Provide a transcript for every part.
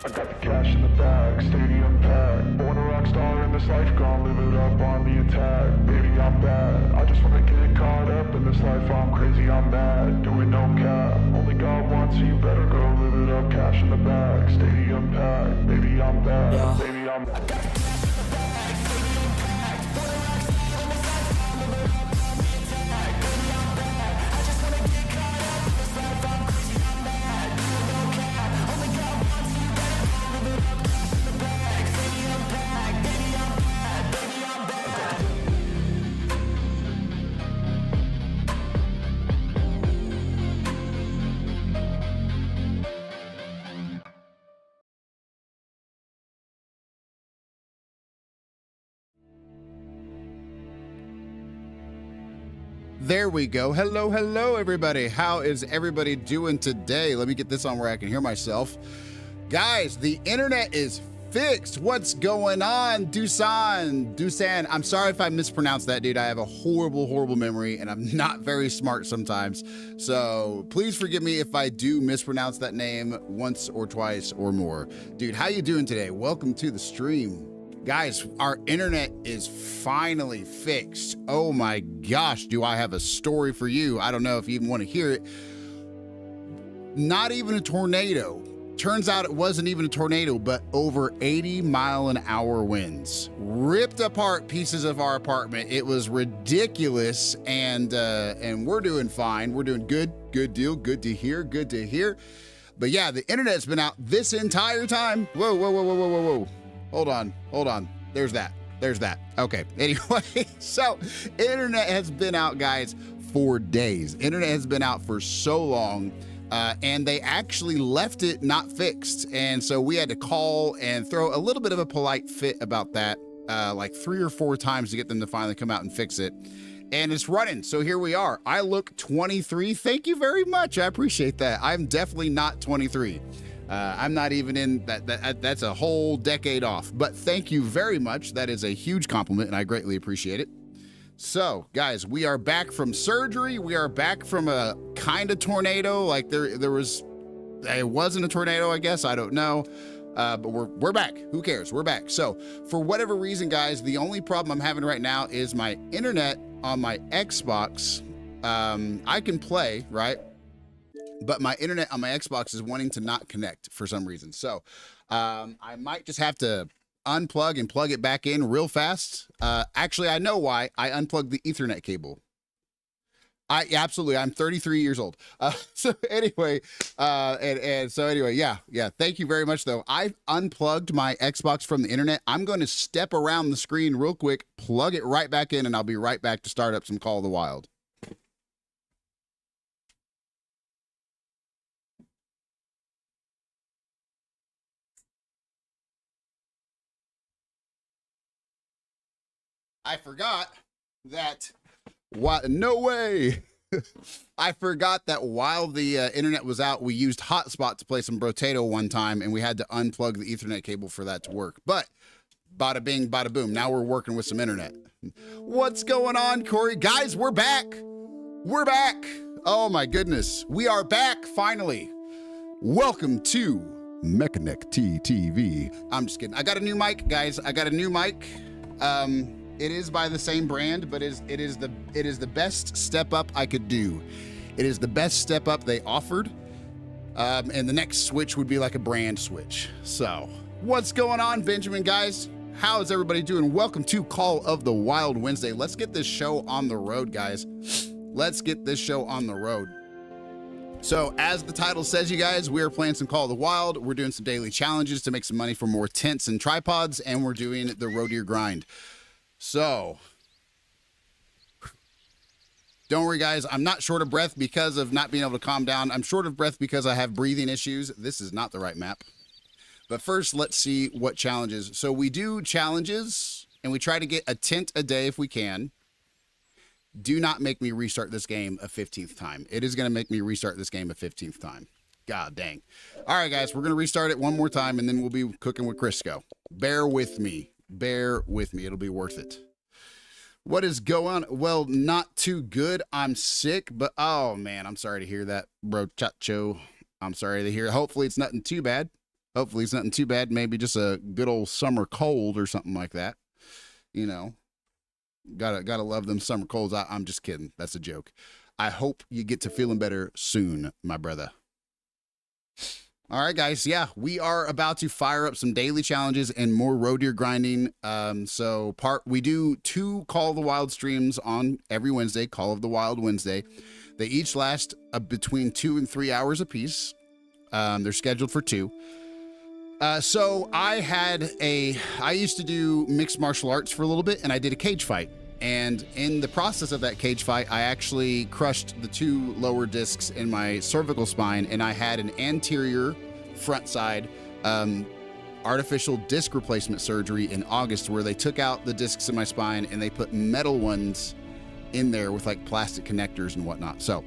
I got the cash in the bag, stadium packed. Born a rock star in this life, gonna live it up on the attack. Baby, I'm bad, I just wanna get caught up in this life. I'm crazy, I'm mad, doing no cap. Only God wants, so you better go live it up. Cash in the bag, stadium packed. Baby, I'm bad, yeah. Baby, I'm bad. Baby, I'm There we go. Hello, hello, everybody. How is everybody doing today? Let me get this on where I can hear myself. Guys, the internet is fixed. What's going on? Dusan. I'm sorry if I mispronounced that, dude. I have a horrible memory, and I'm not very smart sometimes. So please forgive me if I do mispronounce that name once or twice or more. Dude, how you doing today? Welcome to the stream. Guys, our internet is finally fixed. Oh my gosh, do I have a story for you? I don't know if you even want to hear it. Not even a tornado. Turns out it wasn't even a tornado, but over 80-mile-an-hour winds ripped apart pieces of our apartment. It was ridiculous, and we're doing fine. We're doing good. Good deal. Good to hear. But yeah, the internet's been out this entire time. Whoa. Hold on. There's that. Okay. Anyway, so internet has been out, guys, for days. Internet has been out for so long, and they actually left it not fixed. And so we had to call and throw a little bit of a polite fit about that, like 3 or 4 times to get them to finally come out and fix it. And it's running. So here we are. I look 23. Thank you very much. I appreciate that. I'm definitely not 23. I'm not even in that's a whole decade off, but thank you very much. That is a huge compliment, and I greatly appreciate it. So, guys, we are back from surgery. We are back from a kind of tornado. Like it wasn't a tornado, I guess. I don't know. But we're back. Who cares? We're back. So, for whatever reason, guys, the only problem I'm having right now is my internet on my Xbox. I can play, right? But my internet on my Xbox is wanting to not connect for some reason. So I might just have to unplug and plug it back in real fast. Actually, I know why. I unplugged the Ethernet cable. Absolutely. I'm 33 years old. So anyway, yeah. Thank you very much, though. I've unplugged my Xbox from the internet. I'm going to step around the screen real quick, plug it right back in, and I'll be right back to start up some Call of the Wild. I forgot that no way. I forgot that while the internet was out, we used hotspot to play some Brotato one time, and we had to unplug the Ethernet cable for that to work. But bada bing, bada boom. Now we're working with some internet. What's going on, Corey? Guys, we're back. We're back. Oh my goodness. We are back finally. Welcome to Mechanic TTV. I'm just kidding. I got a new mic, guys. I got a new mic. It is by the same brand, but it is the best step up I could do. It is the best step up they offered. And the next switch would be like a brand switch. So what's going on, Benjamin, guys? How is everybody doing? Welcome to Call of the Wild Wednesday. Let's get this show on the road, guys. Let's get this show on the road. So as the title says, you guys, we are playing some Call of the Wild. We're doing some daily challenges to make some money for more tents and tripods, and we're doing the road to your grind. So, don't worry, guys. I'm not short of breath because of not being able to calm down. I'm short of breath because I have breathing issues. This is not the right map. But first, let's see what challenges. So we do challenges, and we try to get a tent a day if we can. Do not make me restart this game a 15th time. It is going to make me restart this game a 15th time. God dang. All right, guys. We're going to restart it one more time, and then we'll be cooking with Crisco. Bear with me. It'll be worth it. What is going on? Well, not too good. I'm sick, but oh man, I'm sorry to hear that, bro. Chacho. I'm sorry to hear. Hopefully it's nothing too bad. Maybe just a good old summer cold or something like that. You know, gotta love them summer colds. I'm just kidding. That's a joke. I hope you get to feeling better soon, my brother. All right, guys. Yeah, we are about to fire up some daily challenges and more road deer grinding. We do 2 Call of the Wild streams on every Wednesday, Call of the Wild Wednesday. They each last between 2 and 3 hours apiece. They're scheduled for 2. So I used to do mixed martial arts for a little bit, and I did a cage fight. And in the process of that cage fight, I actually crushed the 2 lower discs in my cervical spine, and I had an anterior front side artificial disc replacement surgery in August, where they took out the discs in my spine and they put metal ones in there with like plastic connectors and whatnot. So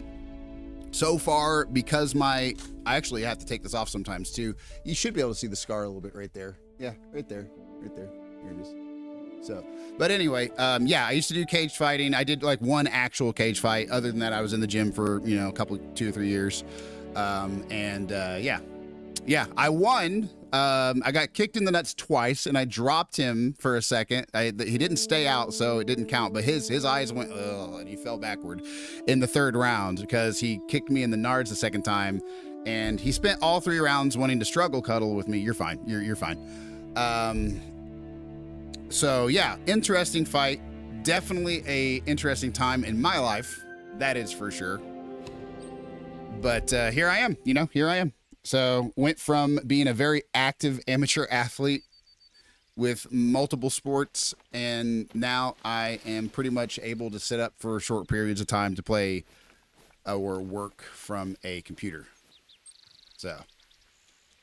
far, because I actually have to take this off sometimes too. You should be able to see the scar a little bit right there. Yeah, right there. Here it is. So, but anyway, yeah, I used to do cage fighting. I did like one actual cage fight. Other than that, I was in the gym for, you know, 2 or 3 years. Yeah, I won. I got kicked in the nuts twice, and I dropped him for a second. He didn't stay out, so it didn't count. But his eyes went, ugh, and he fell backward in the 3rd round because he kicked me in the nards the 2nd time, and he spent all 3 rounds wanting to struggle cuddle with me. You're fine. You're fine. So yeah, interesting fight. Definitely a interesting time in my life. That is for sure. But here I am. You know, here I am. So went from being a very active amateur athlete with multiple sports, and now I am pretty much able to sit up for short periods of time to play or work from a computer. So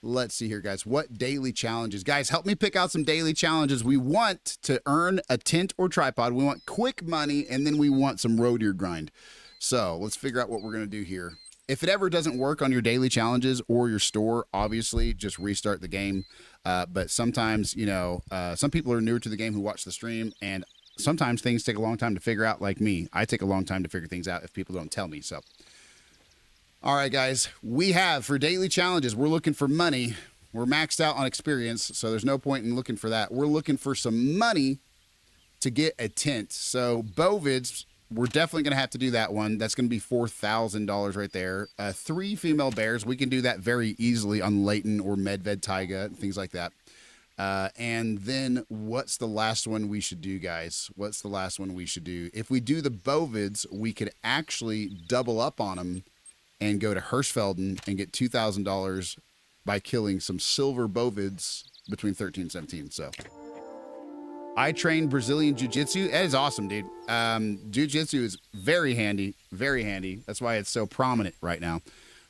let's see here, guys. What daily challenges? Guys, help me pick out some daily challenges. We want to earn a tent or tripod. We want quick money, and then we want some road deer grind. So let's figure out what we're going to do here. If it ever doesn't work on your daily challenges or your store, obviously just restart the game. But sometimes, you know, some people are newer to the game who watch the stream, and sometimes things take a long time to figure out, like me. I take a long time to figure things out if people don't tell me. So, all right, guys, we have for daily challenges, we're looking for money. We're maxed out on experience, so there's no point in looking for that. We're looking for some money to get a tent. So Bovids, we're definitely going to have to do that one. That's going to be $4,000 right there. 3 female bears. We can do that very easily on Leighton or Medved Taiga, things like that. And then what's the last one we should do, guys? What's the last one we should do? If we do the Bovids, we could actually double up on them and go to Hirschfelden and get $2,000 by killing some silver Bovids between 13 and 17. So I train Brazilian Jiu-Jitsu. That is awesome, dude. Jiu-Jitsu is very handy, very handy. That's why it's so prominent right now.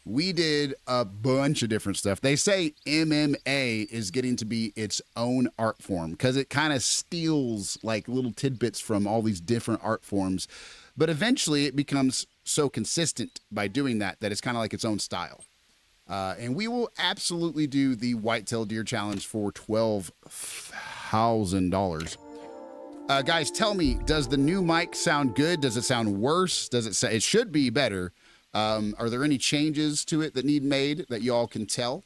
We did a bunch of different stuff. They say MMA is getting to be its own art form because it kind of steals like little tidbits from all these different art forms. But eventually it becomes so consistent by doing that it's kind of like its own style. And we will absolutely do the whitetail deer challenge for $12,000. Guys, tell me, does the new mic sound good? Does it sound worse? Does it say it should be better? Are there any changes to it that need made that y'all can tell?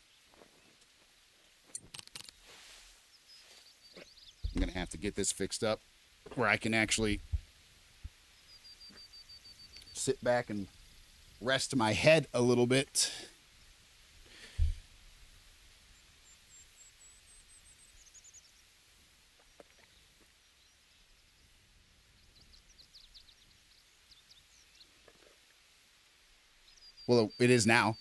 I'm gonna have to get this fixed up where I can actually sit back and rest my head a little bit. Well, it is now.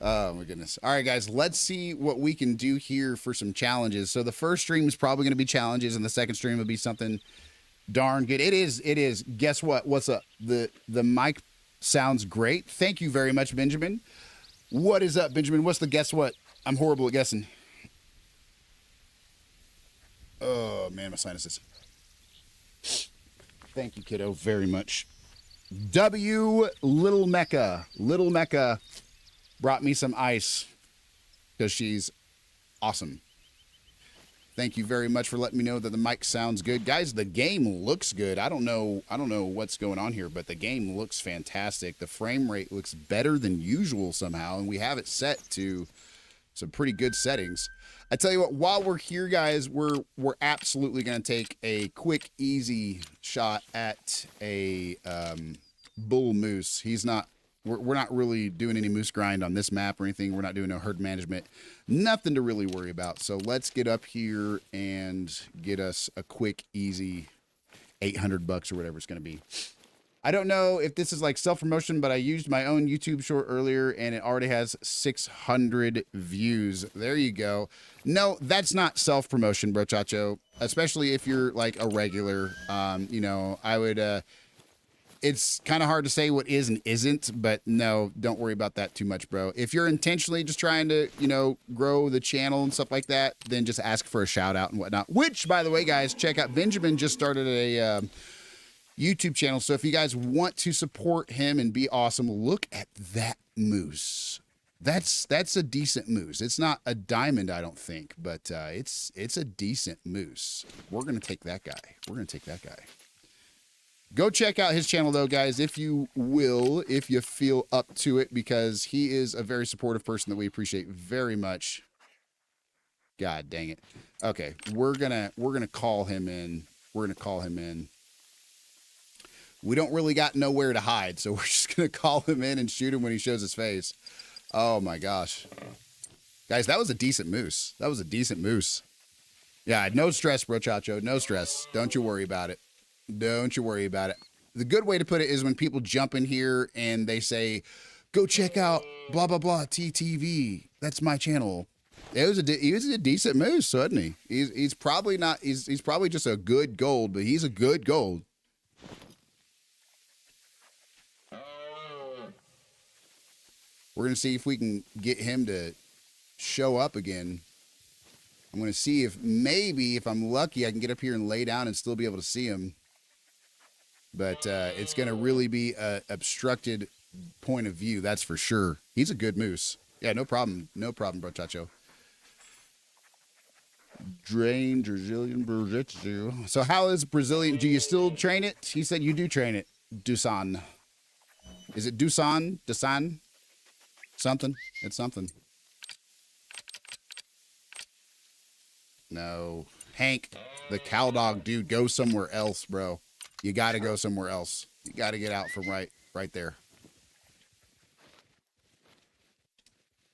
Oh my goodness. All right, guys, let's see what we can do here for some challenges. So the first stream is probably going to be challenges, and the second stream will be something darn good. It is. Guess what? What's up? The mic sounds great. Thank you very much, Benjamin. What is up, Benjamin? What's the guess what? I'm horrible at guessing. Oh man, my sinuses. Thank you, kiddo, very much. Little Mecca brought me some ice because she's awesome. Thank you very much for letting me know that the mic sounds good. Guys, the game looks good. I don't know what's going on here, but the game looks fantastic. The frame rate looks better than usual somehow, and we have it set to some pretty good settings. I tell you what, while we're here, guys, we're absolutely going to take a quick, easy shot at a bull moose. We're not really doing any moose grind on this map or anything. We're not doing no herd management. Nothing to really worry about. So let's get up here and get us a quick, easy $800 or whatever it's going to be. I don't know if this is like self-promotion, but I used my own YouTube short earlier and it already has 600 views. There you go. No, that's not self-promotion, brochacho, especially if you're like a regular. You know, I would, it's kind of hard to say what is and isn't, but no, don't worry about that too much, bro. If you're intentionally just trying to, you know, grow the channel and stuff like that, then just ask for a shout out and whatnot. Which, by the way, guys, check out. Benjamin just started a YouTube channel. So if you guys want to support him and be awesome, look at that moose. That's a decent moose. It's not a diamond, I don't think, but it's a decent moose. We're gonna take that guy. We're gonna take that guy. Go check out his channel though, guys, if you will, if you feel up to it, because he is a very supportive person that we appreciate very much. God dang it. Okay, we're gonna call him in. We're gonna call him in. We don't really got nowhere to hide, so we're just gonna call him in and shoot him when he shows his face. Oh my gosh. Guys, that was a decent moose. That was a decent moose. Yeah, no stress, bro, Chacho. No stress. Don't you worry about it. Don't you worry about it. The good way to put it is when people jump in here and they say, go check out blah, blah, blah, TTV. That's my channel. He was a decent moose, wasn't he? He's probably not, he's probably just a good gold, but he's a good gold. We're going to see if we can get him to show up again. I'm going to see if maybe, if I'm lucky, I can get up here and lay down and still be able to see him. But it's going to really be an obstructed point of view, that's for sure. He's a good moose. Yeah, no problem. No problem, bro, Chacho. Drain Brazilian Jiu-Jitsu. So how is Brazilian? Do you still train it? He said you do train it. Dusan. Is it Dusan? Dusan? Something. It's something. No. Hank, the cow dog dude, go somewhere else, bro. You got to go somewhere else. You got to get out from right there.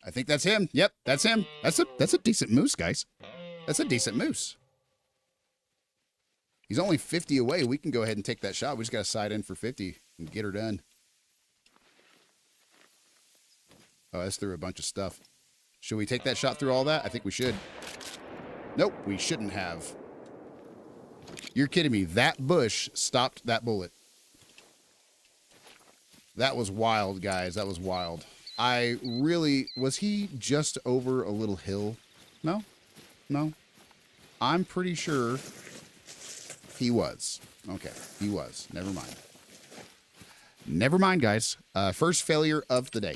I think that's him. Yep, that's him. That's a decent moose, guys. That's a decent moose. He's only 50 away. We can go ahead and take that shot. We just got to side in for 50 and get her done. Oh, that's through a bunch of stuff. Should we take that shot through all that? I think we should. Nope, we shouldn't have. You're kidding me. That bush stopped that bullet. That was wild, guys. That was wild. I really... Was he just over a little hill? No? No? I'm pretty sure he was. Okay, he was. Never mind. Never mind, guys. First failure of the day.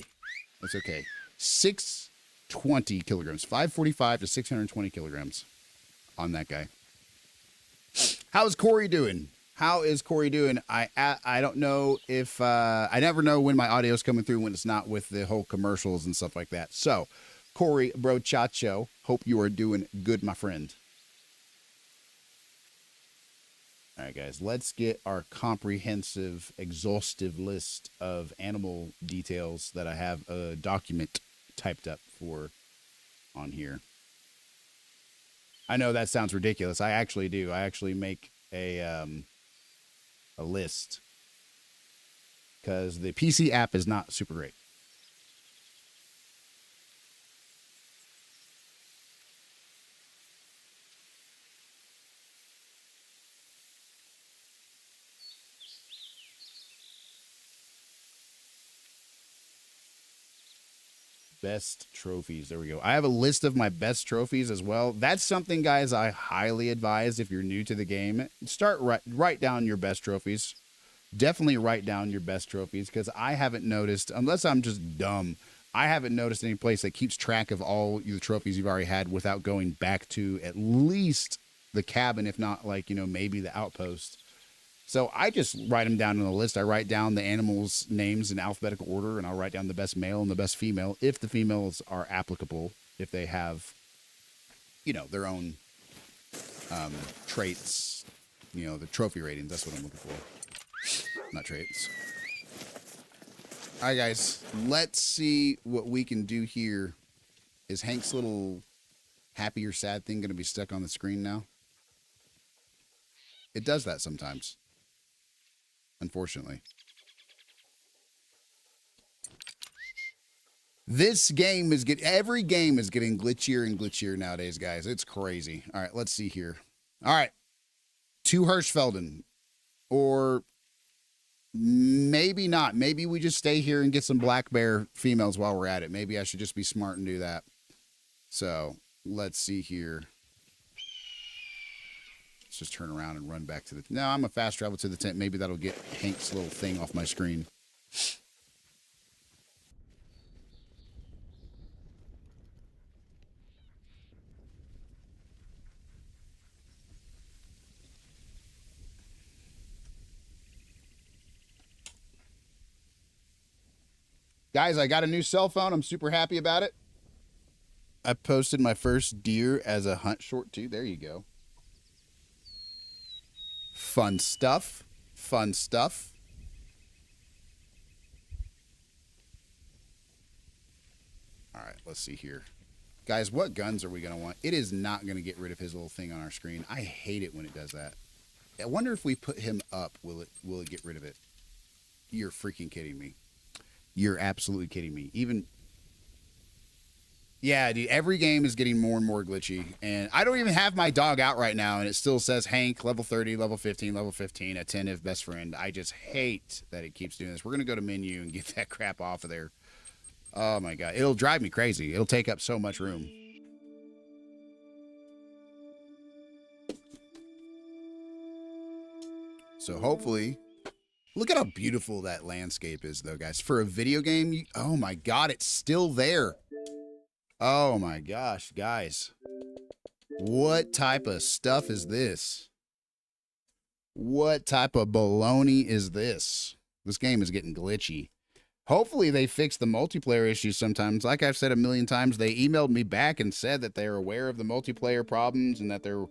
That's okay. 620 kilograms. 545 to 620 kilograms on that guy. How's Corey doing? How is Corey doing? I don't know if... I never know when my audio's coming through when it's not with the whole commercials and stuff like that. So, Corey Brochacho, hope you are doing good, my friend. All right, guys, let's get our comprehensive, exhaustive list of animal details that I have a document typed up for on here. I know that sounds ridiculous. I actually do. I actually make a list because the PC app is not super great. Best trophies. There we go. I have a list of my best trophies as well. That's something, guys, I highly advise if you're new to the game. Start write down your best trophies. Definitely write down your best trophies because I haven't noticed, unless I'm just dumb, I haven't noticed any place that keeps track of all the trophies you've already had without going back to at least the cabin, if not like, maybe the outpost. So I just write them down on the list. I write down the animals' names in alphabetical order, and I'll write down the best male and the best female, if the females are applicable, if they have, their own traits, the trophy ratings. That's what I'm looking for. Not traits. All right, guys, let's see what we can do here. Is Hank's little happy or sad thing going to be stuck on the screen now? It does that sometimes. Unfortunately. This game is every game is getting glitchier and glitchier nowadays, guys. It's crazy. All right, let's see here. All right. 2 Hirschfelden. Or maybe not. Maybe we just stay here and get some black bear females while we're at it. Maybe I should just be smart and do that. So, let's see here. just turn around and run back to the... No, I'm a fast travel to the tent. Maybe that'll get Hank's little thing off my screen. Guys, I got a new cell phone. I'm super happy about it. I posted my first deer as a hunt short too. There you go. Fun stuff. Fun stuff. All right, let's see here. Guys, what guns are we going to want? It is not going to get rid of his little thing on our screen. I hate it when it does that. I wonder if we put him up, will it get rid of it? You're freaking kidding me. You're absolutely kidding me. Even, yeah, dude, every game is getting more and more glitchy. And I don't even have my dog out right now, and it still says Hank, level 30, level 15, attentive, best friend. I just hate that it keeps doing this. We're going to go to menu and get that crap off of there. Oh, my God. It'll drive me crazy. It'll take up so much room. So hopefully... Look at how beautiful that landscape is, though, guys. For a video game, oh, my God, it's still there. Oh, my gosh, guys. What type of stuff is this? What type of baloney is this? This game is getting glitchy. Hopefully, they fix the multiplayer issues sometimes. Like I've said a million times, they emailed me back and said that they're aware of the multiplayer problems and that they're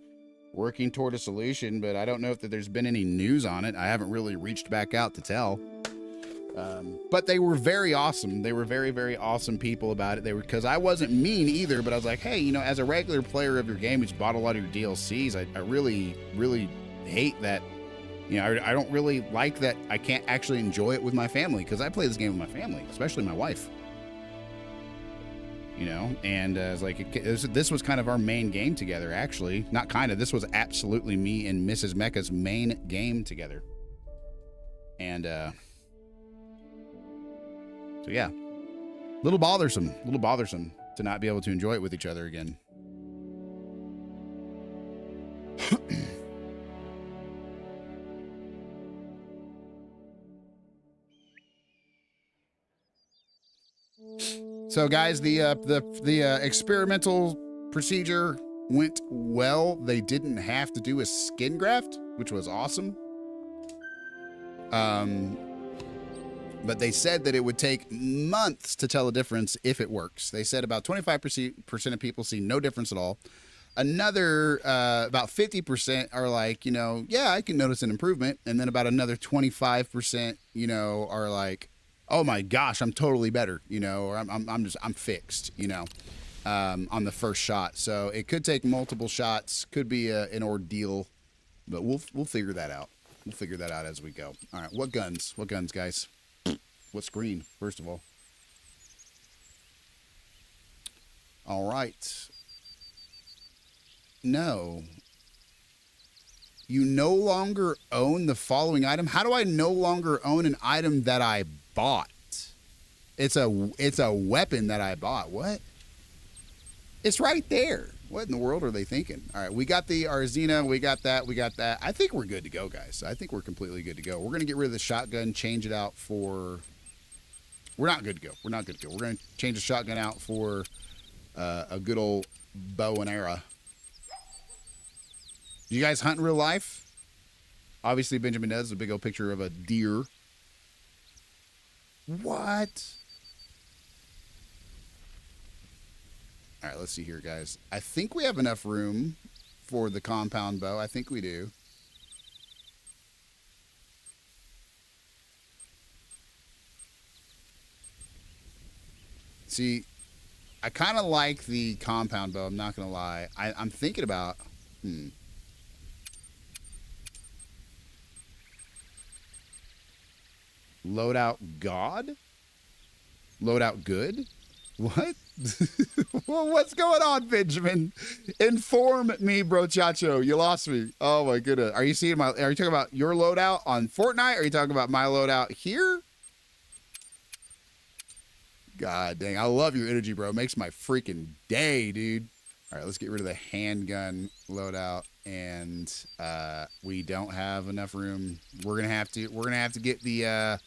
working toward a solution, but I don't know if there's been any news on it. I haven't really reached back out to tell. But they were very awesome. They were very, very awesome people about it. They were, because I wasn't mean either, but I was like, hey, you know, as a regular player of your game who's bought a lot of your DLCs, I really, really hate that. You know, I don't really like that I can't actually enjoy it with my family, because I play this game with my family, especially my wife. You know, and it's like this was kind of our main game together, actually. Not kind of. This was absolutely me and Mrs. Mecca's main game together. And so yeah, a little bothersome to not be able to enjoy it with each other again. So, guys, the experimental procedure went well. They didn't have to do a skin graft, which was awesome. But they said that it would take months to tell a difference if it works. They said about 25% of people see no difference at all. Another about 50% are like, you know, yeah, I can notice an improvement. And then about another 25%, you know, are like, oh my gosh, I'm totally better, you know, or I'm fixed, you know, on the first shot. So it could take multiple shots, could be an ordeal, but we'll figure that out. We'll figure that out as we go. All right, what guns, guys? What screen, first of all? All right. No. You no longer own the following item. How do I no longer own an item that I bought? It's a weapon that I bought. What? It's right there. What in the world are they thinking? All right, we got the Arzina. We got that. I think we're good to go, guys. I think we're completely good to go. We're going to get rid of the shotgun, change it out for... We're not good to go. We're going to change the shotgun out for a good old bow and arrow. Do you guys hunt in real life? Obviously, Benjamin does. A big old picture of a deer. What? All right, let's see here, guys. I think we have enough room for the compound bow. I think we do. See, I kind of like the compound bow. I'm not going to lie. I'm thinking about... Loadout God? Loadout good? What? Well, what's going on, Benjamin? Inform me, bro chacho. You lost me. Oh my goodness. Are you talking about your loadout on Fortnite? Or are you talking about my loadout here? God dang, I love your energy, bro. It makes my freaking day, dude. All right, let's get rid of the handgun loadout, and we don't have enough room. We're gonna have to get the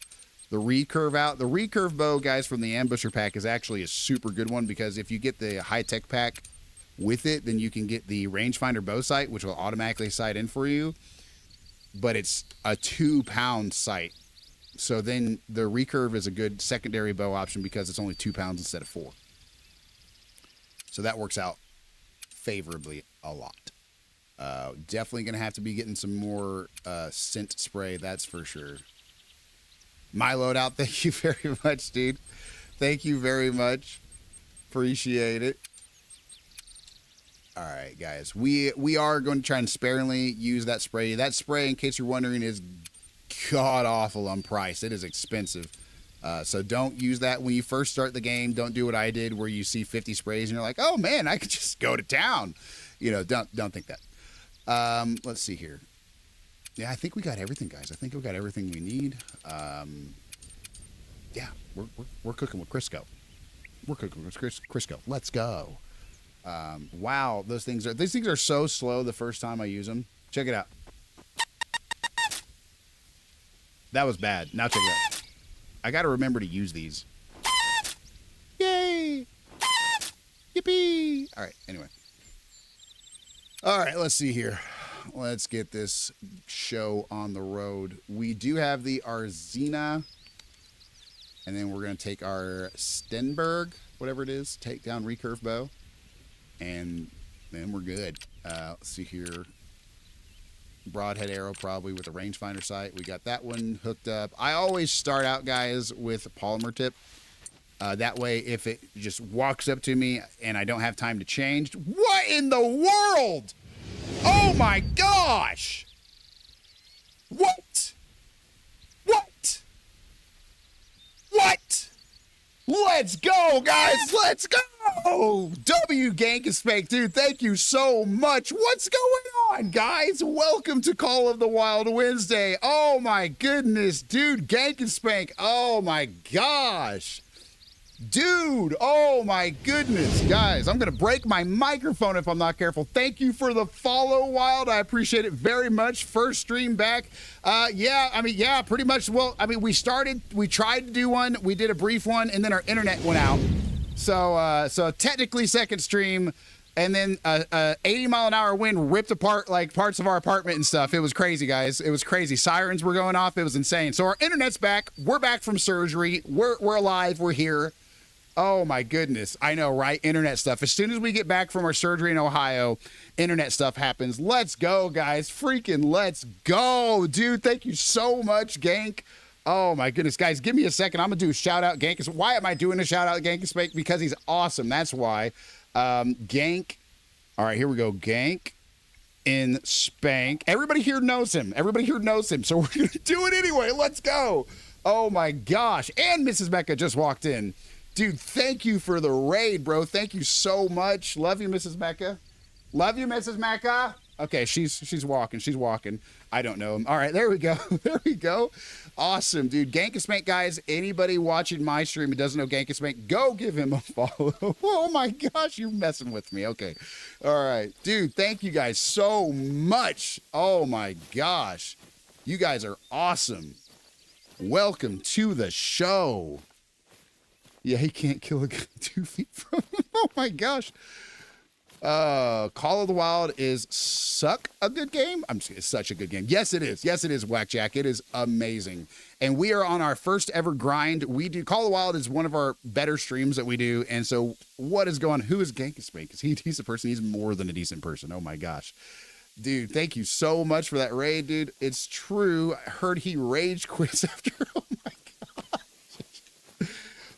recurve out. The recurve bow, guys, from the ambusher pack is actually a super good one because if you get the high tech pack with it, then you can get the rangefinder bow sight, which will automatically sight in for you. But it's a 2-pound sight, so then the recurve is a good secondary bow option because it's only 2 pounds instead of 4. So that works out favorably a lot. Definitely gonna have to be getting some more scent spray, that's for sure. My loadout, thank you very much, dude. Thank you very much. Appreciate it. All right, guys. We are going to try and sparingly use that spray. That spray, in case you're wondering, is god awful on price. It is expensive. So don't use that when you first start the game. Don't do what I did where you see 50 sprays and you're like, oh man, I could just go to town. You know, don't think that. Let's see here. Yeah, I think we got everything, guys. I think we got everything we need. Yeah, we're cooking with Crisco. We're cooking with Crisco. Let's go. Wow, these things are so slow the first time I use them. Check it out. That was bad. Now check it out. I got to remember to use these. Yay! Yippee! All right, anyway. All right, let's see here. Let's get this show on the road. We do have the Arzina, and then we're going to take our Stenberg, whatever it is, takedown recurve bow, and then we're good. Let's see here. Broadhead arrow probably with a rangefinder sight. We got that one hooked up. I always start out, guys, with a polymer tip. That way, if it just walks up to me and I don't have time to change, what in the world? Oh my gosh! What? What? What? Let's go, guys! Let's go! W Gank is fake, dude. Thank you so much. What's going on, guys? Welcome to Call of the Wild Wednesday. Oh my goodness, dude. Gank and Spank. Oh my gosh. Dude, oh my goodness, guys. I'm going to break my microphone if I'm not careful. Thank you for the follow, Wild. I appreciate it very much. First stream back. Yeah, pretty much. Well, I mean, we tried to do one. We did a brief one, and then our internet went out. So technically second stream, and then 80-mile-an-hour wind ripped apart like parts of our apartment and stuff. It was crazy, guys. It was crazy. Sirens were going off. It was insane. So our internet's back. We're back from surgery. We're alive. We're here. Oh my goodness. I know, right? Internet stuff. As soon as we get back from our surgery in Ohio, internet stuff happens. Let's go, guys. Freaking let's go. Dude, thank you so much, Gank. Oh my goodness, guys, give me a second. I'm gonna do a shout out, Gank. Why am I doing a shout out, Gank Spank? Because he's awesome. That's why. Gank. All right, here we go. Gank in Spank. Everybody here knows him. So we're gonna do it anyway. Let's go. Oh my gosh. And Mrs. Mecca just walked in. Dude, thank you for the raid, bro. Thank you so much. Love you, Mrs. Mecca. Love you, Mrs. Mecca. Okay, she's walking. I don't know him. All right, there we go. There we go. Awesome, dude. Gank and Spank, guys. Anybody watching my stream who doesn't know Gank and Spank, go give him a follow. Oh my gosh, you're messing with me. Okay. All right. Dude, thank you guys so much. Oh my gosh. You guys are awesome. Welcome to the show. Yeah, he can't kill a guy 2 feet from him. Oh my gosh. Call of the Wild is a good game. It's such a good game. Yes, it is. Yes, it is, Whackjack. It is amazing. And we are on our first ever grind. Call of the Wild is one of our better streams that we do. And so what is going on? Who is Gankaspank? Because he's a person. He's more than a decent person. Oh my gosh. Dude, thank you so much for that raid, dude. It's true. I heard he rage quits after. Oh my gosh.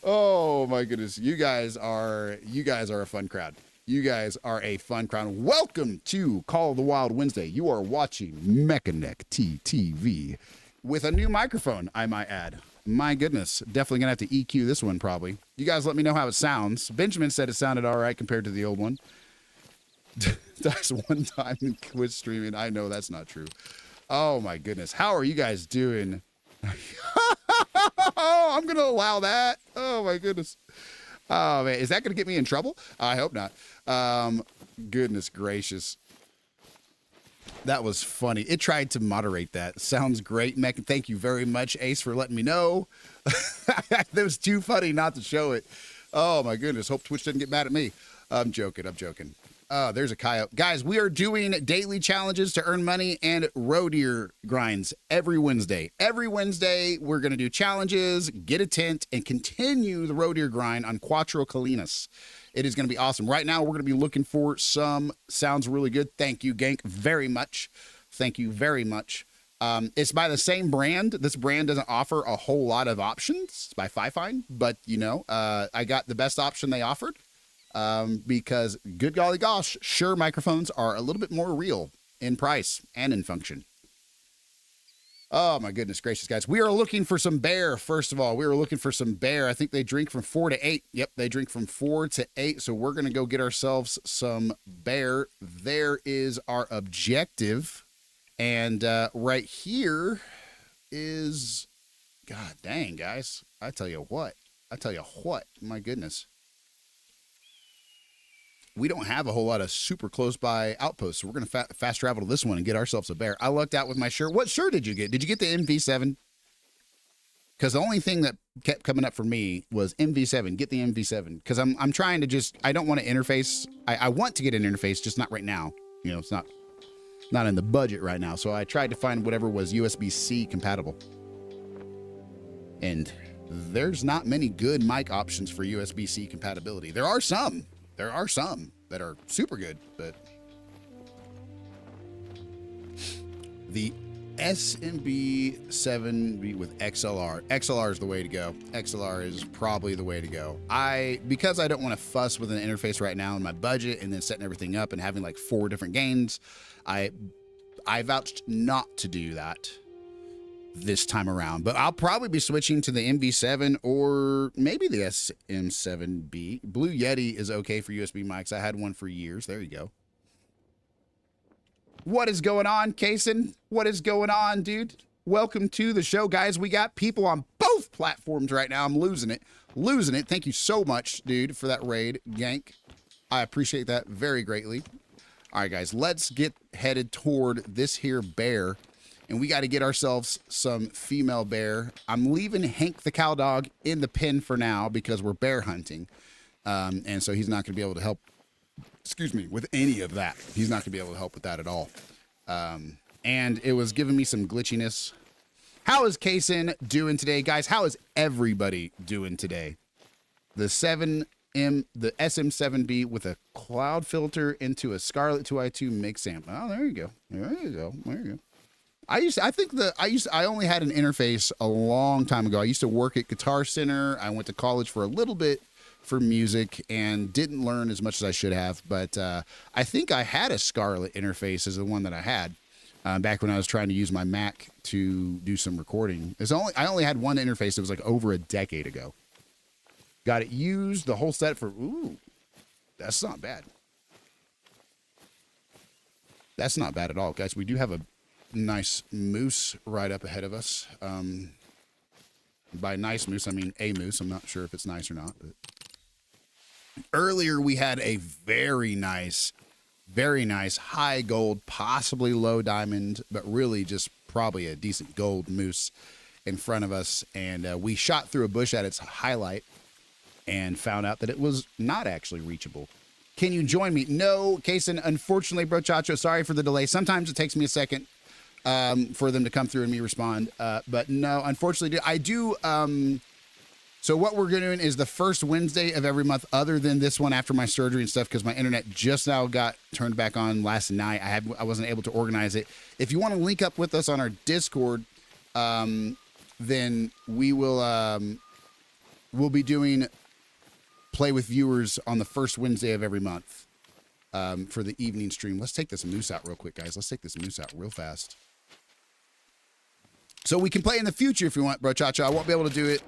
Oh my goodness. You guys are a fun crowd. You guys are a fun crowd. Welcome to Call of the Wild Wednesday. You are watching Mechaneck TTV with a new microphone, I might add. My goodness. Definitely going to have to EQ this one probably. You guys let me know how it sounds. Benjamin said it sounded all right compared to the old one. That's one time in quit streaming. I know that's not true. Oh my goodness. How are you guys doing? Oh, I'm going to allow that. Oh my goodness. Oh man, is that going to get me in trouble? I hope not. Goodness gracious. That was funny. It tried to moderate that. Sounds great, Mech. Thank you very much, Ace, for letting me know. That was too funny not to show it. Oh my goodness. Hope Twitch doesn't get mad at me. I'm joking. I'm joking. There's a coyote. Guys, we are doing daily challenges to earn money and roe deer grinds every Wednesday. Every Wednesday, we're going to do challenges, get a tent, and continue the roe deer grind on Quattro Colinas. It is going to be awesome. Right now, we're going to be looking for some. Sounds really good. Thank you, Gank, very much. Thank you very much. It's by the same brand. This brand doesn't offer a whole lot of options. It's by Fifine, but you know, I got the best option they offered. Because good golly gosh, sure, microphones are a little bit more real in price and in function. Oh my goodness gracious, guys. We are looking for some bear. First of all, we are looking for some bear. I think they drink from 4 to 8. Yep, they drink from 4 to 8. So we're going to go get ourselves some bear. There is our objective. And right here is, God dang, guys. I tell you what, my goodness. We don't have a whole lot of super close by outposts, so we're going to fast travel to this one and get ourselves a bear. I lucked out with my shirt. What shirt did you get? Did you get the MV7? Because the only thing that kept coming up for me was MV7. Get the MV7. Because I'm trying to just, I don't want to interface. I want to get an interface, just not right now. You know, it's not in the budget right now. So I tried to find whatever was USB-C compatible. And there's not many good mic options for USB-C compatibility. There are some. There are some that are super good, but the SMB7B with XLR is the way to go. XLR is probably the way to go. Because I don't want to fuss with an interface right now in my budget and then setting everything up and having like 4 different gains, I vouched not to do that this time around, but I'll probably be switching to the MV7 or maybe the SM7B. Blue Yeti is okay for USB mics. I had one for years. There you go. What is going on, Kaysen? What is going on, dude? Welcome to the show, guys. We got people on both platforms right now. I'm losing it. Thank you so much, dude, for that raid, Gank. I appreciate that very greatly. All right, guys, let's get headed toward this here bear. And we got to get ourselves some female bear. I'm leaving Hank the cow dog in the pen for now because we're bear hunting. And so he's not going to be able to help, with any of that. He's not going to be able to help with that at all. And it was giving me some glitchiness. How is Kaysen doing today, guys? How is everybody doing today? The SM7B with a cloud filter into a Scarlett 2i2 mix amp. Oh, there you go. I only had an interface a long time ago. I used to work at Guitar Center. I went to college for a little bit for music and didn't learn as much as I should have. But I think I had a Scarlett interface as the one that I had back when I was trying to use my Mac to do some recording. I only had one interface that was like over a decade ago. Got it used, the whole set for, ooh, that's not bad. That's not bad at all, guys. We do have a nice moose right up ahead of us. By nice moose, I mean a moose. I'm not sure if it's nice or not. But earlier, we had a very nice high gold, possibly low diamond, but really just probably a decent gold moose in front of us. And we shot through a bush at its highlight and found out that it was not actually reachable. Can you join me? No, Kaysen, unfortunately, bro Chacho, sorry for the delay. Sometimes it takes me a second for them to come through and me respond. But no, unfortunately, I do. So what we're doing is the first Wednesday of every month, other than this one after my surgery and stuff, because my internet just now got turned back on last night. I wasn't able to organize it. If you want to link up with us on our Discord, then we will we'll be doing play with viewers on the first Wednesday of every month for the evening stream. Let's take this moose out real quick, guys. Let's take this moose out real fast. So we can play in the future if you want, bro Chacha. I won't be able to do it,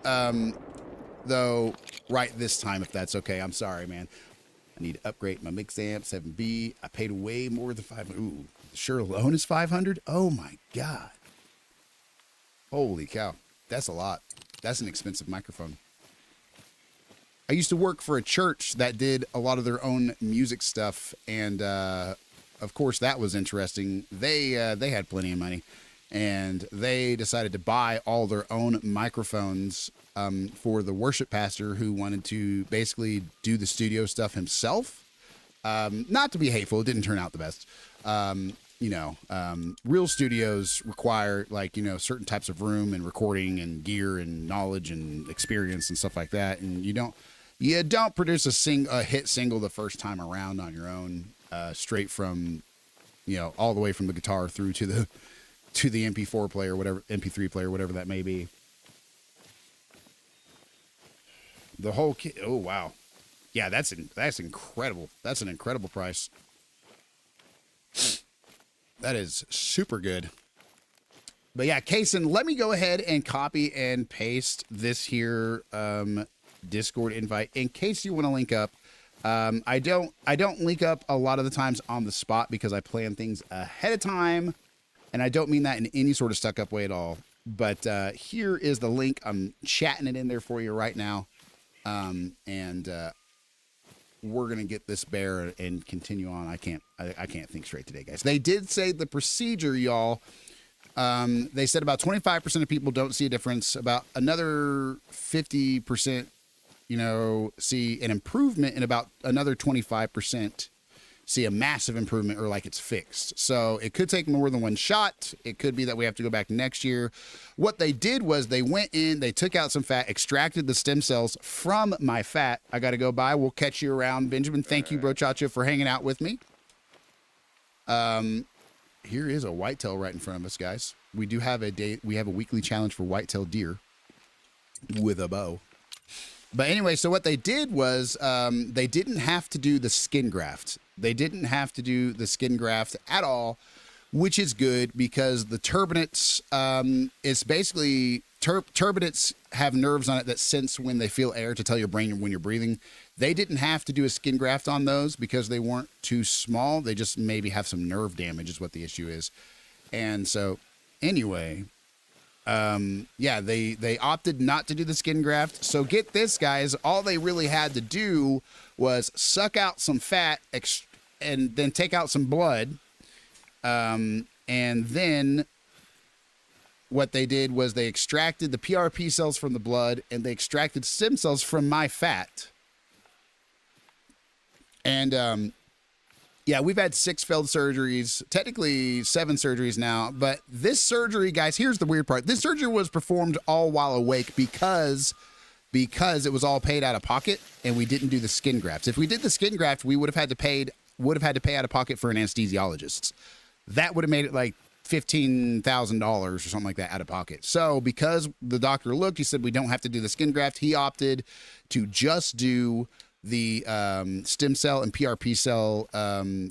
though, right this time, if that's okay. I'm sorry, man. I need to upgrade my mix amp, 7B. I paid way more than 500. Ooh, the shirt alone is 500? Oh, my God. Holy cow. That's a lot. That's an expensive microphone. I used to work for a church that did a lot of their own music stuff, and of course that was interesting. They had plenty of money, and they decided to buy all their own microphones for the worship pastor who wanted to basically do the studio stuff himself. Not to be hateful, it didn't turn out the best. Real studios require certain types of room and recording and gear and knowledge and experience and stuff like that. And you don't produce a hit single the first time around on your own, straight from, all the way from the guitar through to the MP4 player, whatever, MP3 player, whatever that may be. The whole kit. Oh, wow. Yeah, that's incredible. That's an incredible price. That is super good. But yeah, Kaysen, let me go ahead and copy and paste this here Discord invite in case you want to link up. I don't link up a lot of the times on the spot because I plan things ahead of time, and I don't mean that in any sort of stuck up way at all. But here is the link. I'm chatting it in there for you right now, and we're gonna get this bear and continue on. I can't think straight today, guys. They did say the procedure, y'all. They said about 25% of people don't see a difference. About another 50%, see an improvement, and about another 25% see a massive improvement or like it's fixed. So it could take more than one shot. It could be that we have to go back next year. What they did was they went in, they took out some fat, extracted the stem cells from my fat. I got to go by. We'll catch you around. Benjamin, thank you, Brochacha, for hanging out with me. Here is a whitetail right in front of us, guys. We do have we have a weekly challenge for whitetail deer with a bow. But anyway, so what they did was they didn't have to do the skin graft. They didn't have to do the skin graft at all, which is good because the turbinates, it's basically, turbinates have nerves on it that sense when they feel air to tell your brain when you're breathing. They didn't have to do a skin graft on those because they weren't too small. They just maybe have some nerve damage is what the issue is. And so anyway, they opted not to do the skin graft. So get this, guys, all they really had to do was suck out some fat and then take out some blood. And then what they did was they extracted the PRP cells from the blood and they extracted stem cells from my fat. And, we've had 6 failed surgeries, technically 7 surgeries now, but this surgery, guys, here's the weird part. This surgery was performed all while awake because it was all paid out of pocket and we didn't do the skin grafts. If we did the skin graft, we would have had to pay out of pocket for an anesthesiologist. That would have made it like $15,000 or something like that out of pocket. So because the doctor looked, he said, we don't have to do the skin graft. He opted to just do the stem cell and PRP cell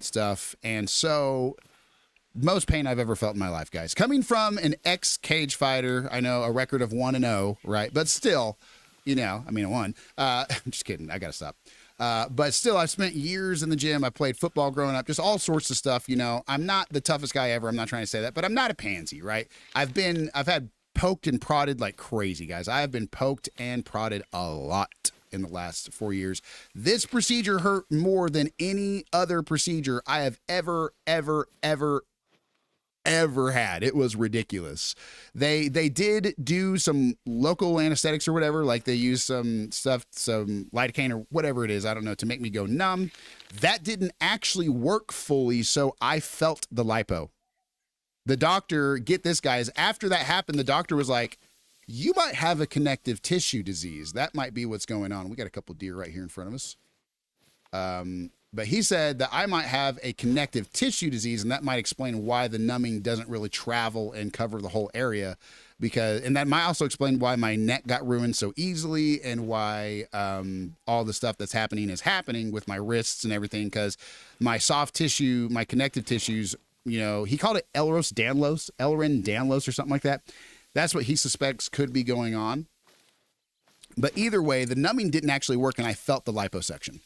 stuff. And so most pain I've ever felt in my life, guys. Coming from an ex-cage fighter, I know a record of 1-0, right? But still, I won. I'm just kidding. I got to stop. But still, I've spent years in the gym. I played football growing up, just all sorts of stuff. I'm not the toughest guy ever. I'm not trying to say that, but I'm not a pansy, right? I've had poked and prodded like crazy, guys. I have been poked and prodded a lot in the last 4 years. This procedure hurt more than any other procedure I have ever had. It was ridiculous. They did do some local anesthetics or whatever, like they used some stuff, some lidocaine or whatever it is, I don't know, to make me go numb. That didn't actually work fully, so I felt the lipo. The doctor, get this, guys, after that happened, the doctor was like, you might have a connective tissue disease. That might be what's going on. We got a couple deer right here in front of us. But he said that I might have a connective tissue disease, and that might explain why the numbing doesn't really travel and cover the whole area. And that might also explain why my neck got ruined so easily and why all the stuff that's happening is happening with my wrists and everything, because my soft tissue, my connective tissues, he called it Ehlers-Danlos or something like that. That's what he suspects could be going on. But either way, the numbing didn't actually work, and I felt the liposuction.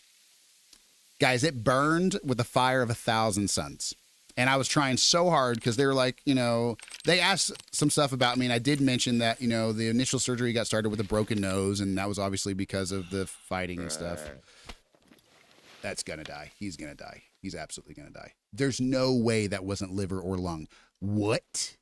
Guys, it burned with the fire of 1,000 suns. And I was trying so hard because they were like, you know, they asked some stuff about me. And I did mention that, you know, the initial surgery got started with a broken nose. And that was obviously because of the fighting and stuff. That's going to die. He's going to die. He's absolutely going to die. There's no way that wasn't liver or lung. What?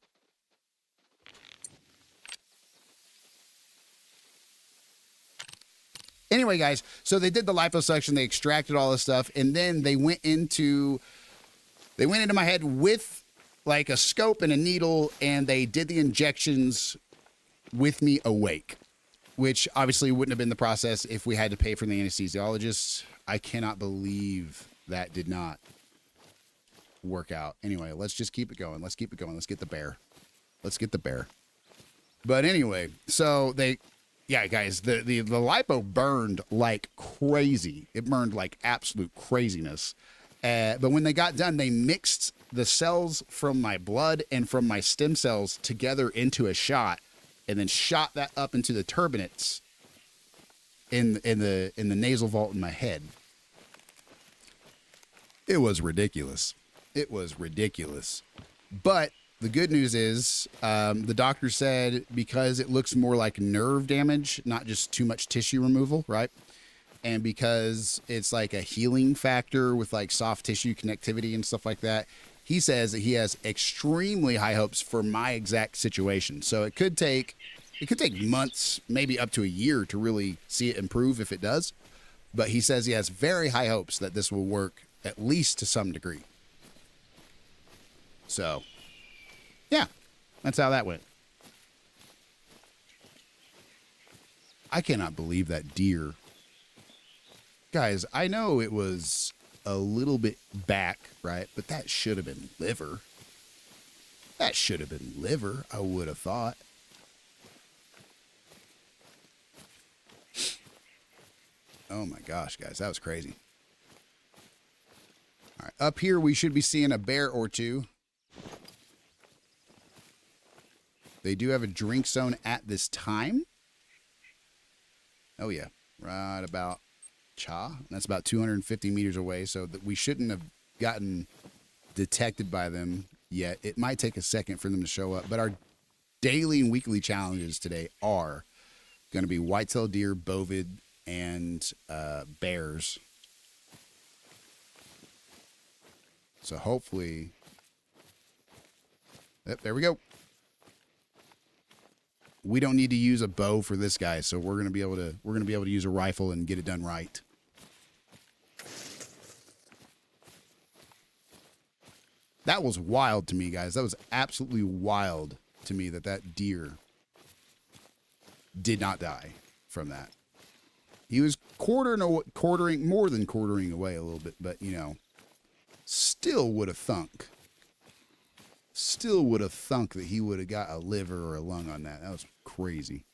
Anyway, guys, so they did the liposuction. They extracted all this stuff. And then they went into my head with like a scope and a needle, and they did the injections with me awake, which obviously wouldn't have been the process if we had to pay for the anesthesiologist. I cannot believe that did not work out. Anyway, let's just keep it going. Let's keep it going. Let's get the bear. Let's get the bear. But anyway, so yeah, guys, the lipo burned like crazy. It burned like absolute craziness. But when they got done, they mixed the cells from my blood and from my stem cells together into a shot, and then shot that up into the turbinates in the nasal vault in my head. It was ridiculous. It was ridiculous. But the good news is the doctor said because it looks more like nerve damage, not just too much tissue removal, right? And because it's like a healing factor with like soft tissue connectivity and stuff like that, he says that he has extremely high hopes for my exact situation. So it could take months, maybe up to a year to really see it improve if it does. But he says he has very high hopes that this will work at least to some degree. So, yeah, that's how that went. I cannot believe that deer. Guys, I know it was a little bit back, right? But that should have been liver. That should have been liver, I would have thought. Oh my gosh, guys, that was crazy. All right, up here we should be seeing a bear or two. They do have a drink zone at this time. Oh yeah, right about Cha. That's about 250 meters away, so that we shouldn't have gotten detected by them yet. It might take a second for them to show up, but our daily and weekly challenges today are going to be whitetail deer, bovid, and bears. So hopefully, yep, there we go. We don't need to use a bow for this guy, so we're gonna be able to use a rifle and get it done right. That was wild to me, guys. That was absolutely wild to me that deer did not die from that. He was quartering more than quartering away a little bit, but you know, still would have thunk. Still would have thunk that he would have got a liver or a lung on that. That was crazy.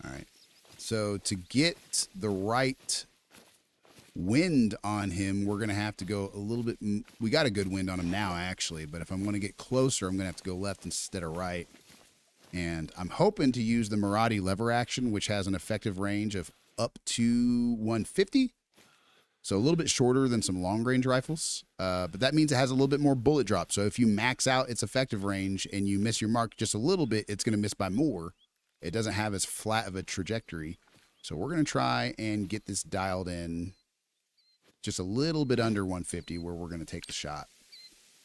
All right. So to get the right wind on him, we're going to have to go a little bit. We got a good wind on him now, actually. But if I'm going to get closer, I'm going to have to go left instead of right. And I'm hoping to use the Marathi lever action, which has an effective range of up to 150. So a little bit shorter than some long range rifles, but that means it has a little bit more bullet drop. So if you max out its effective range and you miss your mark just a little bit, it's going to miss by more. It doesn't have as flat of a trajectory. So we're going to try and get this dialed in just a little bit under 150, where we're going to take the shot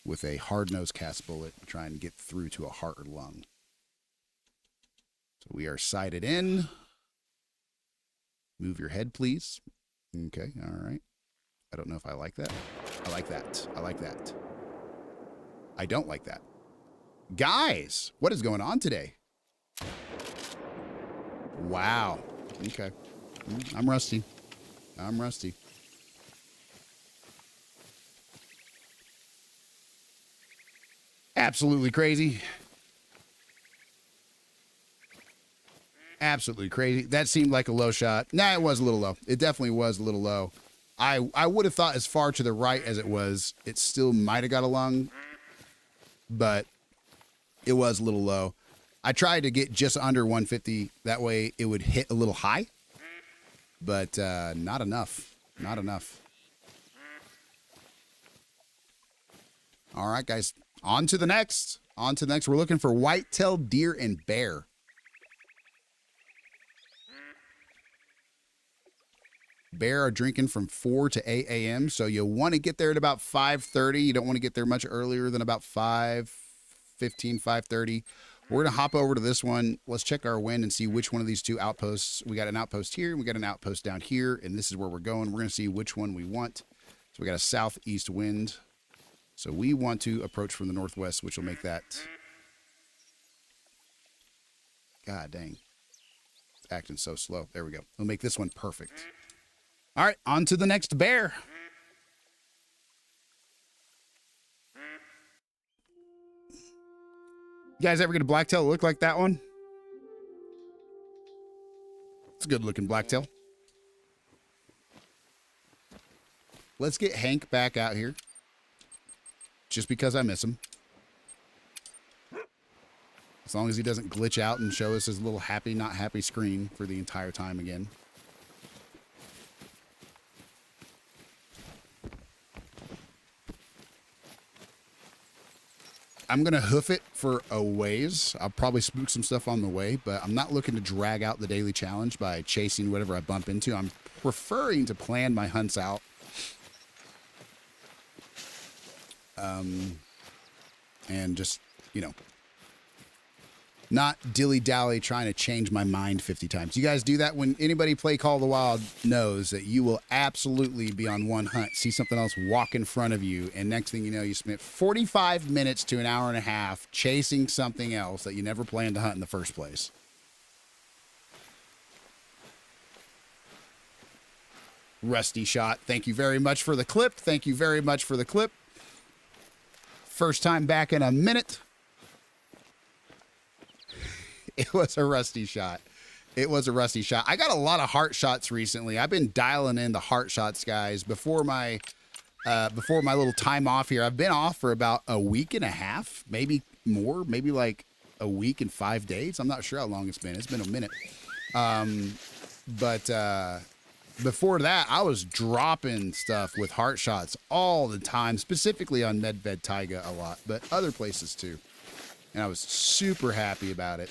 with a hard nose cast bullet, trying to get through to a heart or lung. So we are sighted in. Move your head, please. Okay, all right. I don't know if I like that. I like that. I like that. I don't like that. Guys, what is going on today? Wow. Okay. I'm rusty. I'm rusty. Absolutely crazy. Absolutely crazy. That seemed like a low shot. Nah, it was a little low. It definitely was a little low. I would have thought as far to the right as it was, it still might have got a lung, but it was a little low. I tried to get just under 150. That way it would hit a little high, but not enough. Not enough. All right, guys. On to the next. On to the next. We're looking for white-tailed deer and bear. Bear are drinking from 4 to 8 a.m., so you want to get there at about 5:30. You don't want to get there much earlier than about 5:15, 5:30. We're going to hop over to this one. Let's check our wind and see which one of these two outposts. We got an outpost here, and we got an outpost down here, and this is where we're going. We're going to see which one we want. So we got a southeast wind. So we want to approach from the northwest, which will make that... God dang. It's acting so slow. There we go. We'll make this one perfect. All right, on to the next bear. You guys ever get a blacktail look like that one? It's a good looking blacktail. Let's get Hank back out here. Just because I miss him. As long as he doesn't glitch out and show us his little happy, not happy screen for the entire time again. I'm going to hoof it for a ways. I'll probably spook some stuff on the way, but I'm not looking to drag out the daily challenge by chasing whatever I bump into. I'm preferring to plan my hunts out. And just, you know, not dilly-dally trying to change my mind 50 times. You guys do that when anybody play Call of the Wild knows that you will absolutely be on one hunt, see something else walk in front of you, and next thing you know, you spent 45 minutes to an hour and a half chasing something else that you never planned to hunt in the first place. Rusty shot. Thank you very much for the clip. Thank you very much for the clip. First time back in a minute. It was a rusty shot. It was a rusty shot. I got a lot of heart shots recently. I've been dialing in the heart shots, guys. Before my little time off here, I've been off for about a week and a half, maybe more, maybe like a week and 5 days. I'm not sure how long it's been. It's been a minute. But before that, I was dropping stuff with heart shots all the time, specifically on Medved Taiga a lot, but other places too. And I was super happy about it.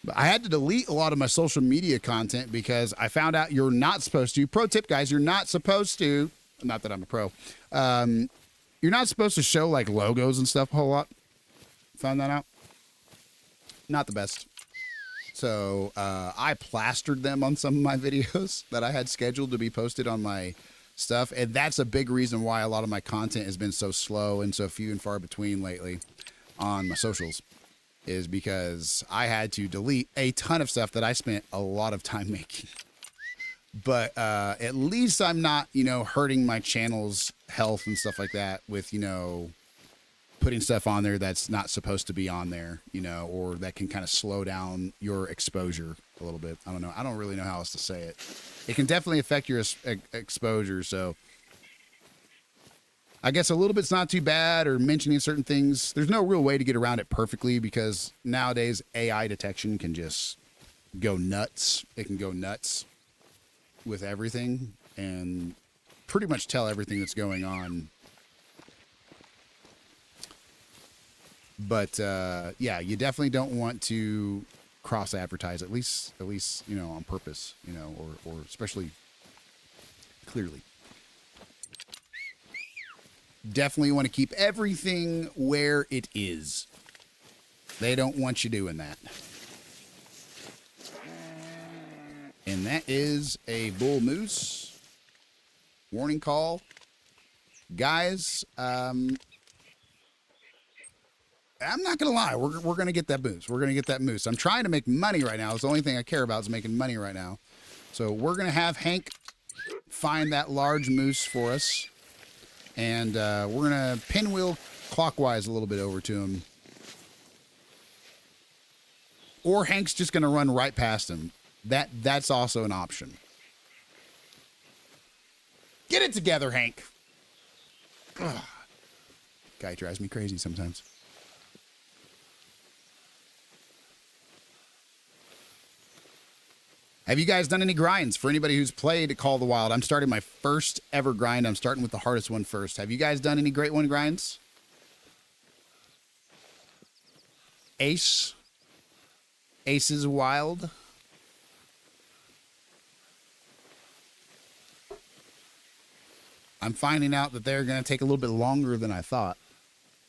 But I had to delete a lot of my social media content because I found out you're not supposed to. Pro tip, guys, you're not supposed to. Not that I'm a pro. You're not supposed to show like logos and stuff a whole lot. Found that out. Not the best. So I plastered them on some of my videos that I had scheduled to be posted on my stuff. And that's a big reason why a lot of my content has been so slow and so few and far between lately on my socials. Is because I had to delete a ton of stuff that I spent a lot of time making. But at least I'm not, you know, hurting my channel's health and stuff like that with, you know, putting stuff on there that's not supposed to be on there, you know, or that can kind of slow down your exposure a little bit. I don't know. I don't really know how else to say it. It can definitely affect your exposure, so... I guess a little bit's not too bad, or mentioning certain things. There's no real way to get around it perfectly because nowadays AI detection can just go nuts. It can go nuts with everything and pretty much tell everything that's going on. But yeah, you definitely don't want to cross advertise, at least you know, on purpose, you know, or especially clearly. Definitely want to keep everything where it is. They don't want you doing that. And that is a bull moose. Warning call. Guys, I'm not going to lie. We're going to get that moose. We're going to get that moose. I'm trying to make money right now. It's the only thing I care about is making money right now. So we're going to have Hank find that large moose for us. And we're going to pinwheel clockwise a little bit over to him. Or Hank's just going to run right past him. That's also an option. Get it together, Hank. Ugh. Guy drives me crazy sometimes. Have you guys done any grinds? For anybody who's played Call of the Wild, I'm starting my first ever grind. I'm starting with the hardest one first. Have you guys done any Great One grinds? Aces Wild. I'm finding out that they're going to take a little bit longer than I thought.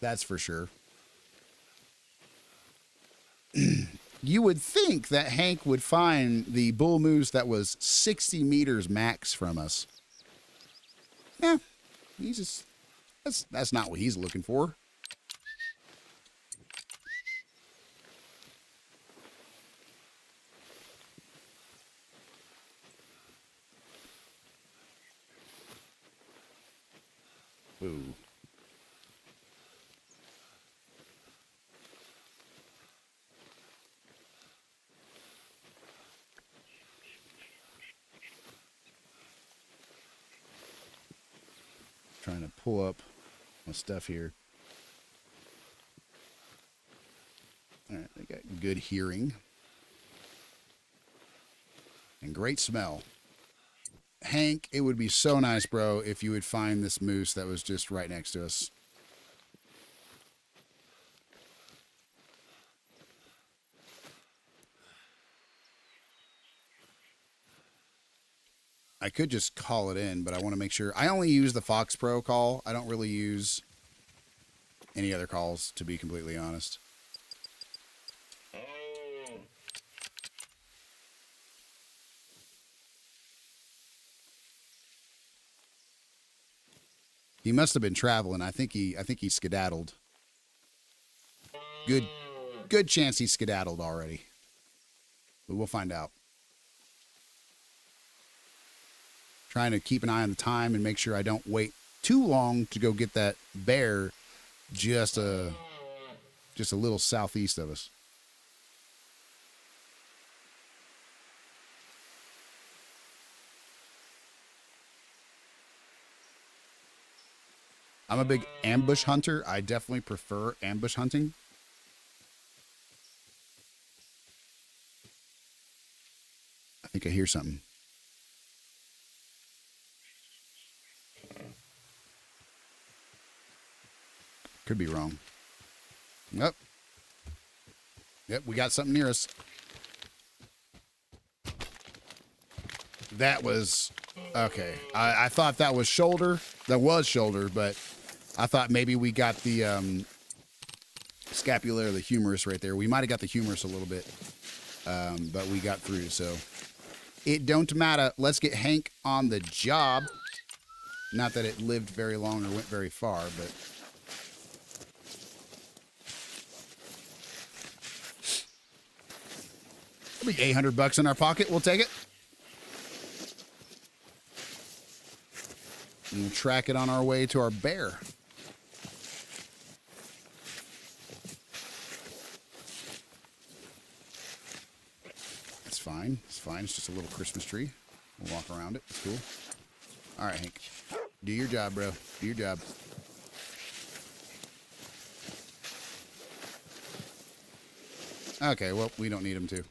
That's for sure. You would think that Hank would find the bull moose that was 60 meters max from us. Yeah, he's just, that's not what he's looking for. Ooh. Trying to pull up my stuff here. All right, they got good hearing and great smell. Hank, it would be so nice, bro, if you would find this moose that was just right next to us. I could just call it in, but I want to make sure. I only use the Fox Pro call. I don't really use any other calls, to be completely honest. He must have been traveling. I think he skedaddled. Good chance he skedaddled already. But we'll find out. Trying to keep an eye on the time and make sure I don't wait too long to go get that bear just a little southeast of us. I'm a big ambush hunter. I definitely prefer ambush hunting. I think I hear something. Could be wrong. Yep. Yep, we got something near us. That was... Okay. I thought that was shoulder. That was shoulder, but I thought maybe we got the scapula or the humerus right there. We might have got the humerus a little bit, but we got through, so... It don't matter. Let's get Hank on the job. Not that it lived very long or went very far, but... It'll be 800 bucks in our pocket. We'll take it. And we'll track it on our way to our bear. It's fine. It's fine. It's just a little Christmas tree. We'll walk around it. It's cool. All right, Hank. Do your job, bro. Do your job. Okay, well, we don't need him to.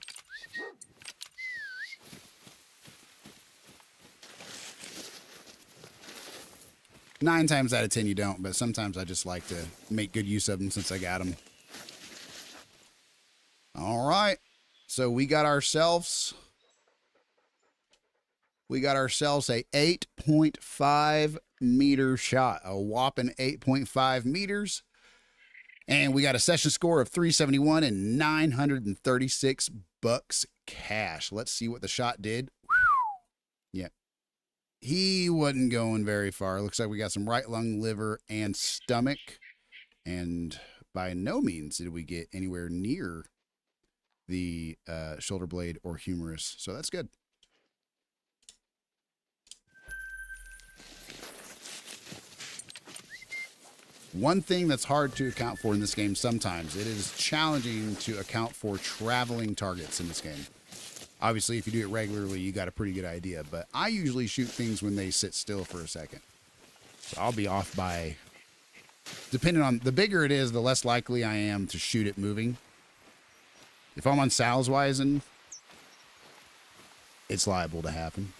Nine times out of 10 you don't, but sometimes I just like to make good use of them since I got them. All right. So we got ourselves a 8.5 meter shot, a whopping 8.5 meters. And we got a session score of 371 and 936 bucks cash. Let's see what the shot did. Yeah. He wasn't going very far. Looks like we got some right lung, liver, and stomach. And by no means did we get anywhere near the shoulder blade or humerus. So that's good. One thing that's hard to account for in this game sometimes, it is challenging to account for traveling targets in this game. Obviously, if you do it regularly, you got a pretty good idea. But I usually shoot things when they sit still for a second. So I'll be off by... Depending on... The bigger it is, the less likely I am to shoot it moving. If I'm on Sal's Wisen, it's liable to happen.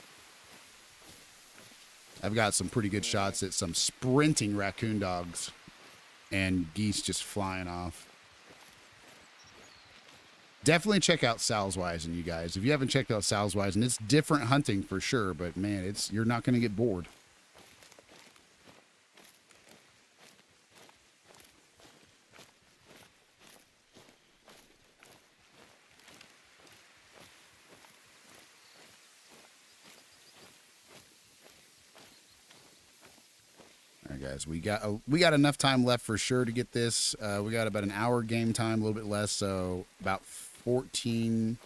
I've got some pretty good shots at some sprinting raccoon dogs and geese just flying off. Definitely check out Salswisen, you guys. If you haven't checked out Salswisen, it's different hunting for sure, but man, you're not going to get bored. All right, guys, we got enough time left for sure to get this. We got about an hour game time, a little bit less, so about 14,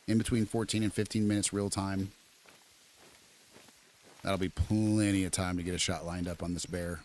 in between 14 and 15 minutes real time. That'll be plenty of time to get a shot lined up on this bear.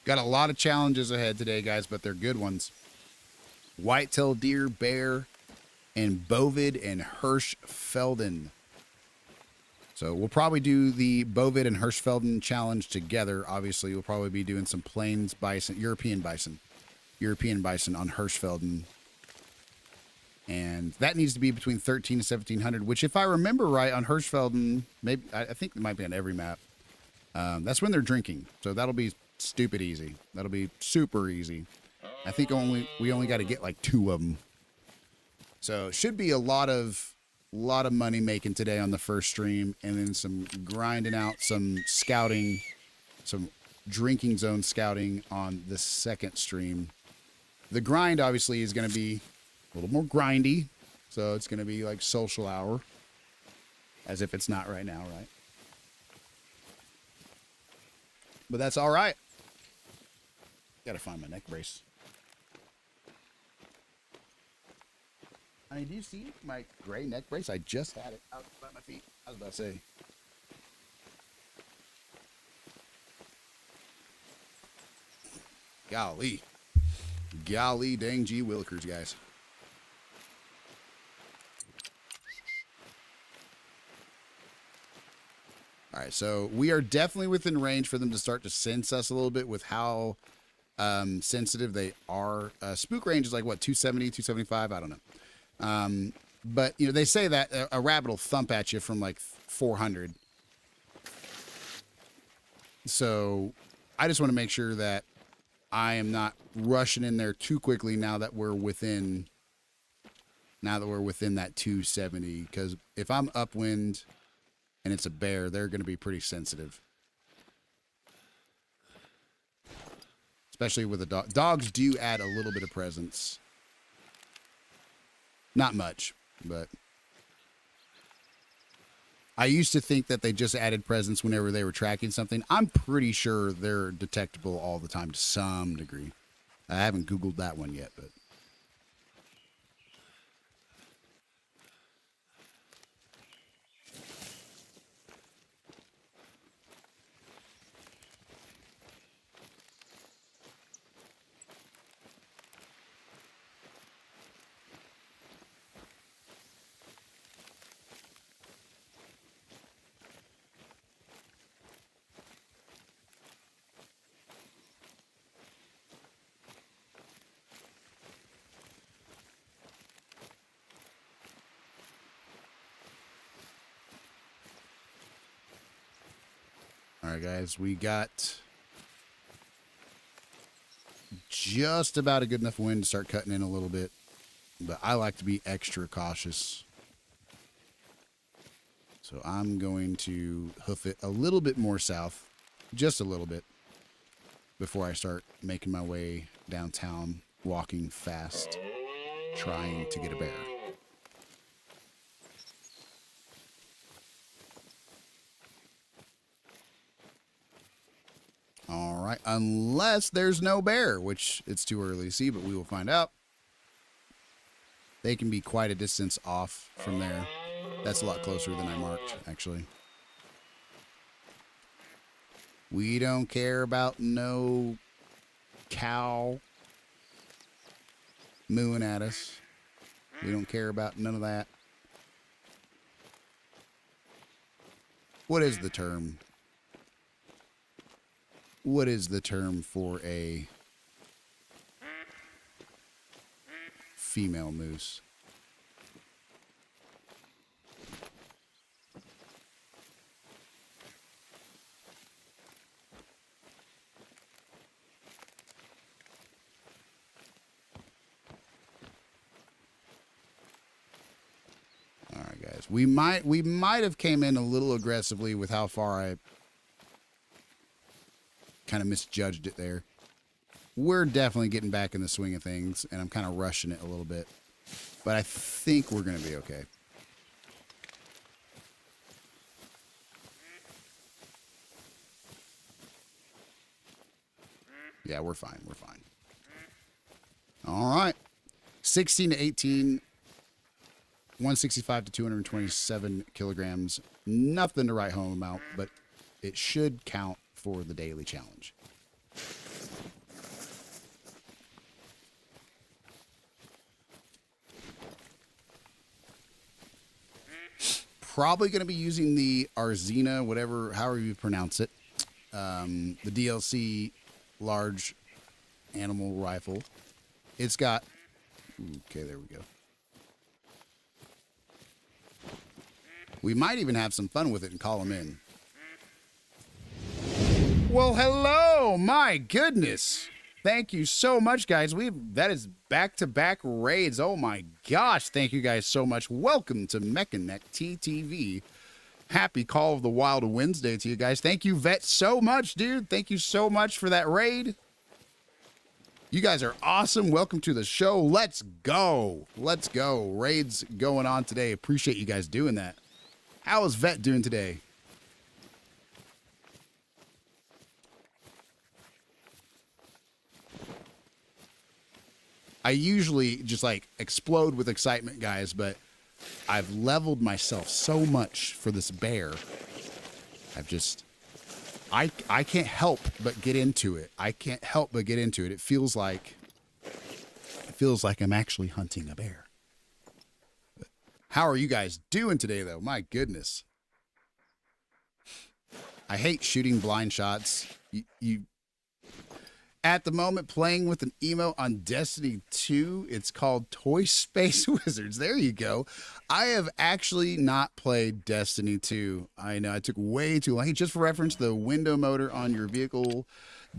Got a lot of challenges ahead today, guys, but they're good ones. Whitetail deer, bear, and bovid and Hirschfelden. So we'll probably do the bovid and Hirschfelden challenge together. Obviously, we'll probably be doing some plains bison, European bison on Hirschfelden. And that needs to be between 13 and 1700, which if I remember right on Hirschfelden, maybe I think it might be on every map. That's when they're drinking. So that'll be stupid easy. That'll be super easy. I think we only got to get like 2 of them. So it should be a lot of money making today on the first stream, and then some grinding out, some scouting, some drinking zone scouting on the second stream. The grind obviously is going to be a little more grindy, so it's going to be like social hour, as if it's not right now, right? But that's all right. Got to find my neck brace. Honey, do you see my gray neck brace? I just had it out by my feet. I was about to say. Golly. Golly dang gee willikers, guys. All right, so we are definitely within range for them to start to sense us a little bit with how sensitive they are. Spook range is like, what, 270, 275? I don't know. But, you know, they say that a rabbit will thump at you from like 400. So I just want to make sure that I am not rushing in there too quickly now that we're within that 270. Because if I'm upwind and it's a bear, they're going to be pretty sensitive. Especially with a dog. Dogs do add a little bit of presence. Not much, but I used to think that they just added presence whenever they were tracking something. I'm pretty sure they're detectable all the time to some degree. I haven't Googled that one yet, but. All right, guys, we got just about a good enough wind to start cutting in a little bit, but I like to be extra cautious. So I'm going to hoof it a little bit more south, just a little bit, before I start making my way downtown, walking fast, trying to get a bear. unless there's no bear, which it's too early to see, but we will find out. They can be quite a distance off from there. That's a lot closer than I marked, actually. We don't care about no cow mooing at us. We don't care about none of that. What is the term? What is the term for a female moose? All right, guys. We might have came in a little aggressively with how far I kind of misjudged it there. We're definitely getting back in the swing of things, and I'm kind of rushing it a little bit. But I think we're going to be okay. Yeah, we're fine. We're fine. All right. 16 to 18, 165 to 227 kilograms. Nothing to write home about, but it should count for the daily challenge. Probably going to be using the Arzina, however you pronounce it. The DLC large animal rifle. It's got... Okay, there we go. We might even have some fun with it and call them in. Well, hello! My goodness! Thank you so much, guys. That is back-to-back raids. Oh my gosh! Thank you guys so much. Welcome to Mech and Neck TTV. Happy Call of the Wild Wednesday to you guys. Thank you, Vet, so much, dude. Thank you so much for that raid. You guys are awesome. Welcome to the show. Let's go. Let's go. Raids going on today. Appreciate you guys doing that. How is Vet doing today? I usually just like explode with excitement, guys, but I've leveled myself so much for this bear. I can't help but get into it. I can't help but get into it. It feels like I'm actually hunting a bear. But how are you guys doing today, though? My goodness. I hate shooting blind shots. You at the moment playing with an emote on Destiny 2. It's called Toy Space Wizards. There you go. I have actually not played Destiny 2. I know I took way too long. Hey, just for reference, the window motor on your vehicle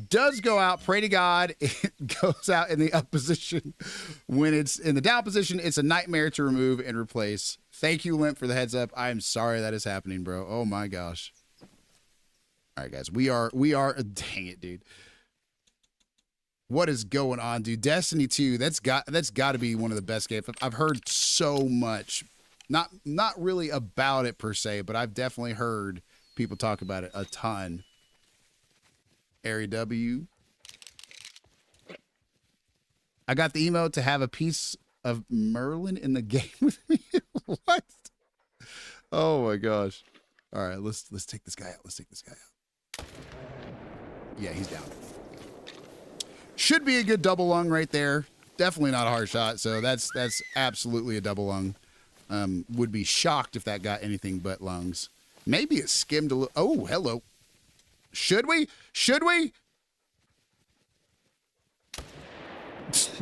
does go out. Pray to God it goes out in the up position. When it's in the down position, it's a nightmare to remove and replace. Thank you, Limp, for the heads up. I'm sorry that is happening, bro. Oh my gosh. All right, guys. We are dang it, dude. What is going on, dude? Destiny 2, that's got to be one of the best games. I've heard so much, not really about it per se, but I've definitely heard people talk about it a ton. Ari W. I got the emote to have a piece of Merlin in the game with me. What? Oh my gosh. All right, let's take this guy out. Let's take this guy out. Yeah, he's down. Should be a good double lung right there. Definitely not a hard shot, so that's absolutely a double lung. Would be shocked if that got anything but lungs. Maybe it skimmed a little. Oh, hello. Should we? Should we?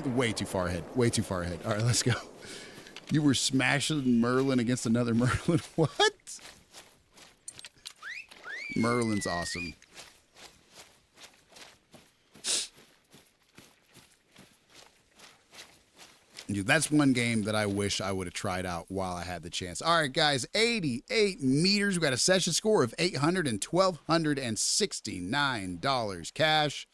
Way too far ahead. Way too far ahead. All right, let's go. You were smashing Merlin against another Merlin. What? Merlin's awesome. Dude, that's one game that I wish I would have tried out while I had the chance. All right, guys, 88 meters. We got a session score of $800 and $1,269 cash.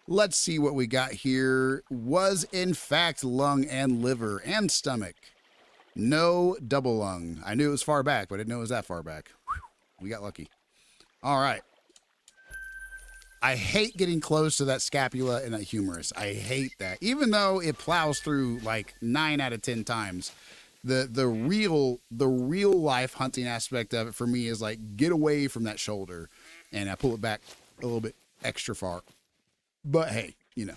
Let's see what we got here. Was, in fact, lung and liver and stomach. No double lung. I knew it was far back, but I didn't know it was that far back. Whew, we got lucky. All right. I hate getting close to that scapula and that humerus. I hate that. Even though it plows through like 9 out of 10 times. The real life hunting aspect of it for me is like get away from that shoulder and I pull it back a little bit extra far. But hey, you know,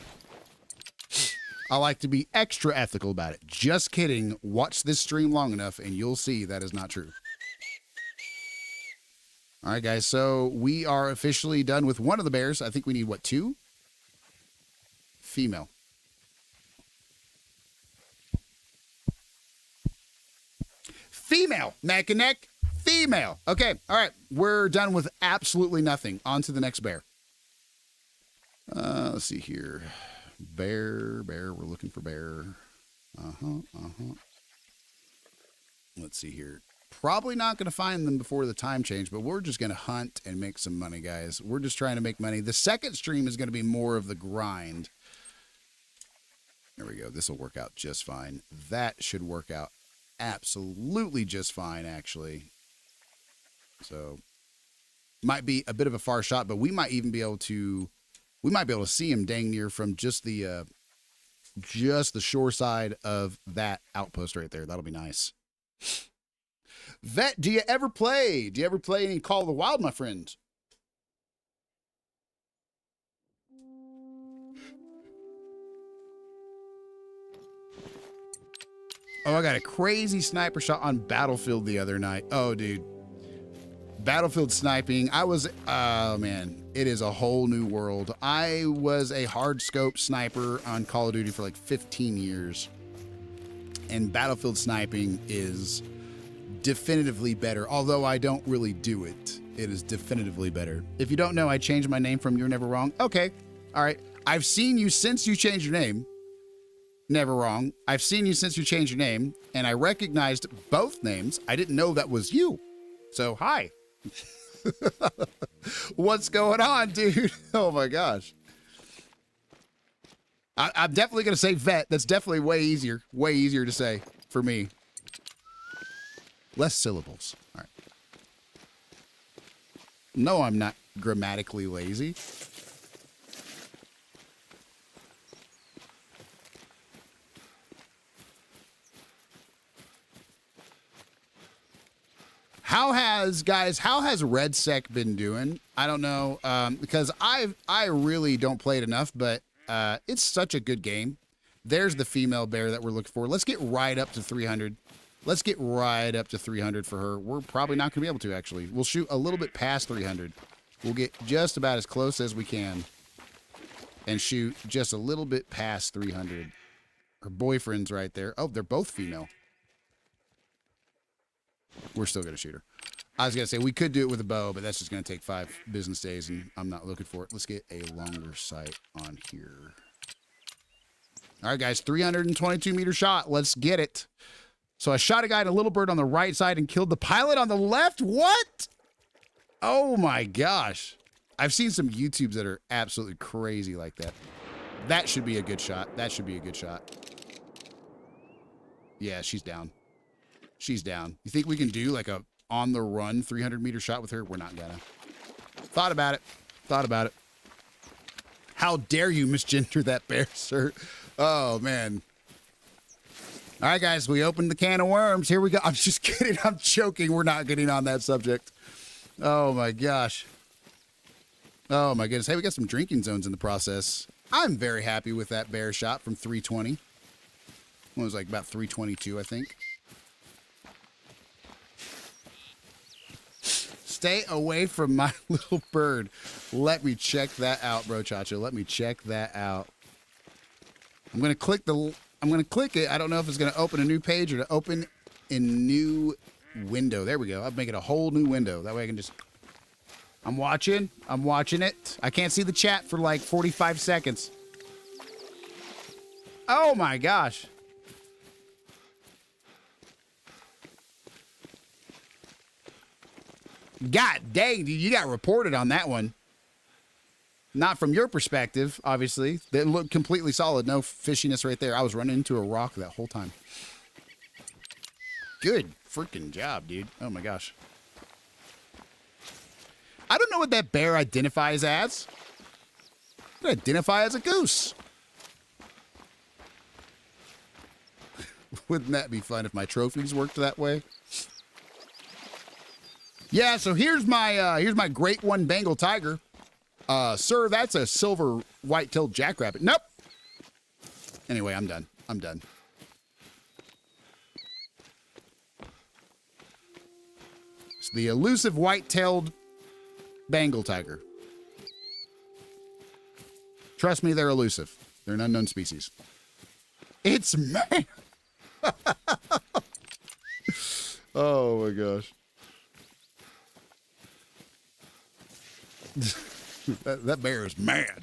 I like to be extra ethical about it. Just kidding. Watch this stream long enough and you'll see that is not true. All right, guys. So we are officially done with one of the bears. I think we need, what, 2? Female. Female. Neck and neck. Female. Okay. All right. We're done with absolutely nothing. On to the next bear. Let's see here. Bear. We're looking for bear. Let's see here. Probably not going to find them before the time change, but we're just going to hunt and make some money, guys. We're just trying to make money. The second stream is going to be more of the grind. There we go. This will work out just fine. That should work out absolutely just fine, actually. So, might be a bit of a far shot, but we might even be able to, see him dang near from just the shore side of that outpost right there. That'll be nice. Vet, do you ever play? Do you ever play any Call of the Wild, my friend? Oh, I got a crazy sniper shot on Battlefield the other night. Oh, dude. Battlefield sniping. Oh, man. It is a whole new world. I was a hard scope sniper on Call of Duty for like 15 years. And Battlefield sniping is definitively better, although I don't really do it. It is definitively better. If you don't know, I changed my name from You're Never Wrong. Okay. All right. I've seen you since you changed your name. Never Wrong. I've seen you since you changed your name, and I recognized both names. I didn't know that was you. So, hi. What's going on, dude? Oh, my gosh. I'm definitely going to say vet. That's definitely way easier to say for me. Less syllables. All right. No, I'm not grammatically lazy. How has RedSec been doing? I don't know, because I really don't play it enough, but it's such a good game. There's the female bear that we're looking for. Let's get right up to 300. Let's get right up to 300 for her. We're probably not going to be able to, actually. We'll shoot a little bit past 300. We'll get just about as close as we can and shoot just a little bit past 300. Her boyfriend's right there. Oh, they're both female. We're still going to shoot her. I was going to say we could do it with a bow, but that's just going to take 5 business days, and I'm not looking for it. Let's get a longer sight on here. All right, guys, 322-meter shot. Let's get it. So I shot a guy in a little bird on the right side and killed the pilot on the left. What? Oh, my gosh. I've seen some YouTubes that are absolutely crazy like that. That should be a good shot. That should be a good shot. Yeah, she's down. She's down. You think we can do like a on-the-run 300-meter shot with her? We're not gonna. Thought about it. Thought about it. How dare you misgender that bear, sir? Oh, man. All right, guys, we opened the can of worms. Here we go. I'm just kidding. I'm joking. We're not getting on that subject. Oh, my gosh. Oh, my goodness. Hey, we got some drinking zones in the process. I'm very happy with that bear shot from 320. It was like about 322, I think. Stay away from my little bird. Let me check that out, bro, Chacho. Let me check that out. I'm going to click it. I don't know if it's going to open a new page or to open a new window. There we go. I'll make it a whole new window. That way I can just... I'm watching it. I can't see the chat for like 45 seconds. Oh my gosh. God dang, dude, you got reported on that one. Not from your perspective, obviously. They looked completely solid. No fishiness right there. I was running into a rock that whole time. Good freaking job, dude. Oh my gosh. I don't know what that bear identifies as. I identify as a goose. Wouldn't that be fun if my trophies worked that way? Yeah, so here's my great one Bengal tiger. Sir, that's a silver white-tailed jackrabbit. Nope. Anyway, I'm done. I'm done. It's the elusive white-tailed Bengal tiger. Trust me, they're elusive. They're an unknown species. It's man. Oh my gosh. that bear is mad.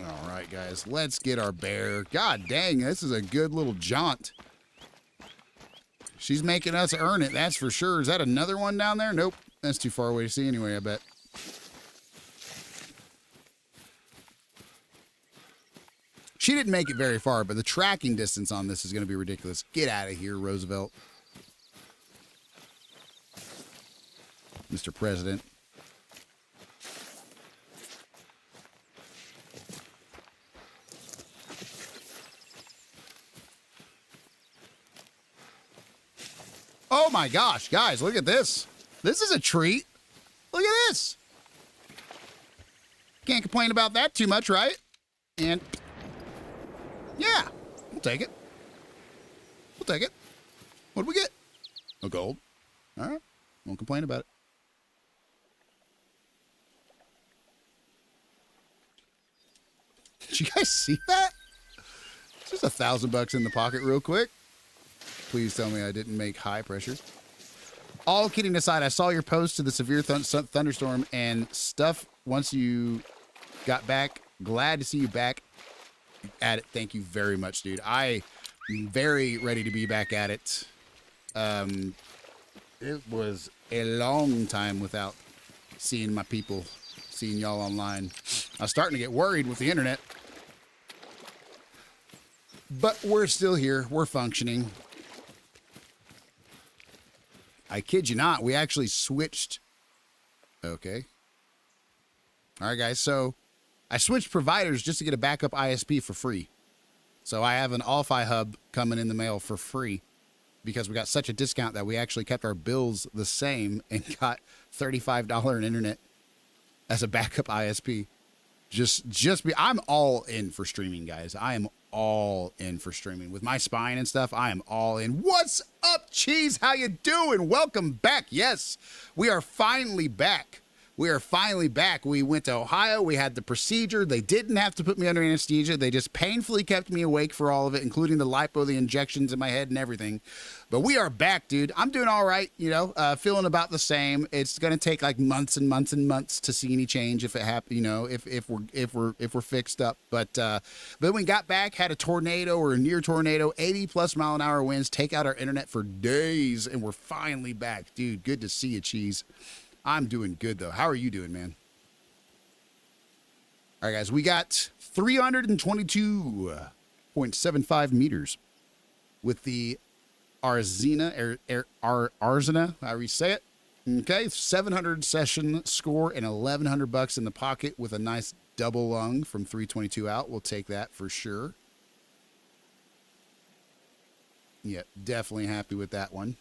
All right, guys, let's get our bear. God dang, this is a good little jaunt. She's making us earn it, that's for sure. Is that another one down there? Nope, that's too far away to see anyway, I bet. She didn't make it very far, but the tracking distance on this is going to be ridiculous. Get out of here, Roosevelt. Mr. President. Oh my gosh, guys, look at this. This is a treat. Look at this. Can't complain about that too much, right? And yeah, we'll take it. We'll take it. What'd we get? A gold. All right, won't complain about it. Did you guys see that? Just $1,000 in the pocket real quick. Please tell me I didn't make high pressure. All kidding aside, I saw your post to the severe thunderstorm and stuff once you got back. Glad to see you back at it. Thank you very much, dude. I am very ready to be back at it. It was a long time without seeing my people, seeing y'all online. I was starting to get worried with the internet. But we're still here. We're functioning. I kid you not. We actually switched. Okay. All right, guys. So I switched providers just to get a backup ISP for free. So I have an All-Fi hub coming in the mail for free because we got such a discount that we actually kept our bills the same and got $35 in internet as a backup ISP. I'm all in for streaming, guys. I am all in for streaming. With my spine and stuff, I am all in. What's up, Cheese? How you doing? Welcome back. Yes, we are finally back. We are finally back. We went to Ohio. We had the procedure. They didn't have to put me under anesthesia. They just painfully kept me awake for all of it, including the lipo, the injections in my head and everything. But we are back, dude. I'm doing all right, feeling about the same. It's going to take like months and months and months to see any change if it happens, if we're fixed up. But we got back, had a tornado or a near tornado, 80+ mile an hour winds, take out our internet for days, and we're finally back. Dude, good to see you, Cheese. I'm doing good, though. How are you doing, man? All right, guys, we got 322.75 meters with the Arzina, Arzina, however you say it. Okay, 700 session score and $1,100 in the pocket with a nice double lung from 322 out. We'll take that for sure. Yeah, definitely happy with that one.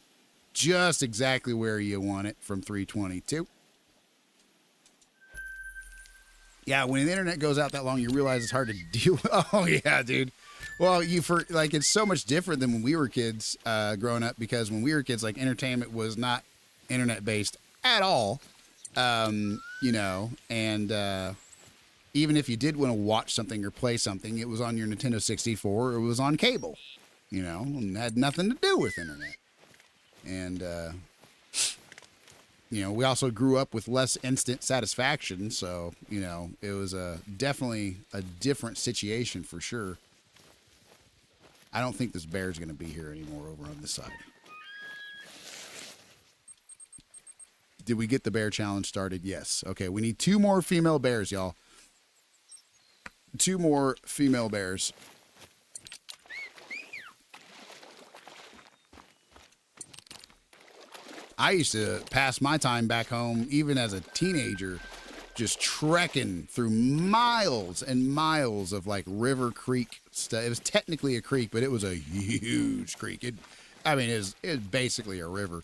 Just exactly where you want it from 322. Yeah, when the internet goes out that long, you realize it's hard to deal with. Oh, yeah, dude. Well, it's so much different than when we were kids growing up, because when we were kids, like, entertainment was not internet-based at all, and even if you did want to watch something or play something, it was on your Nintendo 64 or it was on cable, and had nothing to do with internet. And, we also grew up with less instant satisfaction. So, it was definitely a different situation for sure. I don't think this bear's going to be here anymore over on this side. Did we get the bear challenge started? Yes. Okay, we need 2 more female bears, y'all. 2 more female bears. I used to pass my time back home, even as a teenager, just trekking through miles and miles of like river creek stuff. It was technically a creek, but it was a huge creek. It was basically a river.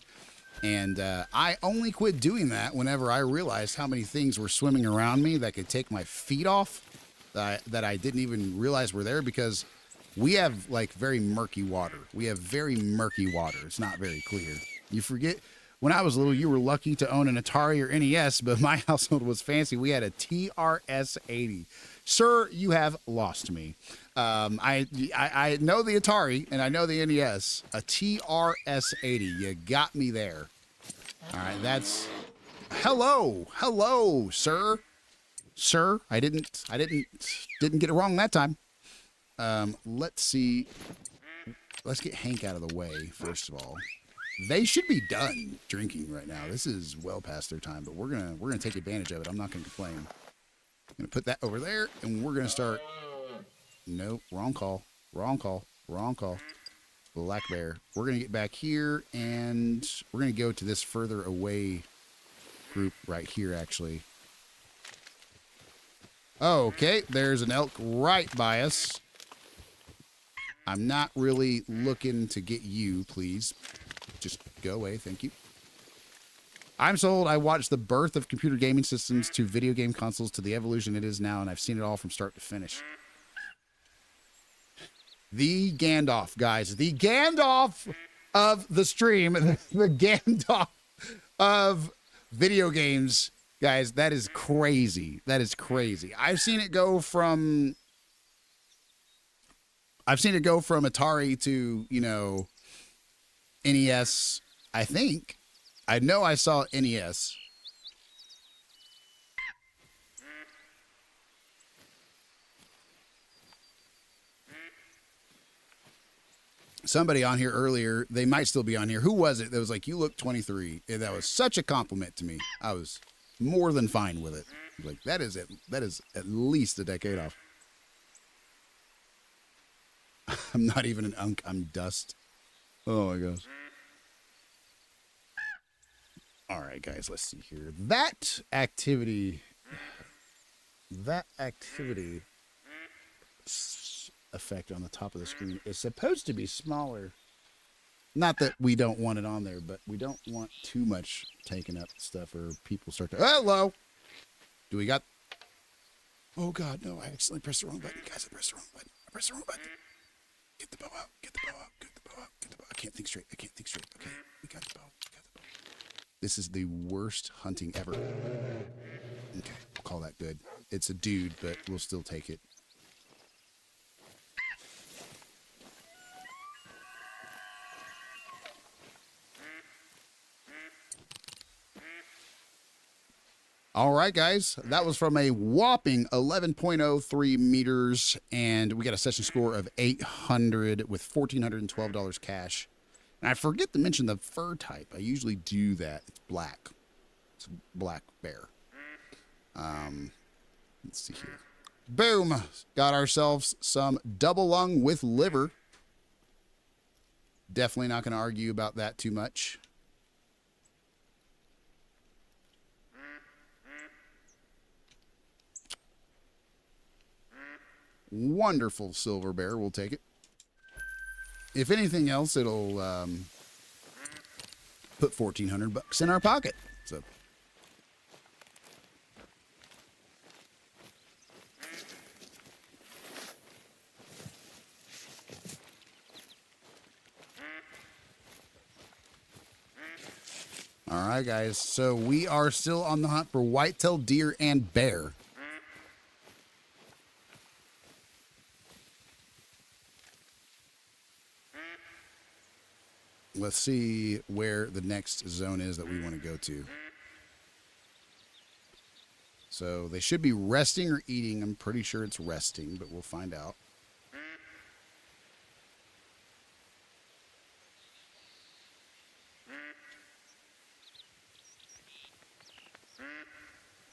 And I only quit doing that whenever I realized how many things were swimming around me that could take my feet off that I didn't even realize were there, because we have like very murky water. We have very murky water. It's not very clear. You forget, when I was little, you were lucky to own an Atari or NES, but my household was fancy. We had a TRS-80. Sir, you have lost me. I know the Atari and I know the NES. A TRS-80. You got me there. All right, that's... Hello, sir. Sir, I didn't get it wrong that time. Let's see. Let's get Hank out of the way, first of all. They should be done drinking right now. This is well past their time, but we're gonna take advantage of it. I'm not gonna complain. I'm gonna put that over there, and we're gonna start. Nope, wrong call. Black bear. We're gonna get back here, and we're gonna go to this further away group right here, actually. Okay, there's an elk right by us. I'm not really looking to get you, please. Just go away, thank you. I'm sold. I watched the birth of computer gaming systems to video game consoles to the evolution it is now, and I've seen it all from start to finish. The Gandalf, guys. The Gandalf of the stream. The Gandalf of video games. Guys, that is crazy. That is crazy. I've seen it go from Atari to, NES, I think. I know I saw NES. Somebody on here earlier, they might still be on here. Who was it that was like, you look 23? And that was such a compliment to me. I was more than fine with it. Like, that is at least a decade off. I'm not even an unk. I'm dust. Oh my gosh. All right, guys, let's see here. That activity effect on the top of the screen is supposed to be smaller. Not that we don't want it on there, but we don't want too much taking up stuff or people start to... Hello! Do we got... Oh, God, no, I accidentally pressed the wrong button. Guys, I pressed the wrong button. Get the bow out. I can't think straight. Okay, we got the bow. This is the worst hunting ever. Okay, we'll call that good. It's a dude, but we'll still take it. All right, guys, that was from a whopping 11.03 meters, and we got a session score of 800 with $1,412 cash. And I forget to mention the fur type. I usually do that. It's black. It's a black bear. Let's see here. Boom! Got ourselves some double lung with liver. Definitely not going to argue about that too much. Wonderful silver bear. We'll take it. If anything else, it'll put $1,400 in our pocket. So, all right, guys. So we are still on the hunt for white-tailed deer and bear. Let's see where the next zone is that we want to go to. So they should be resting or eating. I'm pretty sure it's resting, but we'll find out.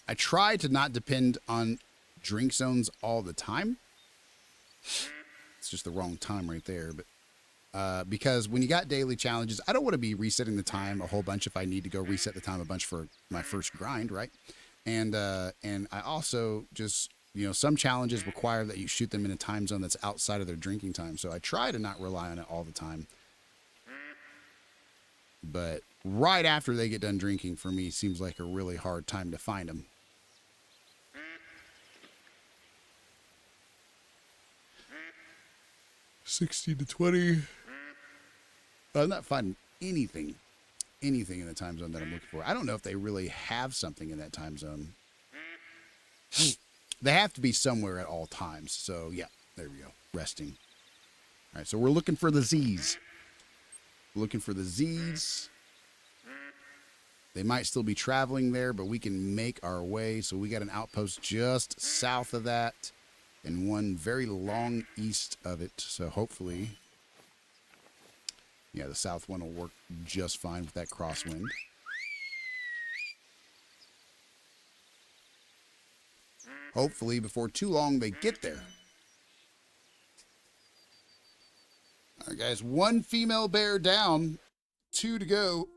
I try to not depend on drink zones all the time. It's just the wrong time right there, but because when you got daily challenges, I don't want to be resetting the time a whole bunch if I need to go reset the time a bunch for my first grind, right? And I also just, some challenges require that you shoot them in a time zone that's outside of their drinking time. So I try to not rely on it all the time. But right after they get done drinking, for me, seems like a really hard time to find them. $60 to $20. I'm not finding anything in the time zone that I'm looking for. I don't know if they really have something in that time zone. They have to be somewhere at all times. So, yeah, there we go. Resting. All right, so we're looking for the Z's. Looking for the Z's. They might still be traveling there, but we can make our way. So we got an outpost just south of that and one very long east of it. So hopefully, yeah, the south one will work just fine with that crosswind. Hopefully, before too long, they get there. All right, guys, 1 female bear down, 2 to go.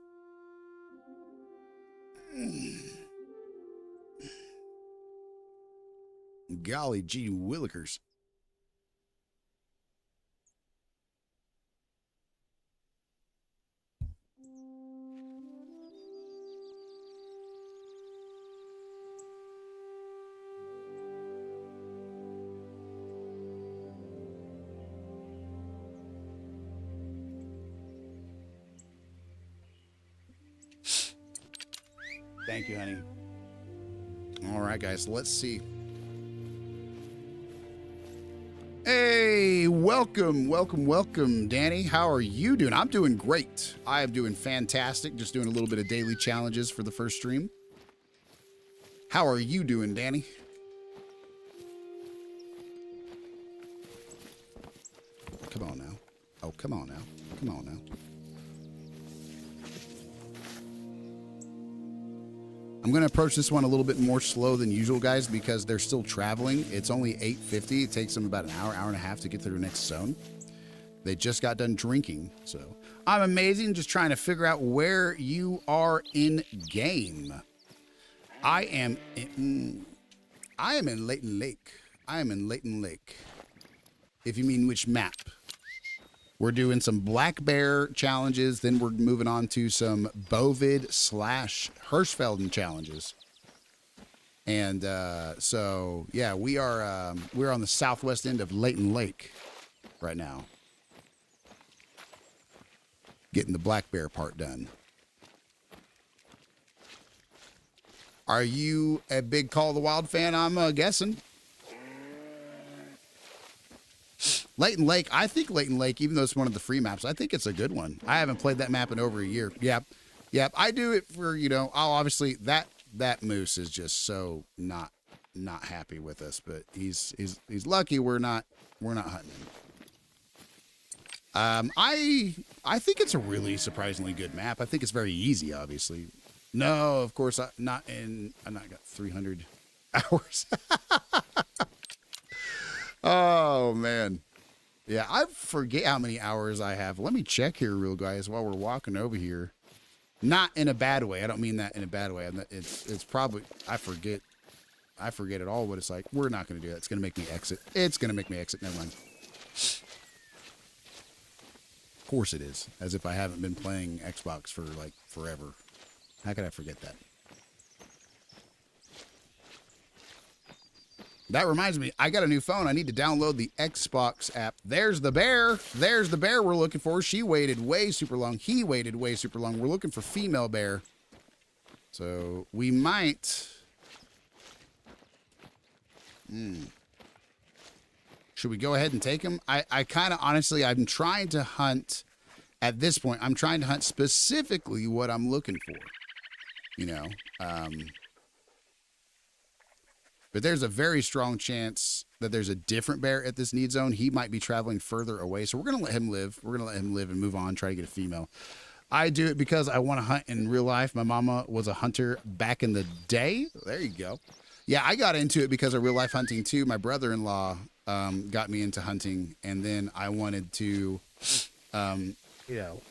Golly gee willikers. Thank you, honey. All right, guys, let's see. Hey, welcome, Danny. How are you doing? I'm doing great. I am doing fantastic. Just doing a little bit of daily challenges for the first stream. How are you doing, Danny? Come on now. Oh, come on now. Come on now. I'm going to approach this one a little bit more slow than usual, guys, because they're still traveling. It's only 8:50. It takes them about an hour and a half to get to their next zone. They just got done drinking, so I'm amazing. Just trying to figure out where you are in game. I am in Layton Lake. I am in Layton Lake. If you mean which map. We're doing some black bear challenges. Then we're moving on to some bovid / Hirschfelden challenges. And so, yeah, we're on the southwest end of Layton Lake right now. Getting the black bear part done. Are you a big Call of the Wild fan? I'm guessing. Layton Lake, I think Layton Lake, even though it's one of the free maps, I think it's a good one. I haven't played that map in over a year. Yep. I do it for, I'll obviously that moose is just so not happy with us, but he's lucky we're not hunting him. I think it's a really surprisingly good map. I think it's very easy, obviously. No, of course I'm not got 300 hours. Oh man. Yeah, I forget how many hours I have. Let me check here, real guys, while we're walking over here. Not in a bad way. I don't mean that in a bad way. It's probably I forget it all what it's like. We're not going to do that. It's going to make me exit. It's going to make me exit. Never mind. Of course it is. As if I haven't been playing Xbox for like forever. How could I forget that? That reminds me, I got a new phone. I need to download the Xbox app. There's the bear. There's the bear we're looking for. She waited way super long. He waited way super long. We're looking for female bear. So we might... Should we go ahead and take him? I kind of, honestly, I'm trying to hunt, at this point, I'm trying to hunt specifically what I'm looking for. But there's a very strong chance that there's a different bear at this need zone. He might be traveling further away. So we're going to let him live. We're going to let him live and move on, try to get a female. I do it because I want to hunt in real life. My mama was a hunter back in the day. There you go. Yeah, I got into it because of real life hunting too. My brother-in-law got me into hunting. And then I wanted to You know,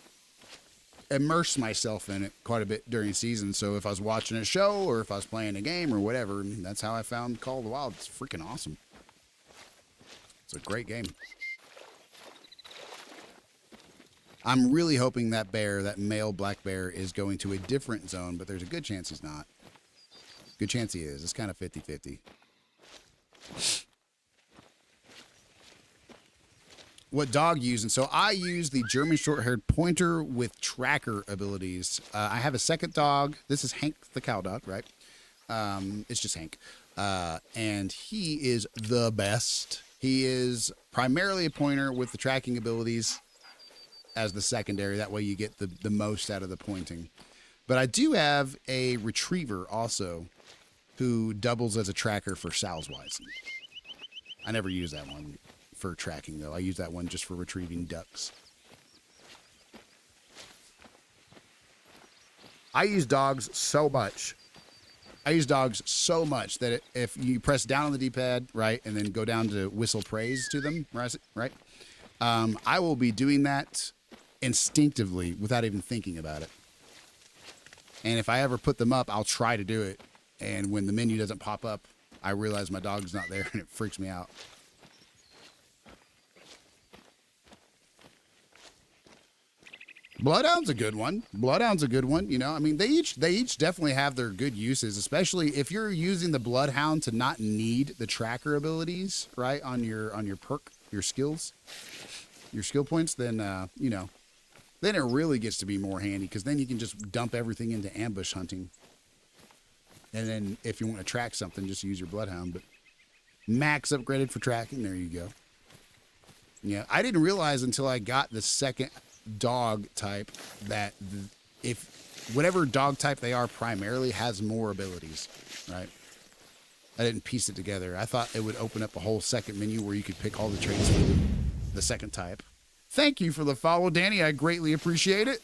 immerse myself in it quite a bit during season. So if I was watching a show or if I was playing a game or whatever, that's how I found Call of the Wild. It's freaking awesome. It's a great game. I'm really hoping that bear, that male black bear, is going to a different zone, but there's a good chance he's not. Good chance he is. It's kind of 50-50. What dog using? So I use the German short-haired pointer with tracker abilities. I have a second dog. This is Hank the cow dog, right? It's just Hank. And he is the best. He is primarily a pointer with the tracking abilities as the secondary. That way you get the most out of the pointing. But I do have a retriever also who doubles as a tracker for Salswise. I never use that one for tracking, though. I use that one just for retrieving ducks. I use dogs so much. That if you press down on the D-pad, right, and then go down to whistle praise to them, right, I will be doing that instinctively without even thinking about it. And if I ever put them up, I'll try to do it. And when the menu doesn't pop up, I realize my dog's not there and it freaks me out. Bloodhound's a good one. You know, I mean, they each definitely have their good uses, especially if you're using the Bloodhound to not need the tracker abilities, right, on your perk, your skills, your skill points, then you know, then it really gets to be more handy because then you can just dump everything into ambush hunting. And then if you want to track something, just use your Bloodhound. But max upgraded for tracking. There you go. Yeah, I didn't realize until I got the second dog type that if whatever dog type they are primarily has more abilities, right? I didn't piece it together. I thought it would open up a whole second menu where you could pick all the traits for the second type. Thank you for the follow, Danny. I greatly appreciate it.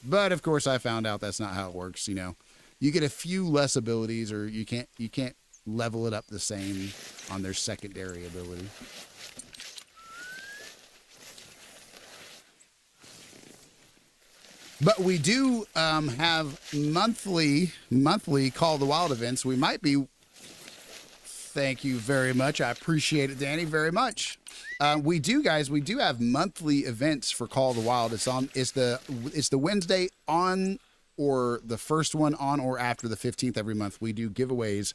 But of course I found out that's not how it works. You know, you get a few less abilities or you can't level it up the same on their secondary ability. But we do have monthly Call of the Wild events. We might be. Thank you very much. I appreciate it, Danny, very much. We do, guys. We do have monthly events for Call of the Wild. It's the Wednesday on or the first one on or after the 15th every month. We do giveaways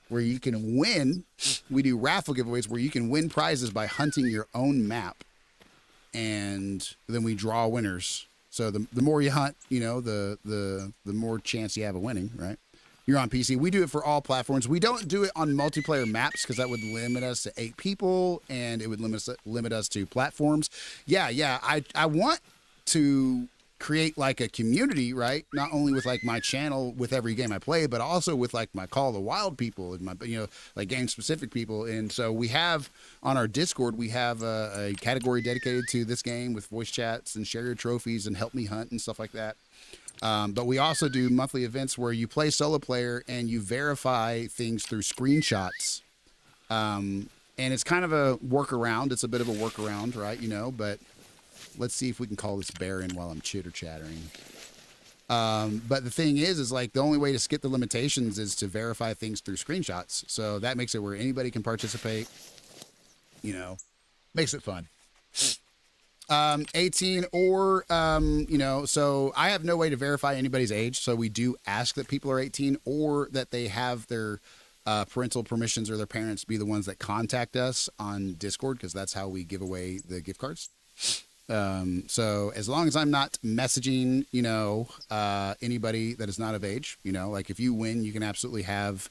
where you can win. We do raffle giveaways where you can win prizes by hunting your own map, and then we draw winners. So the more you hunt, you know, the more chance you have of winning, right? You're on PC. We do it for all platforms. We don't do it on multiplayer maps because that would limit us to 8 people and it would limit us to platforms. Yeah. I want to create like a community, right? Not only with like my channel with every game I play, but also with like my Call of the Wild people and my, you know, like game specific people. And so we have on our Discord, we have a category dedicated to this game with voice chats and share your trophies and help me hunt and stuff like that. But we also do monthly events where you play solo player and you verify things through screenshots. And it's kind of a workaround. It's a bit of a workaround, right? You know, but let's see if we can call this bear in while I'm chitter chattering. But the thing is like the only way to skip the limitations is to verify things through screenshots. So that makes it where anybody can participate, you know, makes it fun. 18 or, you know, so I have no way to verify anybody's age. So we do ask that people are 18 or that they have their parental permissions or their parents be the ones that contact us on Discord, because that's how we give away the gift cards. So as long as I'm not messaging, you know, anybody that is not of age, you know, like if you win, you can absolutely have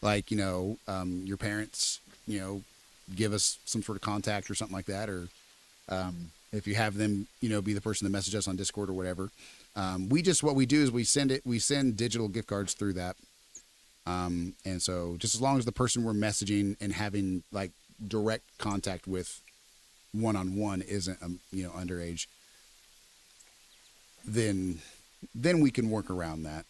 like, you know, your parents, you know, give us some sort of contact or something like that. Or, if you have them, you know, be the person to message us on Discord or whatever. What we do is we send digital gift cards through that. And so just as long as the person we're messaging and having like direct contact with one-on-one isn't, you know, underage, then we can work around that.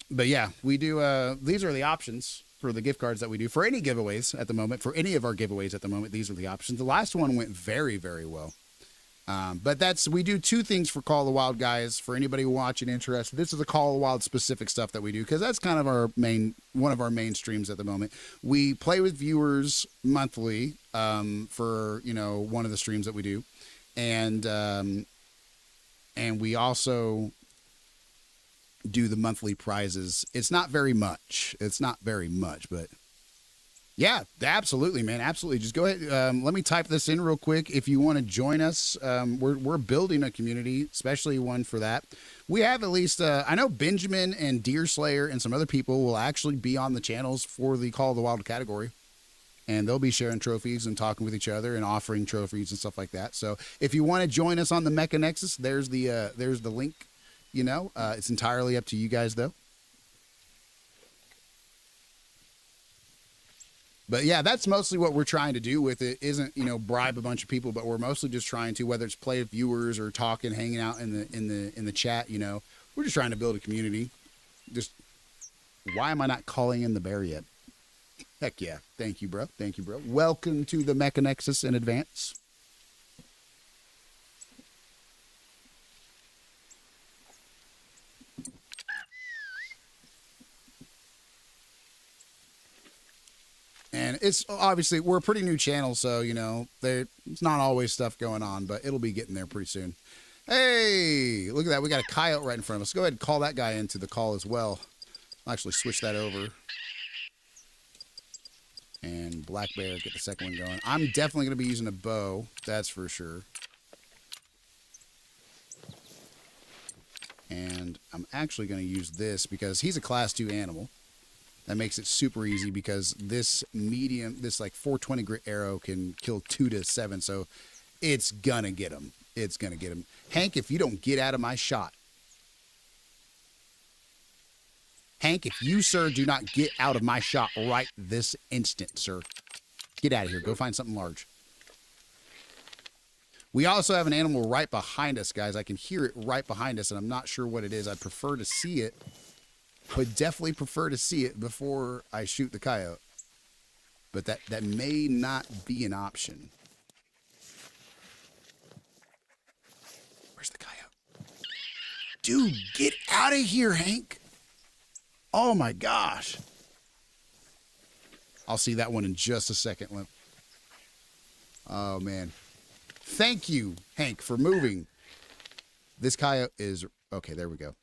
But yeah, we do, these are the options. for the gift cards that we do for any giveaways at the moment. For any of our giveaways at the moment, these are the options. The last one went very, very well. But we do two things for Call of the Wild, guys. For anybody watching interested, this is the Call of the Wild specific stuff that we do because that's kind of one of our main streams at the moment. We play with viewers monthly for one of the streams that we do, and we also do the monthly prizes. It's not very much. But yeah, absolutely, man. Absolutely. Just go ahead. Let me type this in real quick. If you want to join us, we're building a community, especially one for that. We have at least, I know Benjamin and Deerslayer and some other people will actually be on the channels for the Call of the Wild category. And they'll be sharing trophies and talking with each other and offering trophies and stuff like that. So if you want to join us on the Mecha Nexus, there's the link. It's entirely up to you guys, though. But yeah, that's mostly what we're trying to do with it. Isn't bribe a bunch of people, but we're mostly just trying to, whether it's play with viewers or talking, hanging out in the chat. We're just trying to build a community. Just why am I not calling in the bear yet? Heck yeah! Thank you, bro. Thank you, bro. Welcome to the Mecha Nexus in advance. And it's obviously, we're a pretty new channel, so, there's not always stuff going on, but it'll be getting there pretty soon. Hey, look at that. We got a coyote right in front of us. Go ahead and call that guy into the call as well. I'll actually switch that over. And Black Bear, get the second one going. I'm definitely going to be using a bow. That's for sure. And I'm actually going to use this because he's a class 2 animal. That makes it super easy because this like 420 grit arrow can kill 2 to 7. So it's going to get him. It's going to get him. Hank, if you don't get out of my shot. Hank, if you, sir, do not get out of my shot right this instant, sir. Get out of here. Go find something large. We also have an animal right behind us, guys. I can hear it right behind us, and I'm not sure what it is. I'd prefer to see it. Would definitely prefer to see it before I shoot the coyote. But that may not be an option. Where's the coyote? Dude, get out of here, Hank. Oh my gosh. I'll see that one in just a second. Oh man. Thank you, Hank, for moving. This coyote is... Okay, there we go.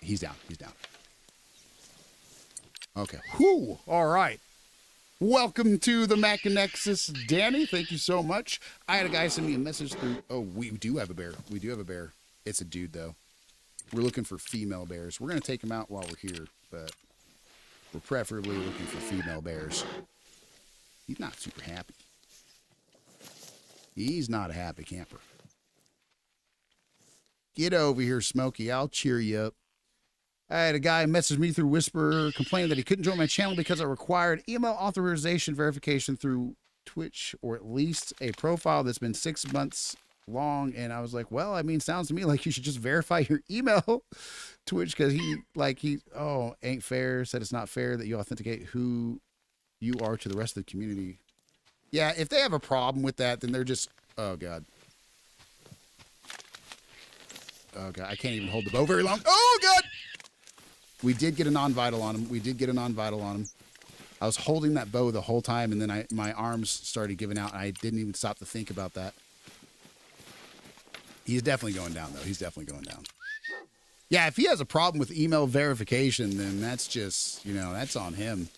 He's down. He's down. Okay. Whew. All right. Welcome to the Mecha Nexus, Danny. Thank you so much. I had a guy send me a message through... Oh, we do have a bear. We do have a bear. It's a dude, though. We're looking for female bears. We're going to take him out while we're here, but we're preferably looking for female bears. He's not super happy. He's not a happy camper. Get over here, Smokey. I'll cheer you up. I had a guy message me through Whisper complaining that he couldn't join my channel because I required email authorization verification through Twitch, or at least a profile that's been 6 months long. And I was like, well, I mean, sounds to me like you should just verify your email. Twitch, because ain't fair. Said it's not fair that you authenticate who you are to the rest of the community. Yeah, if they have a problem with that, then they're just... Oh, God. Oh, God. I can't even hold the bow very long. Oh, God! We did get a non-vital on him. I was holding that bow the whole time, and then my arms started giving out, and I didn't even stop to think about that. He's definitely going down, though. He's definitely going down. Yeah, if he has a problem with email verification, then that's just, that's on him.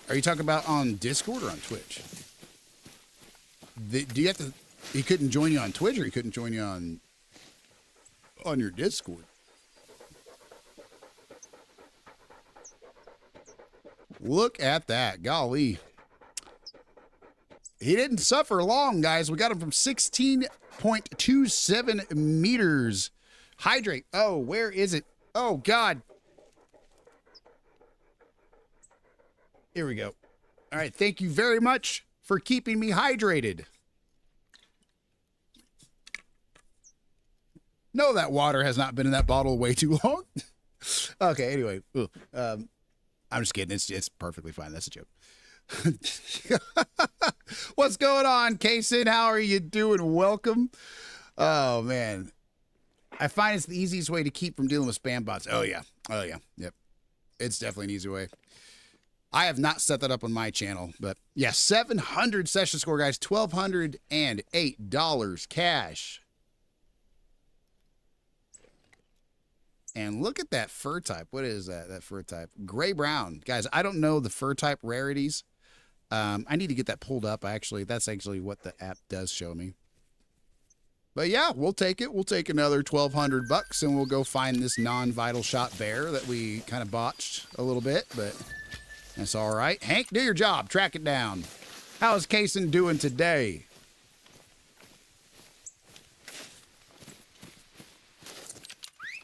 Are you talking about on Discord or on Twitch? Do you have to... He couldn't join you on Twitch, or he couldn't join you on your Discord? Look at that. Golly. He didn't suffer long, guys. We got him from 16.27 meters. Hydrate. Oh, where is it? Oh, God. Here we go. All right. Thank you very much for keeping me hydrated. No, that water has not been in that bottle way too long. Okay, anyway. I'm just kidding. It's perfectly fine. That's a joke. What's going on, Kaysen? How are you doing? Welcome. Oh, man. I find it's the easiest way to keep from dealing with spam bots. Oh, yeah. Oh, yeah. Yep. It's definitely an easy way. I have not set that up on my channel, but yeah, 700 session score, guys. $1,208 cash. And look at that fur type. What is that fur type? Gray brown. Guys, I don't know the fur type rarities. I need to get that pulled up. That's actually what the app does show me. But yeah, we'll take it. We'll take another $1,200 and we'll go find this non-vital shot bear that we kind of botched a little bit, but that's all right. Hank, do your job. Track it down. How's Kaysen doing today?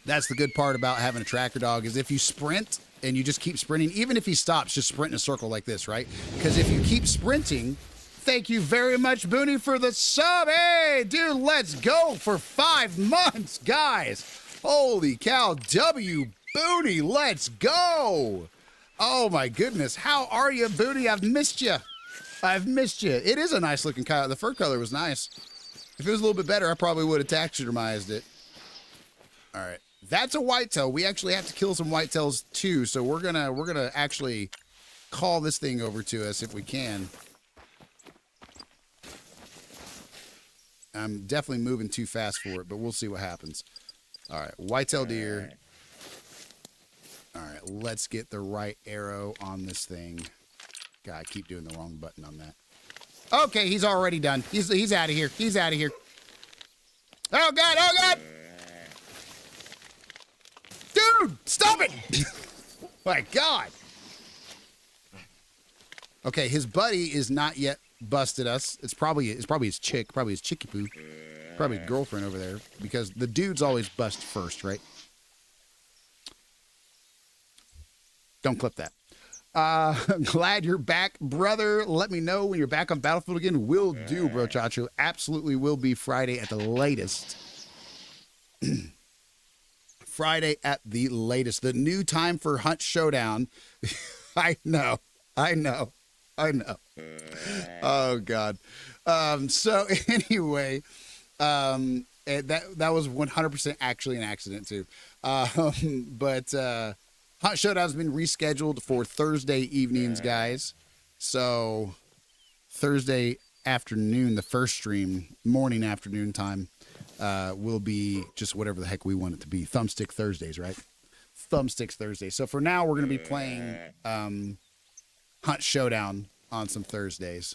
That's the good part about having a tracker dog is if you sprint and you just keep sprinting, even if he stops, just sprint in a circle like this, right? Because if you keep sprinting, thank you very much, Booney, for the sub. Hey, dude, let's go for 5 months, guys. Holy cow, W Booney, let's go. Oh, my goodness. How are you, Booney? I've missed you. I've missed you. It is a nice looking coyote. The fur color was nice. If it was a little bit better, I probably would have taxidermized it. All right. That's a whitetail. We actually have to kill some whitetails too, so we're gonna actually call this thing over to us if we can. I'm definitely moving too fast for it, but we'll see what happens. All right, whitetail deer. All right, let's get the right arrow on this thing. God, I keep doing the wrong button on that. Okay, he's already done. He's out of here. He's out of here. Oh God! Oh God! Dude, stop it! My God. Okay, his buddy is not yet busted us. It's probably his chick, probably his chickie poo, probably his girlfriend over there, because the dudes always bust first, right? Don't clip that. Glad you're back, brother. Let me know when you're back on Battlefield again. Will do, bro, Chacho. Absolutely will be Friday at the latest. Friday at the latest. The new time for Hunt Showdown. I know. Oh God. So anyway, that was 100% actually an accident too. But Hunt Showdown's been rescheduled for Thursday evenings, guys. So Thursday afternoon, the first stream, morning afternoon time. Will be just whatever the heck we want it to be. Thumbstick Thursdays, right? Thumbsticks Thursdays. So for now, we're going to be playing Hunt Showdown on some Thursdays.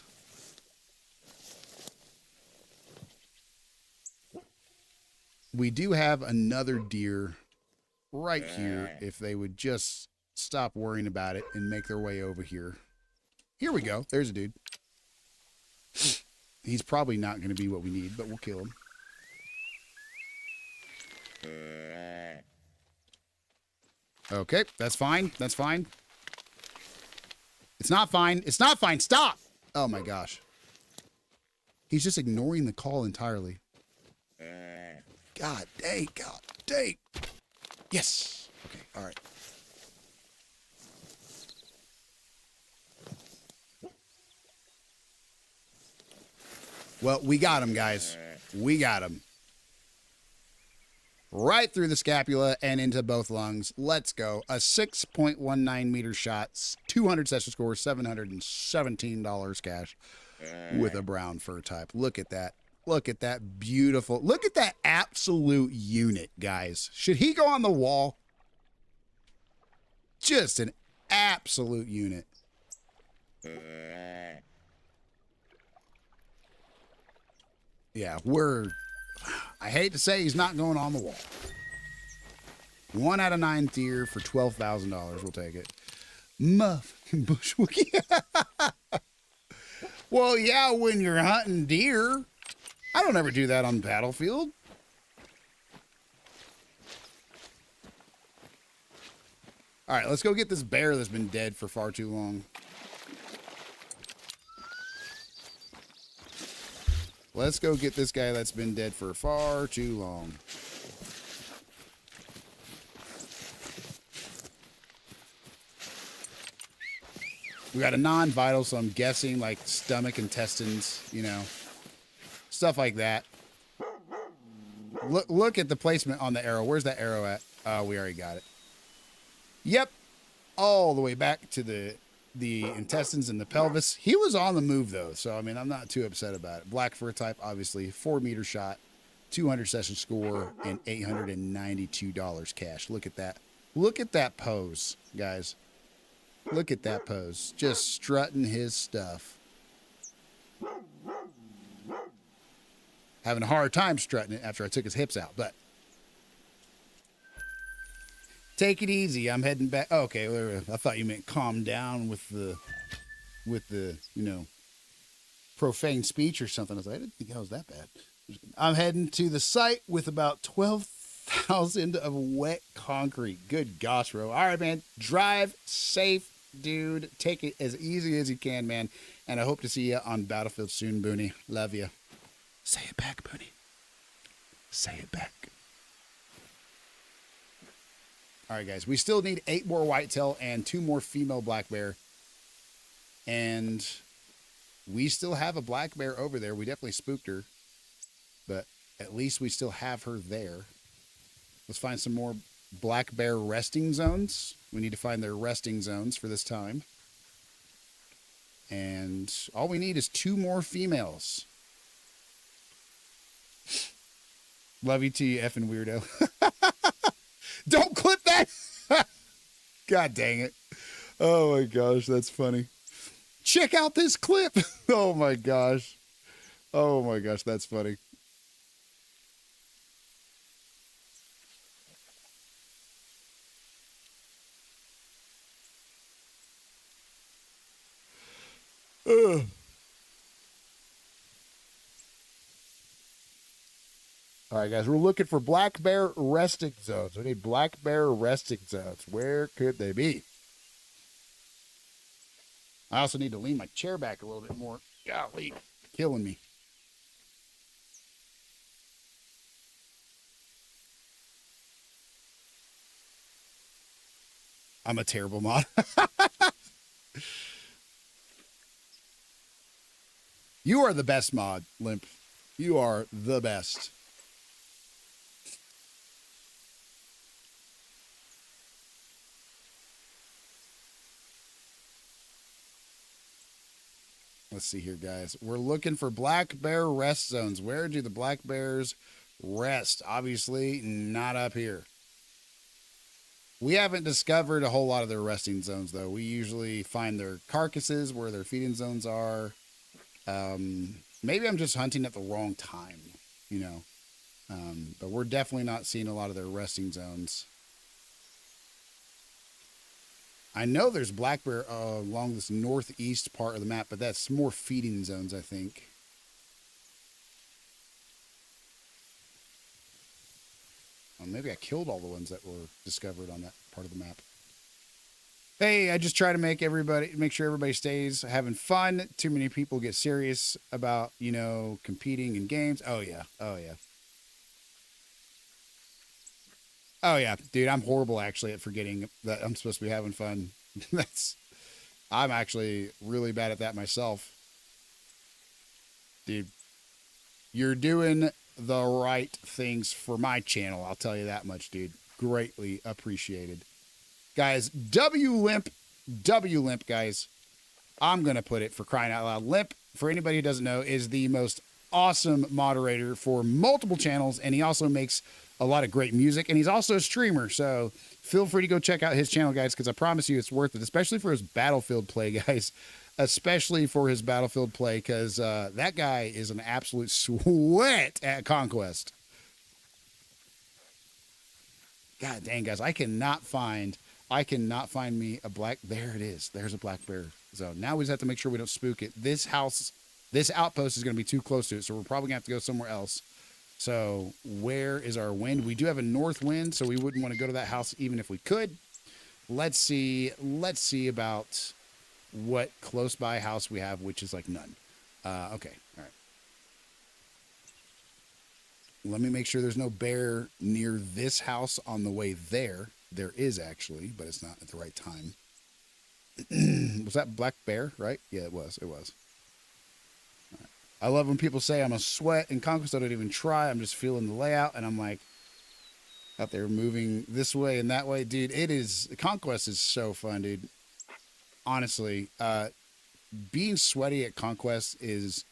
We do have another deer right here if they would just stop worrying about it and make their way over here. Here we go. There's a dude. He's probably not going to be what we need, but we'll kill him. Okay, that's fine. That's fine. It's not fine. It's not fine. Stop! Oh my gosh. He's just ignoring the call entirely. God dang. God dang. Yes. Okay, all right. Well, we got him, guys. We got him. Right through the scapula and into both lungs. Let's go. A 6.19 meter shot, 200 session score, $717 cash with a brown fur type. Look at that. Look at that beautiful. Look at that absolute unit, guys. Should he go on the wall? Just an absolute unit. Yeah, I hate to say he's not going on the wall. 1 out of 9 deer for $12,000. We'll take it. Muffin bushwookie. Well, yeah, when you're hunting deer. I don't ever do that on Battlefield. All right, let's go get this bear that's been dead for far too long. Let's go get this guy that's been dead for far too long. We got a non-vital, so I'm guessing like stomach, intestines, you know, stuff like that. Look at the placement on the arrow. Where's that arrow at? Oh, we already got it. Yep, all the way back to the intestines and the pelvis. He was on the move though, so I mean, I'm not too upset about it. Black fur type, obviously, 4-meter shot, 200 session score, and $892 cash. Look at that. Look at that pose, guys. Look at that pose. Just strutting his stuff. Having a hard time strutting it after I took his hips out, but take it easy. I'm heading back. Oh, okay, I thought you meant calm down with the you know, profane speech or something. I was like, I didn't think that was that bad. I'm heading to the site with about 12,000 of wet concrete. Good gosh, bro. All right, man. Drive safe, dude. Take it as easy as you can, man. And I hope to see you on Battlefield soon, Booney. Love you. Say it back, Booney. Say it back. All right, guys. We still need 8 more whitetail and 2 more female black bear. And we still have a black bear over there. We definitely spooked her. But at least we still have her there. Let's find some more black bear resting zones. We need to find their resting zones for this time. And all we need is 2 more females. Love you to you, effing weirdo. Don't clip that. God dang it. Oh my gosh, that's funny. Check out this clip. Oh my gosh. Oh my gosh, that's funny. Ugh. All right, guys, we're looking for black bear resting zones. We need black bear resting zones. Where could they be? I also need to lean my chair back a little bit more. Golly, killing me. I'm a terrible mod. You are the best mod, Limp. You are the best. Let's see here, guys. We're looking for black bear rest zones. Where do the black bears rest? Obviously, not up here. We haven't discovered a whole lot of their resting zones, though. We usually find their carcasses where their feeding zones are. Maybe I'm just hunting at the wrong time, you know. But we're definitely not seeing a lot of their resting zones. I know there's black bear along this northeast part of the map, but that's more feeding zones, I think. Well, maybe I killed all the ones that were discovered on that part of the map. Hey, I just try to make sure everybody stays having fun. Too many people get serious about, you know, competing in games. Oh yeah. Oh yeah. Oh yeah, dude, I'm horrible actually at forgetting that I'm supposed to be having fun. I'm actually really bad at that myself. Dude, you're doing the right things for my channel. I'll tell you that much, dude. Greatly appreciated. Guys, W Limp, guys. I'm going to put it for crying out loud. Limp, for anybody who doesn't know, is the most awesome moderator for multiple channels, and he also makes a lot of great music, and he's also a streamer, so feel free to go check out his channel, guys, because I promise you it's worth it, especially for his Battlefield play, guys. Especially for his Battlefield play, because that guy is an absolute sweat at Conquest. God dang, guys, I cannot find me a black. There it is. There's a black bear zone. Now we just have to make sure we don't spook it. This outpost is going to be too close to it, so we're probably going to have to go somewhere else. So where is our wind? We do have a north wind, so we wouldn't want to go to that house even if we could. Let's see about what close by house we have, which is like none. Okay, all right. Let me make sure there's no bear near this house on the way there. There is actually, but it's not at the right time. Was that black bear, right? Yeah, it was. It was. Right. I love when people say I'm a sweat in Conquest. I don't even try. I'm just feeling the layout, and I'm like out there moving this way and that way, dude. It is Conquest is so fun, dude. Honestly, being sweaty at Conquest is,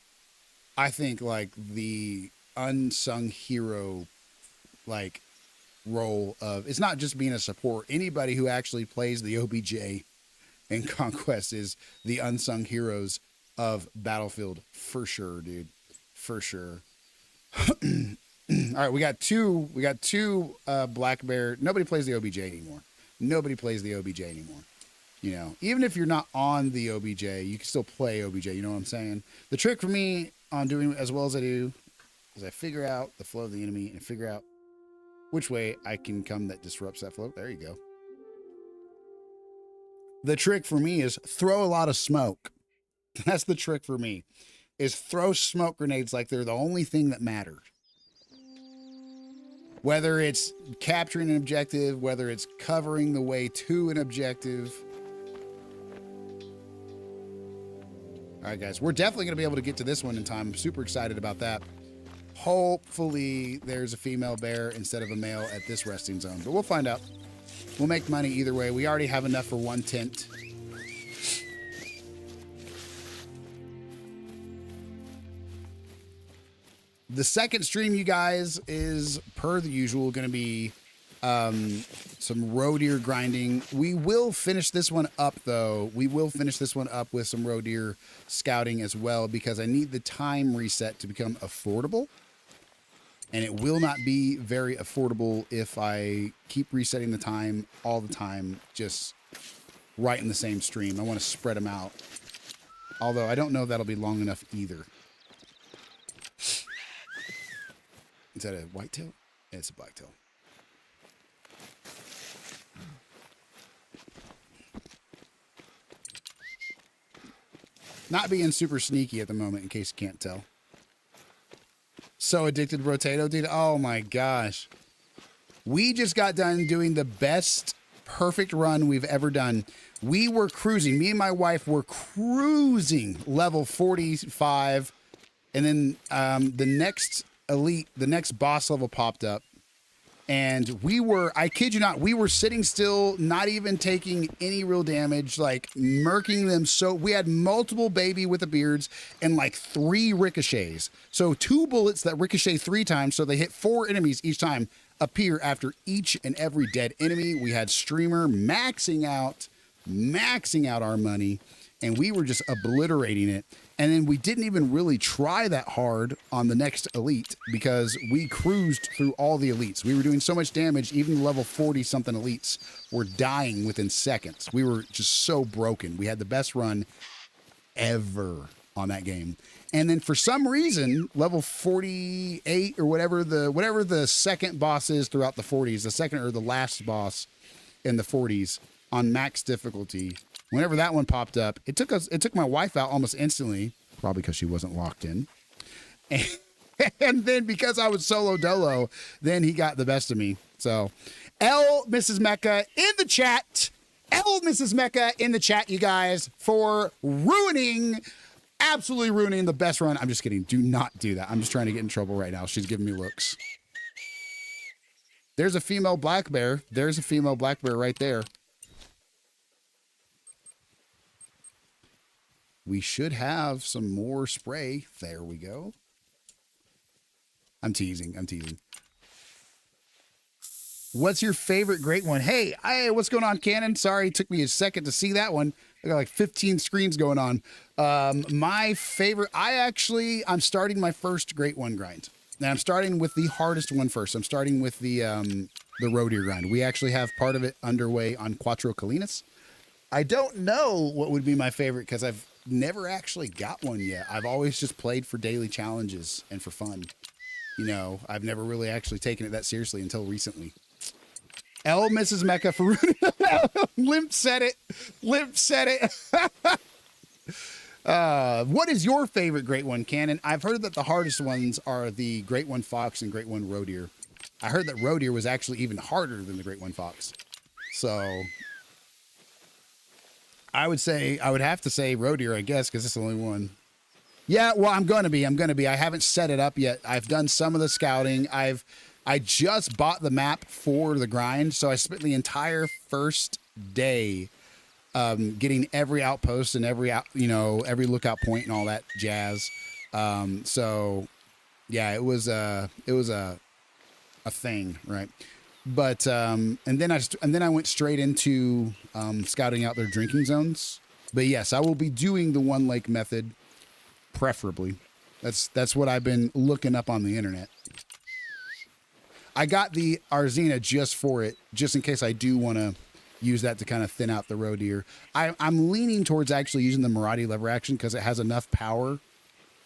I think, like the unsung hero, like role of. It's not just being a support. Anybody who actually plays the OBJ in Conquest is the unsung heroes of Battlefield for sure, dude. For sure. All right, we got two black bear. Nobody plays the OBJ anymore. Nobody plays the OBJ anymore. You know, even if you're not on the OBJ, you can still play OBJ. You know what I'm saying? The trick for me on doing as well as I do is I figure out the flow of the enemy and figure out which way I can come that disrupts that flow. There you go. The trick for me is throw a lot of smoke. That's the trick for me, is throw smoke grenades like they're the only thing that matters. Whether it's capturing an objective, whether it's covering the way to an objective. All right, guys, we're definitely going to be able to get to this one in time. I'm super excited about that. Hopefully there's a female bear instead of a male at this resting zone, but we'll find out. We'll make money either way. We already have enough for one tent. The second stream, you guys, is per the usual going to be some roe deer grinding. We will finish this one up, though. We will finish this one up with some roe deer scouting as well, because I need the time reset to become affordable. And it will not be very affordable if I keep resetting the time all the time, just right in the same stream. I want to spread them out. Although I don't know if that'll be long enough either. Is that a whitetail? Yeah, it's a blacktail. Not being super sneaky at the moment, in case you can't tell. So addicted to Rotato, dude. Oh my gosh. We just got done doing the best perfect run we've ever done. We were cruising. Me and my wife were cruising level 45. And then the next elite, the next boss level popped up. And we were, I kid you not, we were sitting still, not even taking any real damage, like murking them. So we had multiple baby with the beards and like 3 ricochets. So 2 bullets that ricochet 3 times. So they hit 4 enemies each time, appear after each and every dead enemy. We had streamer maxing out our money, and we were just obliterating it. And then we didn't even really try that hard on the next elite because we cruised through all the elites. We were doing so much damage, even the level 40 something elites were dying within seconds. We were just so broken. We had the best run ever on that game. And then for some reason, level 48 or whatever the second boss is throughout the 40s, the second or the last boss in the 40s on max difficulty, whenever that one popped up, it took my wife out almost instantly, probably because she wasn't locked in. And then because I was solo dolo, then he got the best of me. So, Mrs. Mecca in the chat. Mrs. Mecca in the chat, you guys, for absolutely ruining the best run. I'm just kidding. Do not do that. I'm just trying to get in trouble right now. She's giving me looks. There's a female black bear. There's a female black bear right there. We should have some more spray. There we go. I'm teasing. What's your favorite great one? Hey, what's going on, Cannon? Sorry, it took me a second to see that one. I got like 15 screens going on. My favorite, I'm starting my first great one grind. Now I'm starting with the hardest one first. I'm starting with the roe deer grind. We actually have part of it underway on Quattro Colinas. I don't know what would be my favorite because I've never actually got one yet. I've always just played for daily challenges and for fun. You know, I've never really actually taken it that seriously until recently. Mrs. Mecca for Limp said it. What is your favorite great one, Cannon? I've heard that the hardest ones are the great one fox and great one roe deer. I heard that roe deer was actually even harder than the great one fox. So I would have to say roe deer, I guess, because it's the only one. Yeah, well, I'm gonna be. I haven't set it up yet. I've done some of the scouting. I just bought the map for the grind, so I spent the entire first day getting every outpost and every lookout point and all that jazz. So yeah, it was a thing, right? But and then I went straight into scouting out their drinking zones. But yes, I will be doing the one lake method, preferably. That's what I've been looking up on the internet. I got the Arzina just for it, just in case I do want to use that to kind of thin out the roe deer. I'm leaning towards actually using the Maradi lever action because it has enough power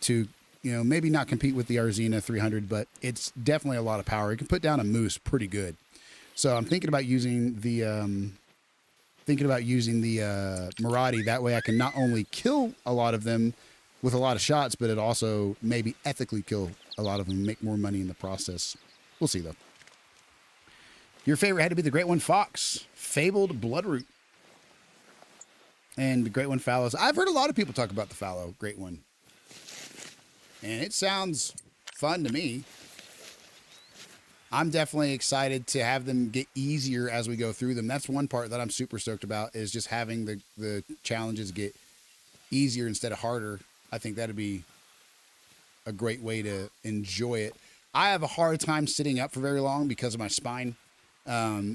to, maybe not compete with the Arzina 300, but it's definitely a lot of power. It can put down a moose pretty good. So I'm thinking about using the Maradi. That way I can not only kill a lot of them with a lot of shots, but it also maybe ethically kill a lot of them and make more money in the process. We'll see, though. Your favorite had to be the Great One Fox, Fabled Bloodroot, and the Great One Fallows. I've heard a lot of people talk about the Fallow Great One, and it sounds fun to me. I'm definitely excited to have them get easier as we go through them. That's one part that I'm super stoked about, is just having the challenges get easier instead of harder. I think that'd be a great way to enjoy it. I have a hard time sitting up for very long because of my spine.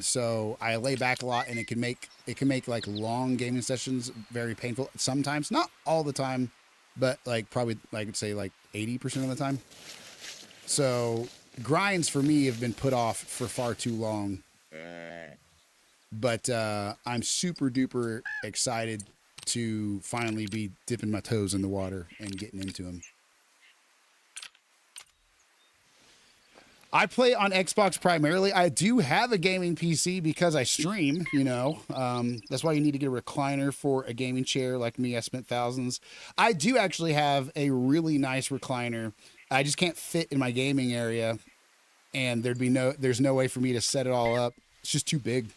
So I lay back a lot, and it can make like long gaming sessions very painful sometimes, not all the time, but probably I'd say 80% of the time. So grinds for me have been put off for far too long, but I'm super duper excited to finally be dipping my toes in the water and getting into them. I play on Xbox primarily. I do have a gaming PC because I stream, That's why you need to get a recliner for a gaming chair like me. I spent thousands. I do actually have a really nice recliner. I just can't fit in my gaming area, and there's no way for me to set it all up. It's just too big.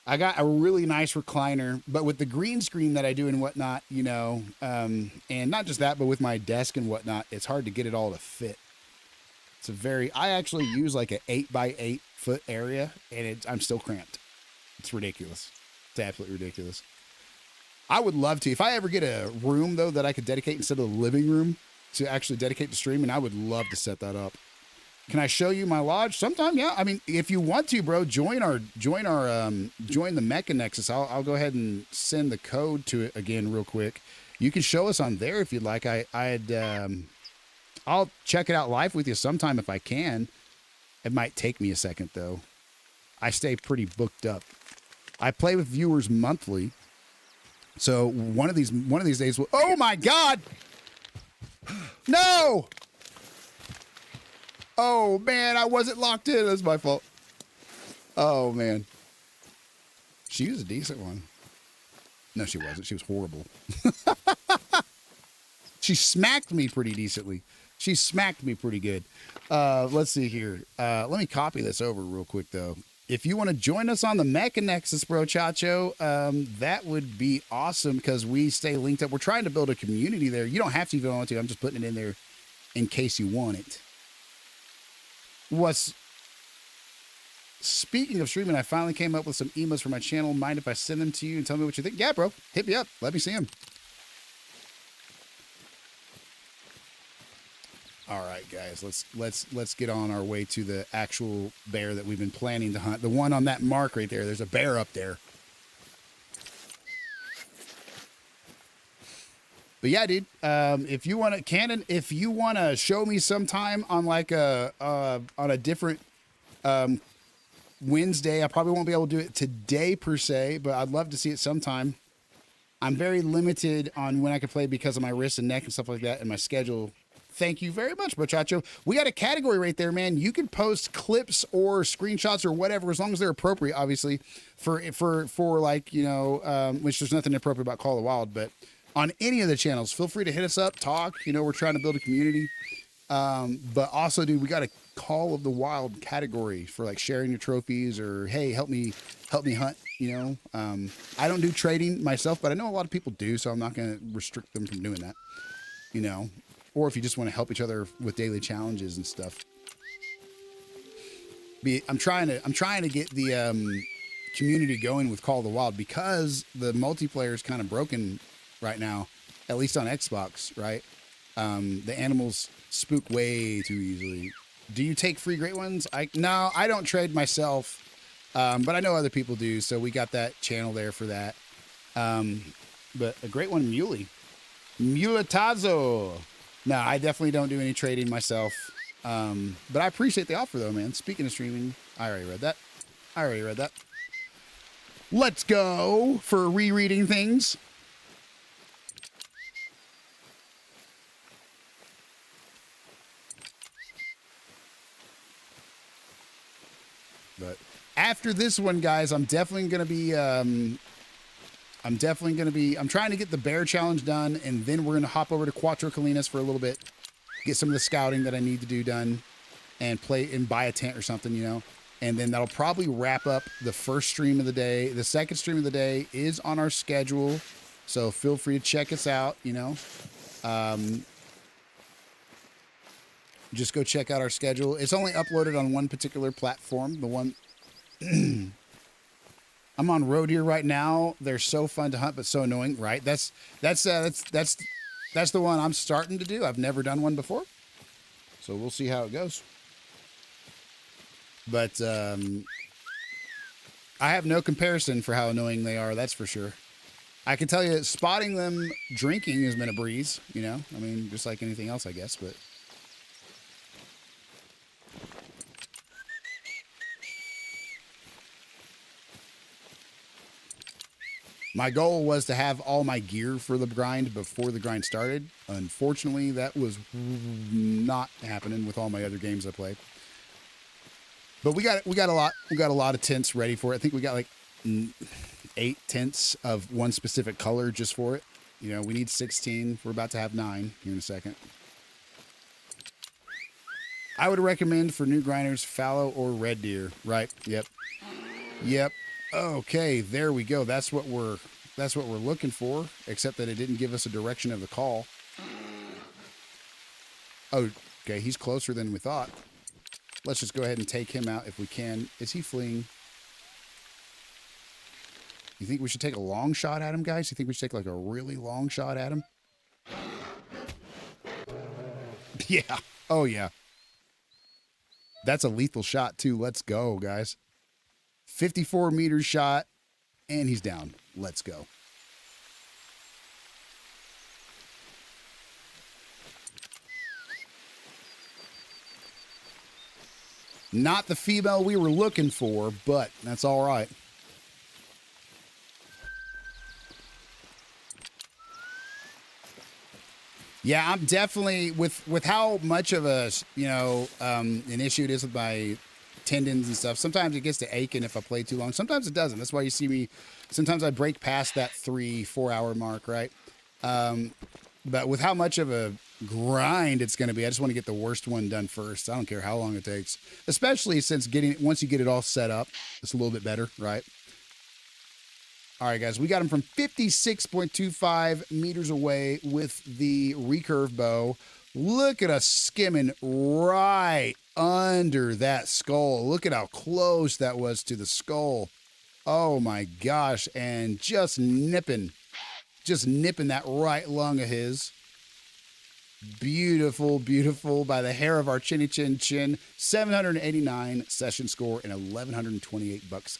I got a really nice recliner, but with the green screen that I do and whatnot, and not just that, but with my desk and whatnot, it's hard to get it all to fit. I actually use like an 8x8 foot area, and I'm still cramped. It's ridiculous. It's absolutely ridiculous. I would love to, if I ever get a room though, that I could dedicate instead of the living room to actually dedicate to streaming, I would love to set that up. Can I show you my lodge sometime? Yeah. I mean, if you want to, bro, join the Mecha Nexus. I'll go ahead and send the code to it again real quick. You can show us on there if you'd like. I'll check it out live with you sometime if I can. It might take me a second though. I stay pretty booked up. I play with viewers monthly. So one of these days oh my God! No! Oh man, I wasn't locked in. That's my fault. Oh man. She was a decent one. No, she wasn't. She was horrible. She smacked me pretty decently. She smacked me pretty good. Let's see here. Let me copy this over real quick, though. If you want to join us on the Mecha Nexus, bro, Chacho, that would be awesome because we stay linked up. We're trying to build a community there. You don't have to if you don't want to. I'm just putting it in there in case you want it. Speaking of streaming, I finally came up with some emos for my channel. Mind if I send them to you and tell me what you think? Yeah, bro. Hit me up. Let me see them. All right, guys, let's get on our way to the actual bear that we've been planning to hunt. The one on that mark right there. There's a bear up there. But yeah, dude, if you want to, Cannon, if you want to show me sometime on on a different Wednesday, I probably won't be able to do it today per se, but I'd love to see it sometime. I'm very limited on when I can play because of my wrist and neck and stuff like that and my schedule. Thank you very much, Muchacho. We got a category right there, man. You can post clips or screenshots or whatever, as long as they're appropriate, obviously, for which there's nothing appropriate about Call of the Wild, but on any of the channels, feel free to hit us up, talk. You know, we're trying to build a community. But also, dude, we got a Call of the Wild category for like sharing your trophies or, hey, help me hunt. You know, I don't do trading myself, but I know a lot of people do, so I'm not going to restrict them from doing that. You know, or if you just want to help each other with daily challenges and stuff. I'm trying to get the community going with Call of the Wild because the multiplayer is kind of broken right now, at least on Xbox, right? The animals spook way too easily. Do you take free great ones? No, I don't trade myself, but I know other people do, so we got that channel there for that. But a great one, Muletazo. No, I definitely don't do any trading myself. But I appreciate the offer though, man. Speaking of streaming, I already read that. Let's go for rereading things. But after this one, guys, I'm definitely going to be, I'm trying to get the bear challenge done, and then we're going to hop over to Cuatro Colinas for a little bit, get some of the scouting that I need to do done, and play and buy a tent or something, you know. And then that'll probably wrap up the first stream of the day. The second stream of the day is on our schedule, so feel free to check us out, you know. Just go check out our schedule. It's only uploaded on one particular platform. The one I'm on road here right now. They're so fun to hunt, but so annoying, right? That's the one I'm starting to do. I've never done one before, so we'll see how it goes. But I have no comparison for how annoying they are. That's for sure. I can tell you, spotting them drinking has been a breeze. You know, I mean, just like anything else, I guess, but. My goal was to have all my gear for the grind before the grind started. Unfortunately, that was not happening with all my other games I played. But we got a lot of tents ready for it. I think we got like 8 tents of one specific color just for it. You know, we need 16. We're about to have 9 here in a second. I would recommend for new grinders fallow or red deer. Right? Yep. Okay, there we go. That's what we're looking for, except that it didn't give us a direction of the call. Oh, okay, he's closer than we thought. Let's just go ahead and take him out if we can. Is he fleeing? You think we should take a long shot at him, guys? You think we should take like a really long shot at him? Yeah. Oh, yeah. That's a lethal shot, too. Let's go, guys. 54-meter shot, and he's down. Let's go. Not the female we were looking for, but that's all right. Yeah, I'm definitely with how much of a an issue it is with my tendons and stuff. Sometimes it gets to aching if I play too long. Sometimes it doesn't. That's why you see me. Sometimes I break past that 3-4 hour mark, right? But with how much of a grind it's going to be, I just want to get the worst one done first. I don't care how long it takes, especially since once you get it all set up, it's a little bit better, right? All right, guys, we got him from 56.25 meters away with the recurve bow. Look at us skimming right under that skull. Look at how close that was to the skull. Oh my gosh. And just nipping that right lung of his. Beautiful, beautiful by the hair of our chinny chin chin. 789 session score and $1,128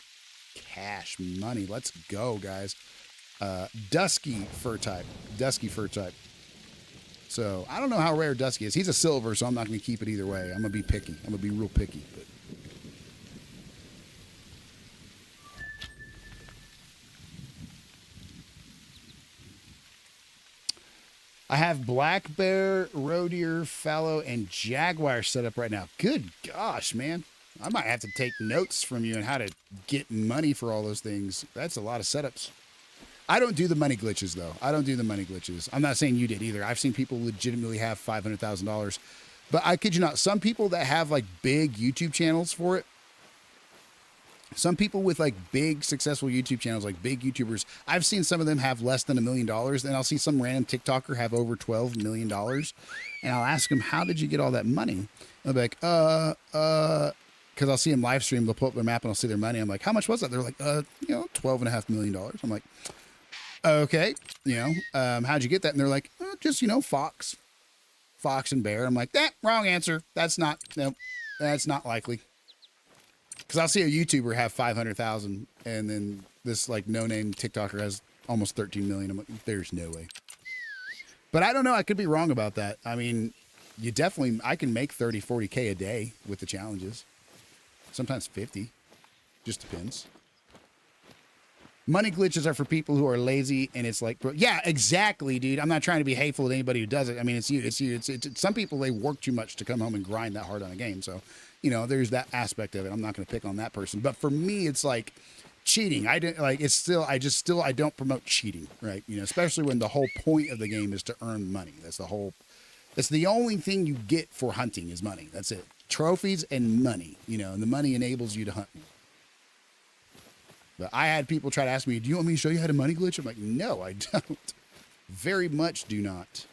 cash money. Let's go, guys. Dusky fur type. So I don't know how rare Dusky is. He's a silver, so I'm not going to keep it either way. I'm going to be picky. I'm going to be real picky. But. I have black bear, roe deer, fallow, and jaguar set up right now. Good gosh, man. I might have to take notes from you on how to get money for all those things. That's a lot of setups. I don't do the money glitches though. I don't do the money glitches. I'm not saying you did either. I've seen people legitimately have $500,000, but I kid you not, some people that have like big YouTube channels for it, some people with like big successful YouTube channels, like big YouTubers, I've seen some of them have less than $1 million. And I'll see some random TikToker have over $12 million. And I'll ask them, how did you get all that money? They'll be like, because I'll see them live stream, they'll pull up their map and I'll see their money. I'm like, how much was that? They're like, $12.5 million. I'm like, okay, how'd you get that? And they're like, just, Fox and Bear. I'm like, wrong answer. That's not likely. Because I'll see a YouTuber have 500,000 and then this like no-name TikToker has almost 13 million. I'm like, there's no way. But I don't know. I could be wrong about that. I mean, I can make 30, 40K a day with the challenges. Sometimes 50. Just depends. Money glitches are for people who are lazy and it's like, yeah, exactly, dude. I'm not trying to be hateful to anybody who does it. I mean, it's you. It's some people, they work too much to come home and grind that hard on a game. So, there's that aspect of it. I'm not going to pick on that person. But for me, it's like cheating. I don't promote cheating, right? Especially when the whole point of the game is to earn money. That's the only thing you get for hunting is money. That's it. Trophies and money, and the money enables you to hunt. But I had people try to ask me, do you want me to show you how to money glitch? I'm like, no, I don't. Very much do not.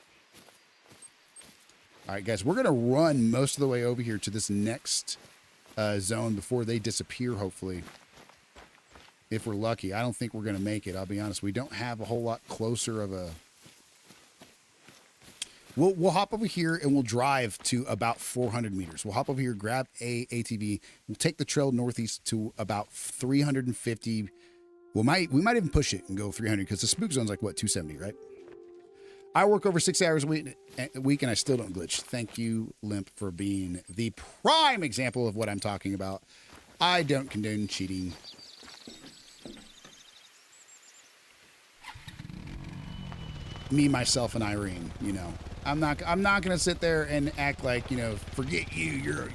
All right, guys, we're going to run most of the way over here to this next zone before they disappear, hopefully. If we're lucky. I don't think we're going to make it, I'll be honest. We don't have a whole lot closer of a... We'll hop over here and we'll drive to about 400 meters. We'll hop over here, grab a ATV. We'll take the trail northeast to about 350. We might even push it and go 300 because the spook zone's like, what, 270, right? I work over 6 hours a week and I still don't glitch. Thank you, Limp, for being the prime example of what I'm talking about. I don't condone cheating. Me, myself, and Irene, I'm not going to sit there and act like, forget you,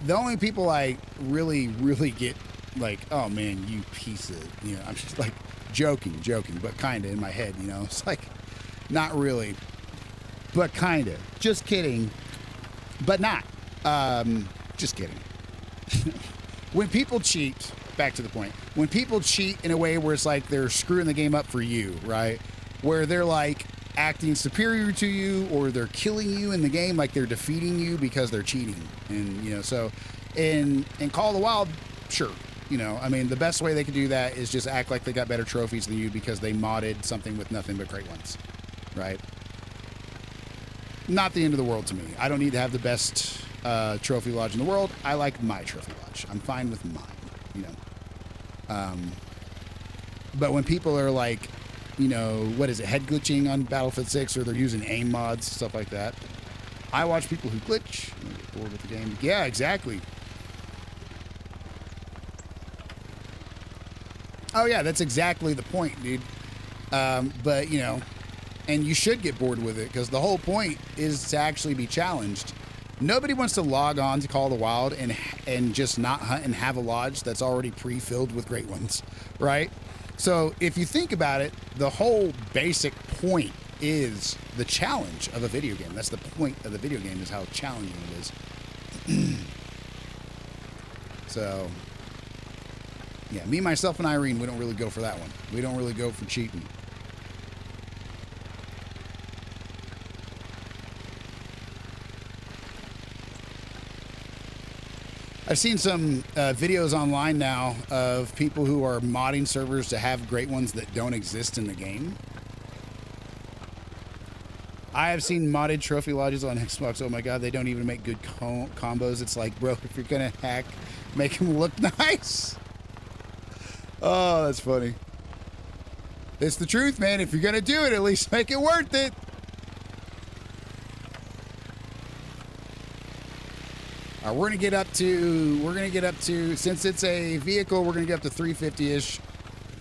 the only people I really, really get like, oh man, you piece of, I'm just like joking, but kind of in my head, it's like, not really, but kind of, just kidding, but not, just kidding. When people cheat, back to the point, when people cheat in a way where it's like they're screwing the game up for you, right? Where they're like acting superior to you or they're killing you in the game, like they're defeating you because they're cheating. And, so in Call of the Wild, sure. I mean, the best way they could do that is just act like they got better trophies than you because they modded something with nothing but great ones, right? Not the end of the world to me. I don't need to have the best trophy lodge in the world. I like my trophy lodge. I'm fine with mine, But when people are like, what is it, head glitching on Battlefield 6, or they're using aim mods, stuff like that. I watch people who glitch and get bored with the game. Yeah, exactly. Oh, yeah, that's exactly the point, dude. But, and you should get bored with it because the whole point is to actually be challenged. Nobody wants to log on to Call of the Wild and just not hunt and have a lodge that's already pre-filled with great ones, right? So if you think about it, the whole basic point is the challenge of a video game. That's the point of the video game, is how challenging it is. So, yeah, me, myself, and Irene, we don't really go for that one. We don't really go for cheating. I've seen some videos online now of people who are modding servers to have great ones that don't exist in the game. I have seen modded trophy lodges on Xbox. Oh my God, they don't even make good combos. It's like, bro, if you're gonna hack, make them look nice. Oh, that's funny. It's the truth, man. If you're gonna do it, at least make it worth it. We're gonna get up to, since it's a vehicle, we're gonna get up to 350-ish.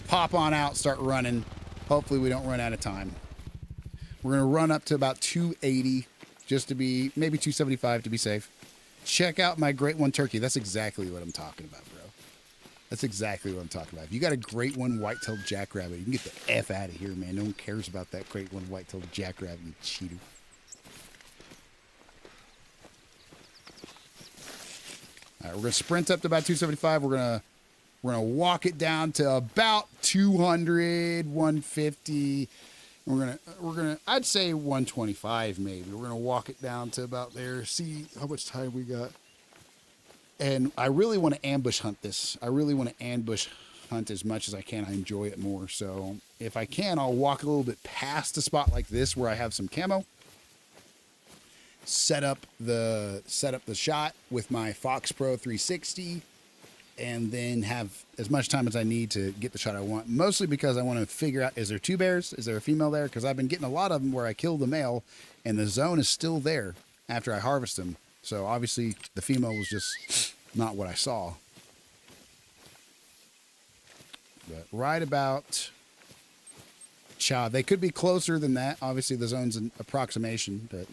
Pop on out, start running. Hopefully we don't run out of time. We're gonna run up to about 280, just to be, maybe 275 to be safe. Check out my Great One Turkey. That's exactly what I'm talking about, bro. That's exactly what I'm talking about. If you got a great one white-tailed jackrabbit, you can get the F out of here, man. No one cares about that great one white-tailed jackrabbit, you cheater. All right, we're gonna sprint up to about 275. We're gonna walk it down to about 200, 150. We're gonna I'd say 125 maybe. We're gonna walk it down to about there. See how much time we got. And I really want to ambush hunt this. I really want to ambush hunt as much as I can. I enjoy it more. So if I can, I'll walk a little bit past a spot like this where I have some camo. Set up the shot with my Fox Pro 360, and then have as much time as I need to get the shot I want. Mostly because I want to figure out, is there two bears? Is there a female there? Because I've been getting a lot of them where I kill the male and the zone is still there after I harvest them. So obviously the female was just not what I saw. But right about Cha. They could be closer than that. Obviously the zone's an approximation, but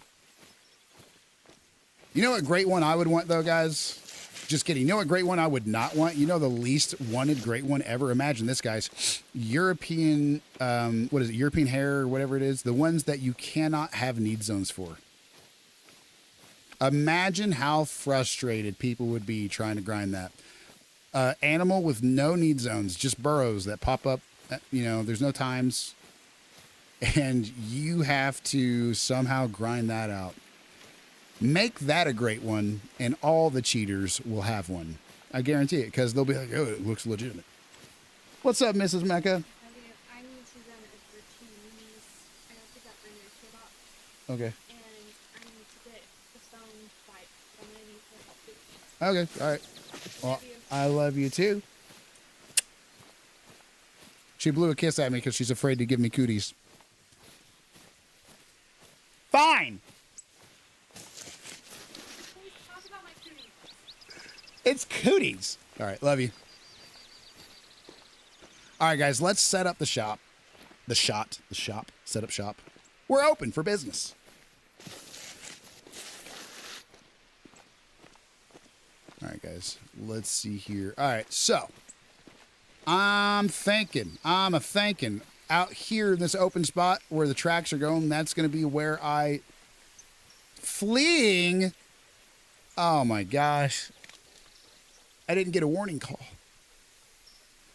you know what great one I would want though, guys? Just kidding. You know what great one I would not want? You know the least wanted great one ever? Imagine this, guys. European, what is it? European hair or whatever it is. The ones that you cannot have need zones for. Imagine how frustrated people would be trying to grind that. Animal with no need zones, just burrows that pop up. You know, there's no times. And you have to somehow grind that out. Make that a great one, and all the cheaters will have one. I guarantee it, because they'll be like, oh, it looks legitimate. What's up, Mrs. Mecca? I need to run expertise. I have to get my nursery box. Okay. And I need to get the phone fight. I'm going to need to help you. Okay, all right. Well, I love you too. She blew a kiss at me because she's afraid to give me cooties. Fine. Talk about my cooties. It's cooties. All right, love you. All right, guys, let's set up the shop. Set up shop. We're open for business. All right, guys, let's see here. All right, so I'm thinking out here in this open spot where the tracks are going, that's going to be where I fleeing. Oh my gosh. I didn't get a warning call.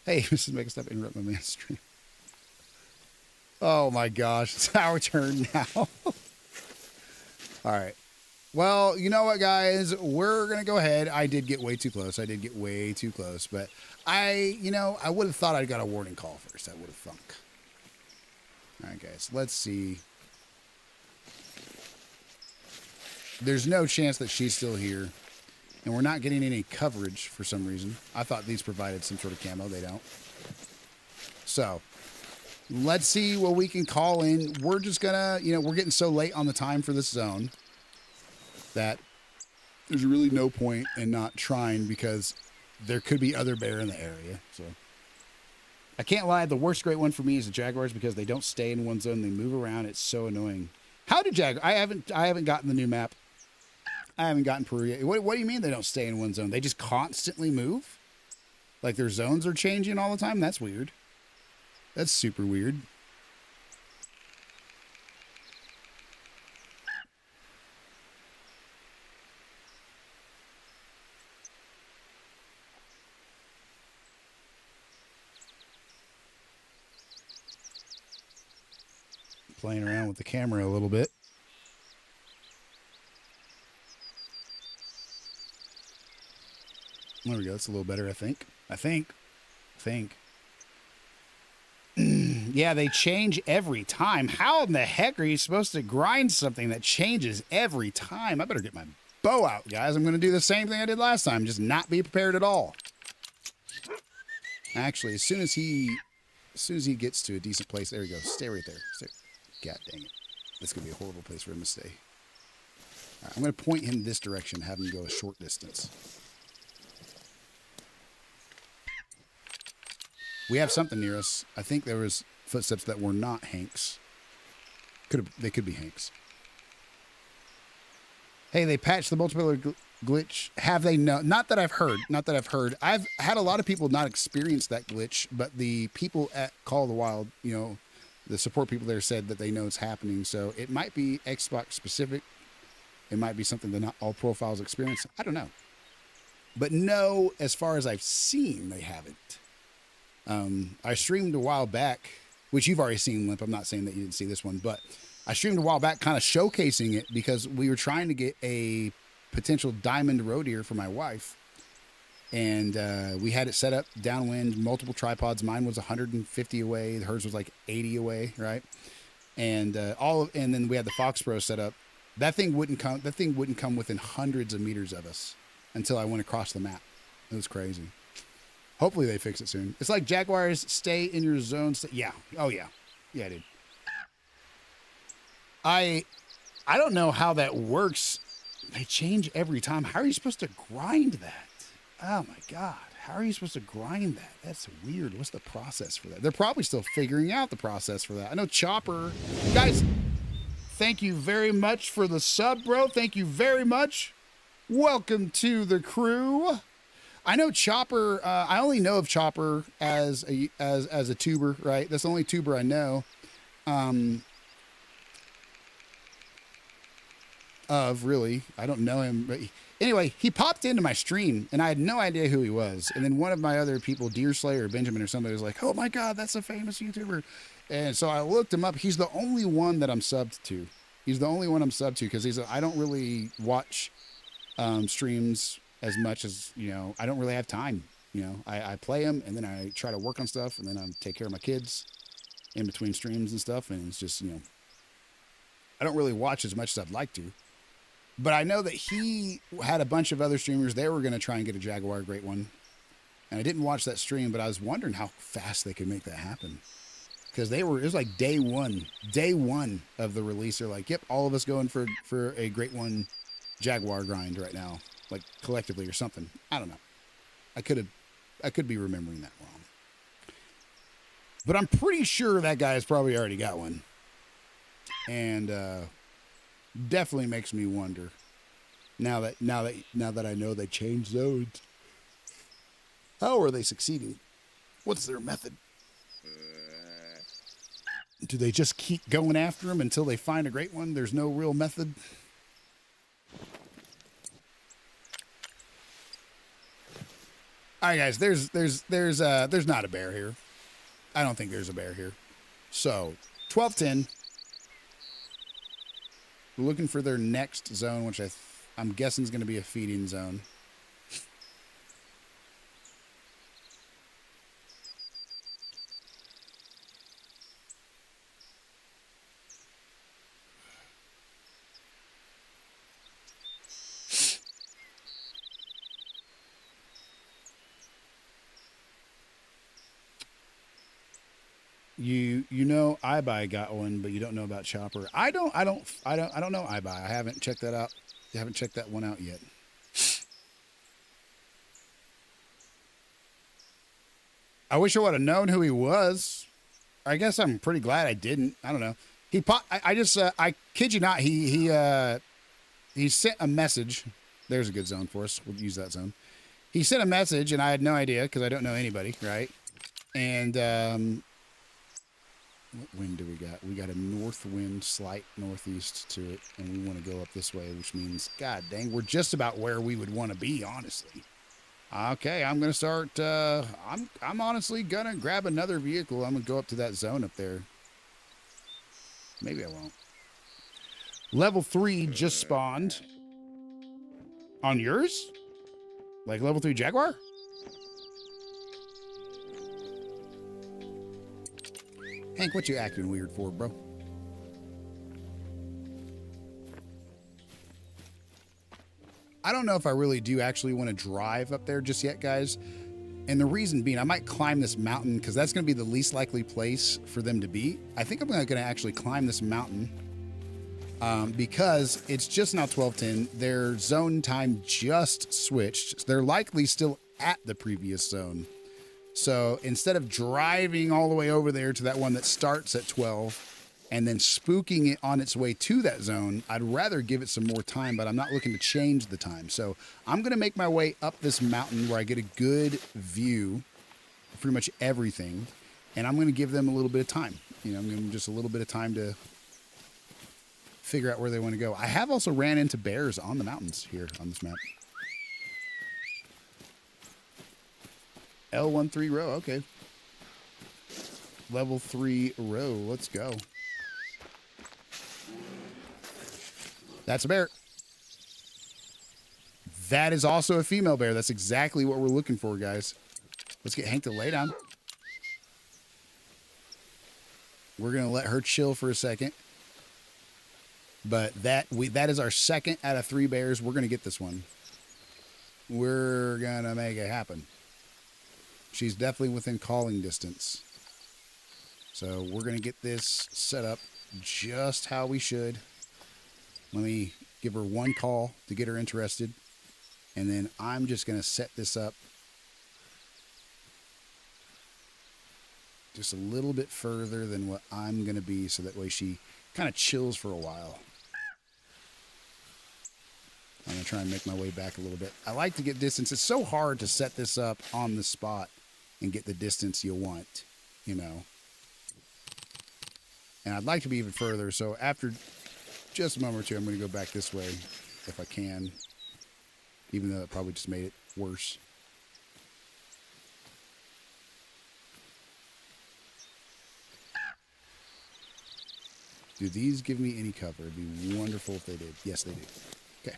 Hey, Mrs. Make a stop interrupt my man's stream. Oh my gosh, it's our turn now. All right. Well, you know what, guys? We're going to go ahead. I did get way too close. But I would have thought I'd got a warning call first. I would have thunk. All right, guys, let's see. There's no chance that she's still here. And we're not getting any coverage for some reason. I thought these provided some sort of camo. They don't. So let's see what we can call in. We're just going to, we're getting so late on the time for this zone that there's really no point in not trying because there could be other bear in the area. So I can't lie. The worst great one for me is the Jaguars because they don't stay in one zone. They move around. It's so annoying. How did I haven't gotten the new map. I haven't gotten Peru yet. What do you mean they don't stay in one zone? They just constantly move? Like their zones are changing all the time? That's weird. That's super weird. Playing around with the camera a little bit. There we go. It's a little better, I think. I think. Yeah, they change every time. How in the heck are you supposed to grind something that changes every time? I better get my bow out, guys. I'm going to do the same thing I did last time. Just not be prepared at all. Actually, as soon as he gets to a decent place, there we go. Stay right there. Stay. God dang it. This could be a horrible place for him to stay. All right, I'm going to point him this direction, have him go a short distance. We have something near us. I think there was footsteps that were not Hank's. They could be Hank's. Hey, they patched the multiplayer glitch? Have they known? Not that I've heard. Not that I've heard. I've had a lot of people not experience that glitch, but the people at Call of the Wild, you know, the support people there said that they know it's happening. So it might be Xbox specific. It might be something that not all profiles experience. I don't know. But no, as far as I've seen, they haven't. I streamed a while back, which you've already seen, Limp. I'm not saying that you didn't see this one, but I streamed a while back kind of showcasing it because we were trying to get a potential diamond roe deer for my wife. And we had it set up downwind, multiple tripods. Mine was 150 away. Hers was like 80 away, right? And and then we had the Fox Pro set up. That thing wouldn't come within hundreds of meters of us until I went across the map. It was crazy. Hopefully they fix it soon. It's like Jaguars stay in your zone. Yeah. Oh yeah. Yeah, dude. I don't know how that works. They change every time. How are you supposed to grind that? Oh my God. How are you supposed to grind that? That's weird. What's the process for that? They're probably still figuring out the process for that. I know Chopper. Guys, thank you very much for the sub, bro. Thank you very much. Welcome to the crew. I know Chopper. I only know of Chopper as a tuber, right? That's the only tuber I know. Really, I don't know him. But anyway, he popped into my stream, and I had no idea who he was. And then one of my other people, Deer Slayer, Benjamin, or somebody, was like, "Oh my God, that's a famous YouTuber." And so I looked him up. He's the only one that I'm subbed to. He's the only one I'm subbed to because I don't really watch streams as much as, you know, I don't really have time. You know, I play them and then I try to work on stuff and then I take care of my kids in between streams and stuff. And it's just, you know, I don't really watch as much as I'd like to. But I know that he had a bunch of other streamers. They were going to try and get a Jaguar Great One. And I didn't watch that stream, but I was wondering how fast they could make that happen. Because it was like day one of the release. They're like, yep, all of us going for a Great One Jaguar grind right now, like collectively or something. I don't know. I could be remembering that wrong. But I'm pretty sure that guy's probably already got one. And definitely makes me wonder. Now that I know they changed zones, how are they succeeding? What's their method? Do they just keep going after them until they find a great one? There's no real method. All right, guys. There's not a bear here. I don't think there's a bear here. So 12-10. We're looking for their next zone, which I'm guessing is going to be a feeding zone. You know iBuy got one, but you don't know about Chopper. I don't know iBuy. I haven't checked that out. You haven't checked that one out yet. I wish I would have known who he was. I guess I'm pretty glad I didn't. I don't know. I kid you not. He sent a message. There's a good zone for us. We'll use that zone. He sent a message, and I had no idea because I don't know anybody, right? And what wind do we got? We got a north wind, slight northeast to it, and we want to go up this way, which means, God dang, we're just about where we would want to be, honestly. Okay, I'm gonna start. I'm honestly gonna grab another vehicle. I'm gonna go up to that zone up there. Maybe I won't. Level 3 just spawned. On yours? Like level 3 Jaguar? Hank, what you acting weird for, bro? I don't know if I really do actually want to drive up there just yet, guys. And the reason being, I might climb this mountain because that's going to be the least likely place for them to be. I think I'm going to actually climb this mountain because it's just now 12:10. Their zone time just switched. They're likely still at the previous zone. So instead of driving all the way over there to that one that starts at 12, and then spooking it on its way to that zone, I'd rather give it some more time, but I'm not looking to change the time. So I'm going to make my way up this mountain where I get a good view of pretty much everything, and I'm going to give them a little bit of time. I'm going to give them just a little bit of time to figure out where they want to go. I have also ran into bears on the mountains here on this map. L13 row, okay. Level 3 row, let's go. That's a bear. That is also a female bear. That's exactly what we're looking for, guys. Let's get Hank to lay down. We're going to let her chill for a second. But that is our second out of 3 bears. We're going to get this one. We're going to make it happen. She's definitely within calling distance. So we're going to get this set up just how we should. Let me give her one call to get her interested. And then I'm just going to set this up just a little bit further than what I'm going to be, so that way she kind of chills for a while. I'm going to try and make my way back a little bit. I like to get distance. It's so hard to set this up on the spot and get the distance you want, And I'd like to be even further. So after just a moment or two, I'm going to go back this way if I can, even though it probably just made it worse. Do these give me any cover? It'd be wonderful if they did. Yes, they do. Okay.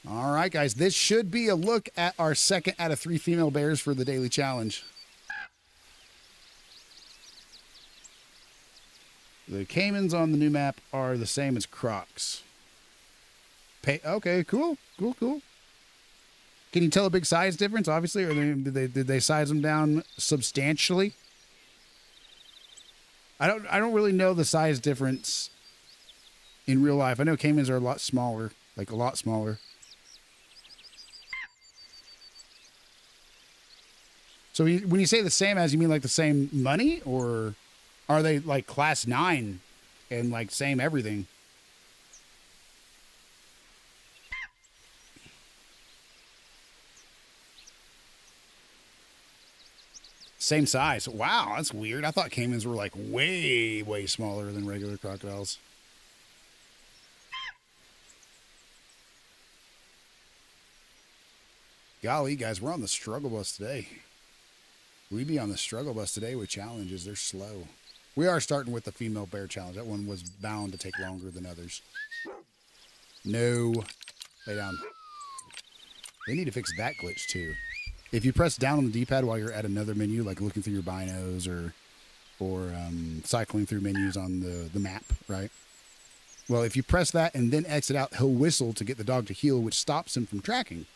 All right, guys. This should be a look at our second out of 3 female bears for the daily challenge. The caimans on the new map are the same as crocs. Okay, cool. Can you tell a big size difference, obviously, or did they size them down substantially? I don't really know the size difference in real life. I know caimans are a lot smaller, like a lot smaller. So when you say the same as, you mean like the same money, or are they like class 9 and like same everything? Same size. Wow, that's weird. I thought caimans were like way, way smaller than regular crocodiles. Golly, guys, we're on the struggle bus today. We be on the struggle bus today with challenges. They're slow. We are starting with the female bear challenge. That one was bound to take longer than others. No. Lay down. They need to fix that glitch too. If you press down on the D-pad while you're at another menu, like looking through your binos or cycling through menus on the map, right? Well, if you press that and then exit out, he'll whistle to get the dog to heel, which stops him from tracking.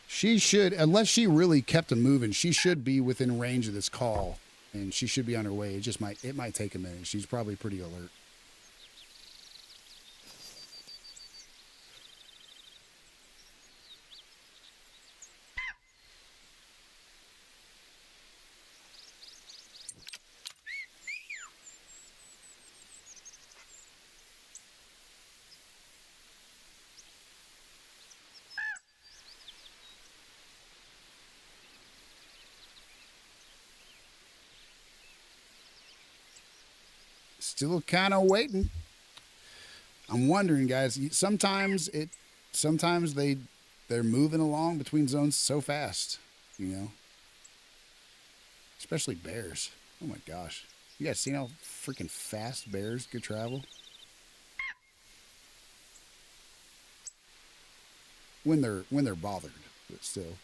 She should, unless she really kept him moving, she should be within range of this call, and she should be on her way. It might take a minute. She's probably pretty alert. Still kind of waiting. I'm wondering, guys. Sometimes they're moving along between zones so fast, Especially bears. Oh my gosh, you guys seen how freaking fast bears could travel? When they're bothered, but still.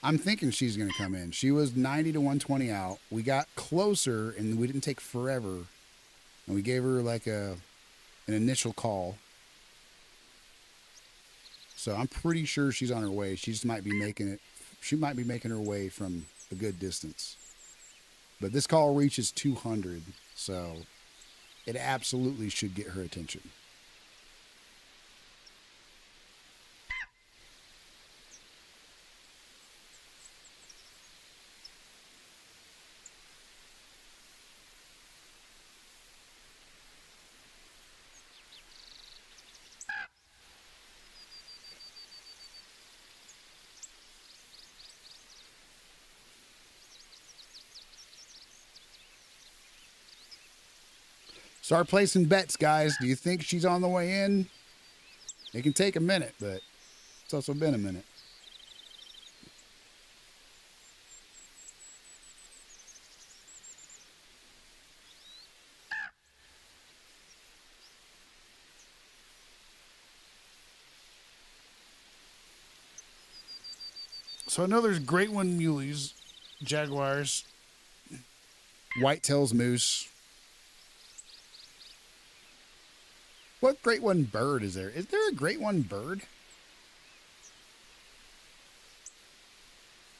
I'm thinking she's going to come in. She was 90 to 120 out. We got closer, and we didn't take forever. And we gave her like an initial call. So I'm pretty sure she's on her way. She just might be making it She might be making her way from a good distance. But this call reaches 200, so it absolutely should get her attention. Start placing bets, guys. Do you think she's on the way in? It can take a minute, but it's also been a minute. So I know there's great one muleys, jaguars, whitetails, moose. What great one bird is there? Is there a great one bird?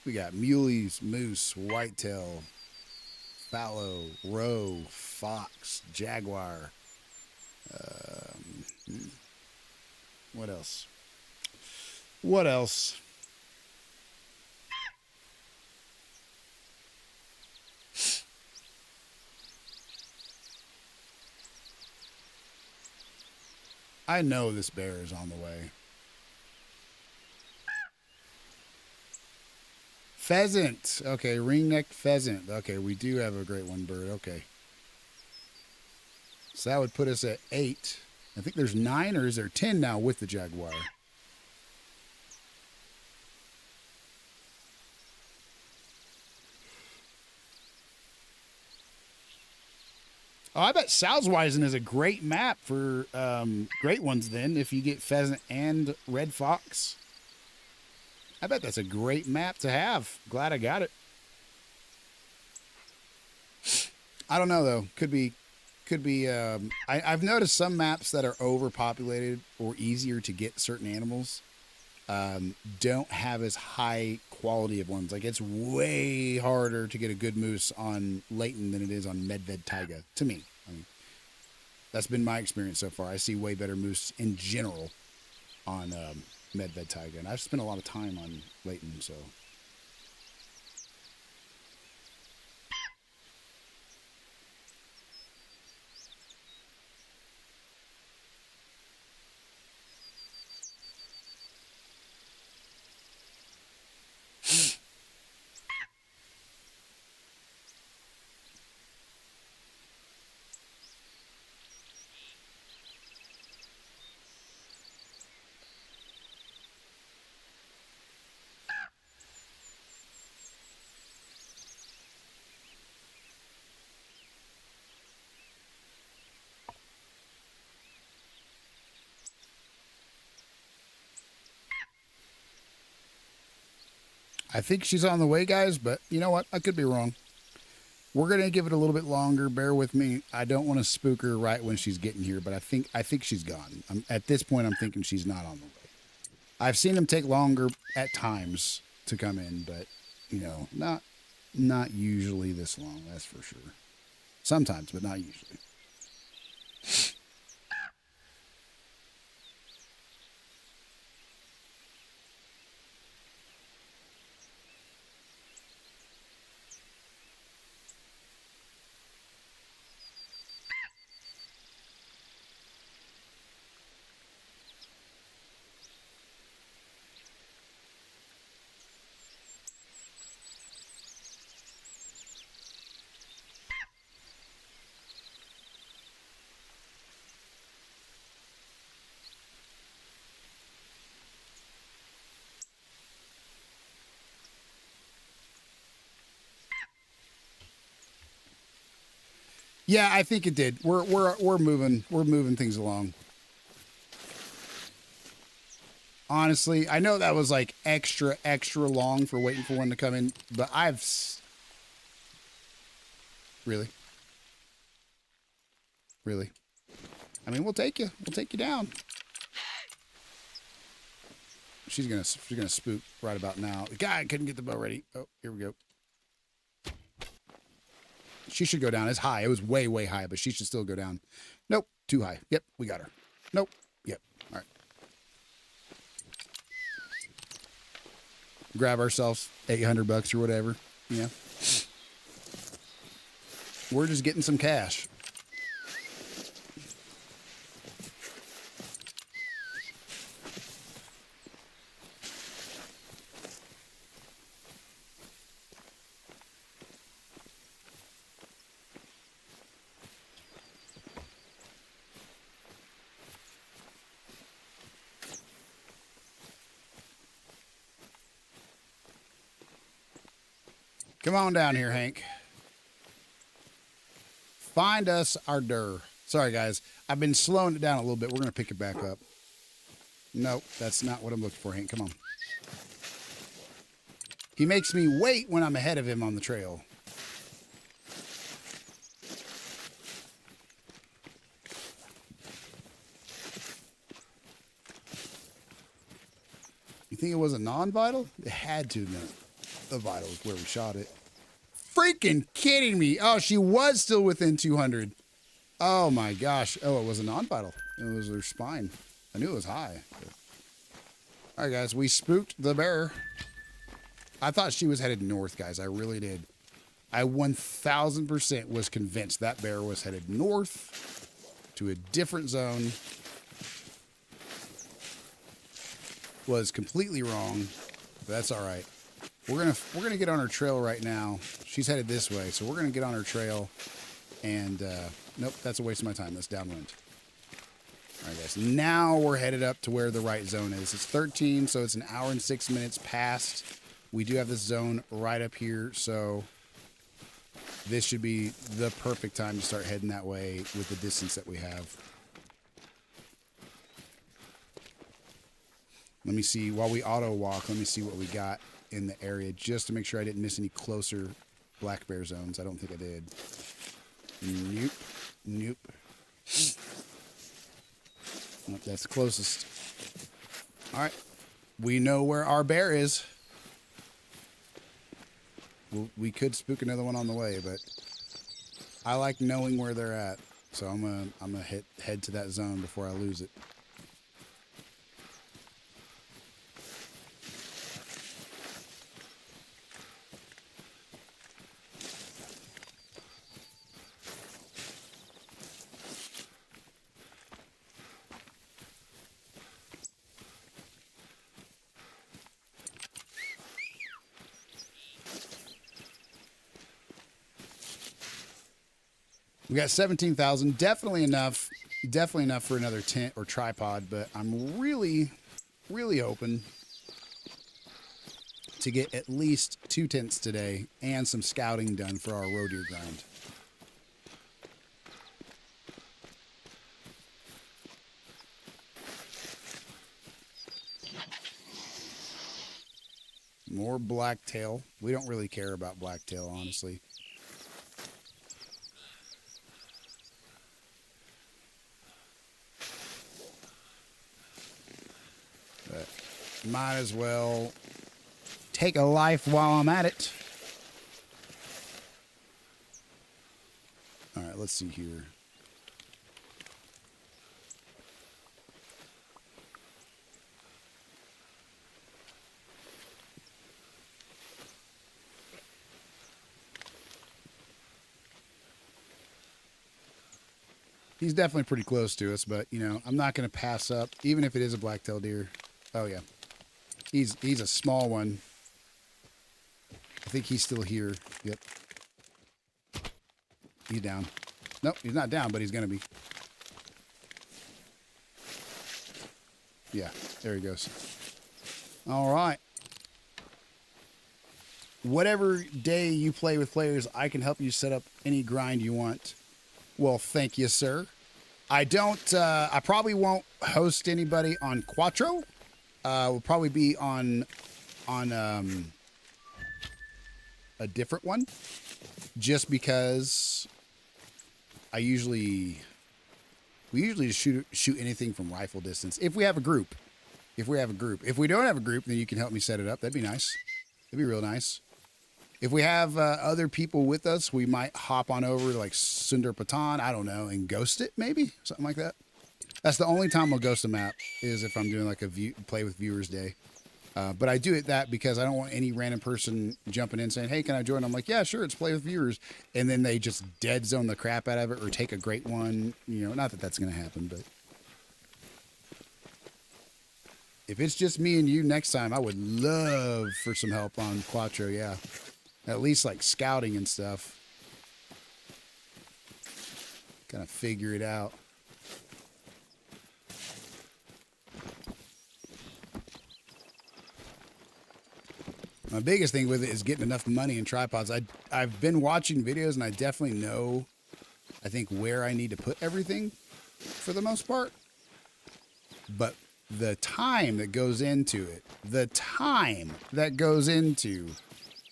We got muleys, moose, whitetail, fallow, roe, fox, jaguar. What else? What else? I know this bear is on the way. Pheasant. Okay, ring-necked pheasant. Okay, we do have a great one bird. Okay. So that would put us at 8. I think there's 9, or is there 10 now with the jaguar? Oh, I bet Salzweisen is a great map for great ones then, if you get pheasant and red fox. I bet that's a great map to have. Glad I got it. I don't know, though. Could be. I've noticed some maps that are overpopulated or easier to get certain animals don't have as high quality of ones. Like, it's way harder to get a good moose on Layton than it is on Medved Taiga, to me. I mean, that's been my experience so far. I see way better moose in general on Medved Taiga, and I've spent a lot of time on Layton, so. I think she's on the way, guys, but you know what? I could be wrong. We're gonna give it a little bit longer. Bear with me. I don't want to spook her right when she's getting here, but I think she's gone. At this point, I'm thinking she's not on the way. I've seen them take longer at times to come in, but not usually this long. That's for sure. Sometimes, but not usually. Yeah, I think it did. We're moving things along. Honestly, I know that was like extra long for waiting for one to come in, but really, really. I mean, we'll take you. We'll take you down. she's gonna spook right about now. God, I couldn't get the bow ready. Oh, here we go. She should go down. It's high. It was way, way high, but she should still go down. Nope, too high. Yep, we got her. Nope. Yep. All right. Grab ourselves $800 or whatever. Yeah. We're just getting some cash. Come on down here, Hank. Find us our dir. Sorry, guys. I've been slowing it down a little bit. We're going to pick it back up. Nope, that's not what I'm looking for, Hank. Come on. He makes me wait when I'm ahead of him on the trail. You think it was a non-vital? It had to be. The vital is where we shot it. Freaking kidding me. Oh, she was still within 200. Oh my gosh. Oh, it was a non-vital. It was her spine. I knew it was high. All right, guys. We spooked the bear. I thought she was headed north, guys. I really did. I 1000% was convinced that bear was headed north to a different zone. Was completely wrong. But that's all right. We're gonna get on her trail right now. She's headed this way, so we're gonna get on her trail. And nope, that's a waste of my time. That's downwind. All right, guys. Now we're headed up to where the right zone is. It's 13, so it's an hour and 6 minutes past. We do have this zone right up here, so this should be the perfect time to start heading that way with the distance that we have. Let me see. While we auto walk, let me see what we got in the area just to make sure I didn't miss any closer black bear zones. I don't think I did. Nope. Nope. Nope, that's the closest. All right. We know where our bear is. We could spook another one on the way, but I like knowing where they're at. So I'm gonna head to that zone before I lose it. We got 17,000, definitely enough for another tent or tripod, but I'm really, really hoping to get at least 2 tents today and some scouting done for our roe deer grind. More blacktail. We don't really care about blacktail, honestly. But might as well take a life while I'm at it. All right, let's see here. He's definitely pretty close to us, but, you know, I'm not going to pass up, even if it is a black-tailed deer. Oh, yeah. He's a small one. I think he's still here. Yep. He's down. Nope, he's not down, but he's going to be. Yeah, there he goes. All right. Whatever day you play with players, I can help you set up any grind you want. Well, thank you, sir. I probably won't host anybody on Quattro. We'll probably be on a different one, just because we usually just shoot anything from rifle distance if we have a group. If we have a group. If we don't have a group, then you can help me set it up. That'd be nice. That'd be real nice. If we have other people with us, we might hop on over to like Sundar Patan, I don't know, and ghost it maybe, something like that. That's the only time I'll ghost a map is if I'm doing like a play with viewers day. But I do it that because I don't want any random person jumping in saying, "Hey, can I join?" I'm like, "Yeah, sure, it's play with viewers," and then they just dead zone the crap out of it or take a great one. You know, not that that's going to happen, but if it's just me and you next time, I would love for some help on Quattro. Yeah, at least like scouting and stuff. Kind of figure it out. My biggest thing with it is getting enough money and tripods. I've been watching videos and I definitely know, I think, where I need to put everything for the most part. But the time that goes into it,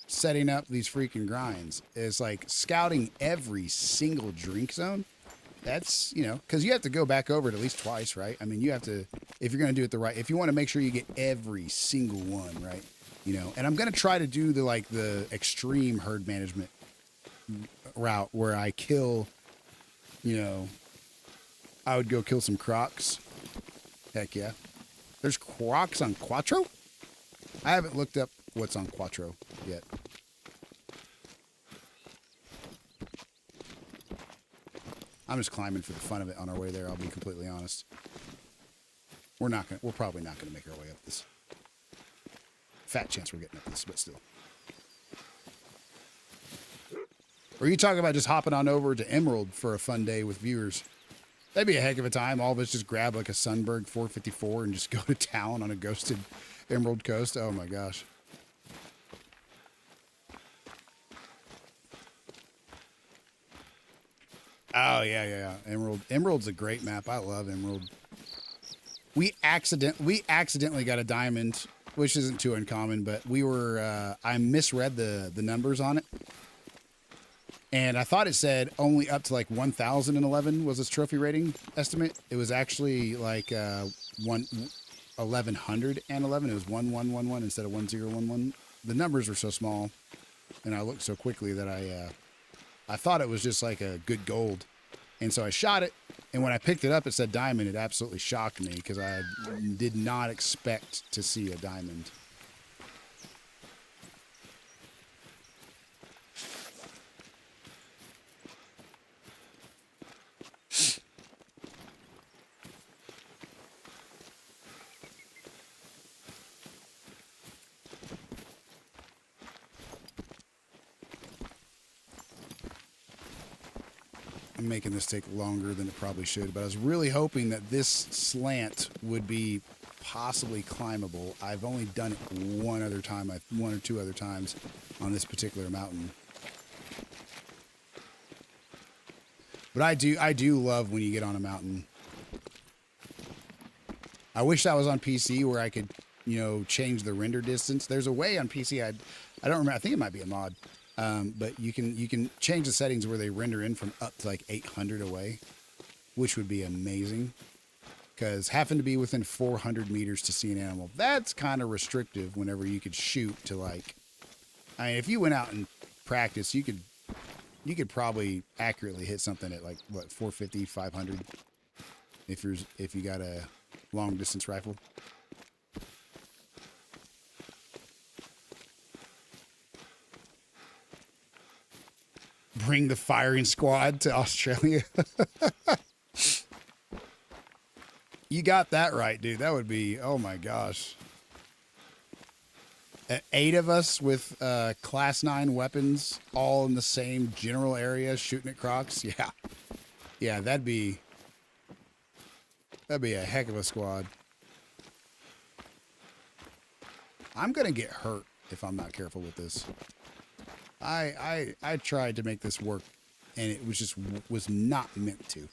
setting up these freaking grinds is like scouting every single drink zone. That's, you know, because you have to go back over it at least twice, right? I mean, you have to, if you're going to do it the right, if you want to make sure you get every single one, right? You know, and I'm going to try to do the extreme herd management route where I kill, you know, I would go kill some crocs. Heck yeah. There's crocs on Quattro? I haven't looked up what's on Quattro yet. I'm just climbing for the fun of it on our way there, I'll be completely honest. We're probably not gonna make our way up this. Fat chance we're getting up this, but still. Or you talking about just hopping on over to Emerald for a fun day with viewers? That'd be a heck of a time. All of us just grab like a Sunberg 454 and just go to town on a ghosted Emerald Coast. Oh my gosh. Oh yeah. Emerald's a great map. I love Emerald. We accidentally got a diamond, which isn't too uncommon, but I misread the numbers on it. And I thought it said only up to like 1,011 was its trophy rating estimate. It was actually like 1,111. It was 1111 instead of 1011. The numbers were so small, and I looked so quickly that I thought it was just like a good gold. And so I shot it, and when I picked it up, it said diamond. It absolutely shocked me because I did not expect to see a diamond. I'm making this take longer than it probably should, but I was really hoping that this slant would be possibly climbable. I've only done it one or two other times on this particular mountain. But I do love when you get on a mountain. I wish that was on PC where I could, you know, change the render distance. There's a way on PC. I don't remember. I think it might be a mod. But you can change the settings where they render in from up to like 800 away, which would be amazing. Because having to be within 400 meters to see an animal, that's kind of restrictive whenever you could shoot to like, I mean, if you went out and practiced, you could probably accurately hit something at like, what, 450, 500 if you got a long distance rifle. Bring the firing squad to Australia. You got that right, dude. That would be, oh my gosh. 8 of us with class 9 weapons, all in the same general area, shooting at crocs. Yeah. Yeah, that'd be a heck of a squad. I'm going to get hurt if I'm not careful with this. I tried to make this work, and it was not meant to.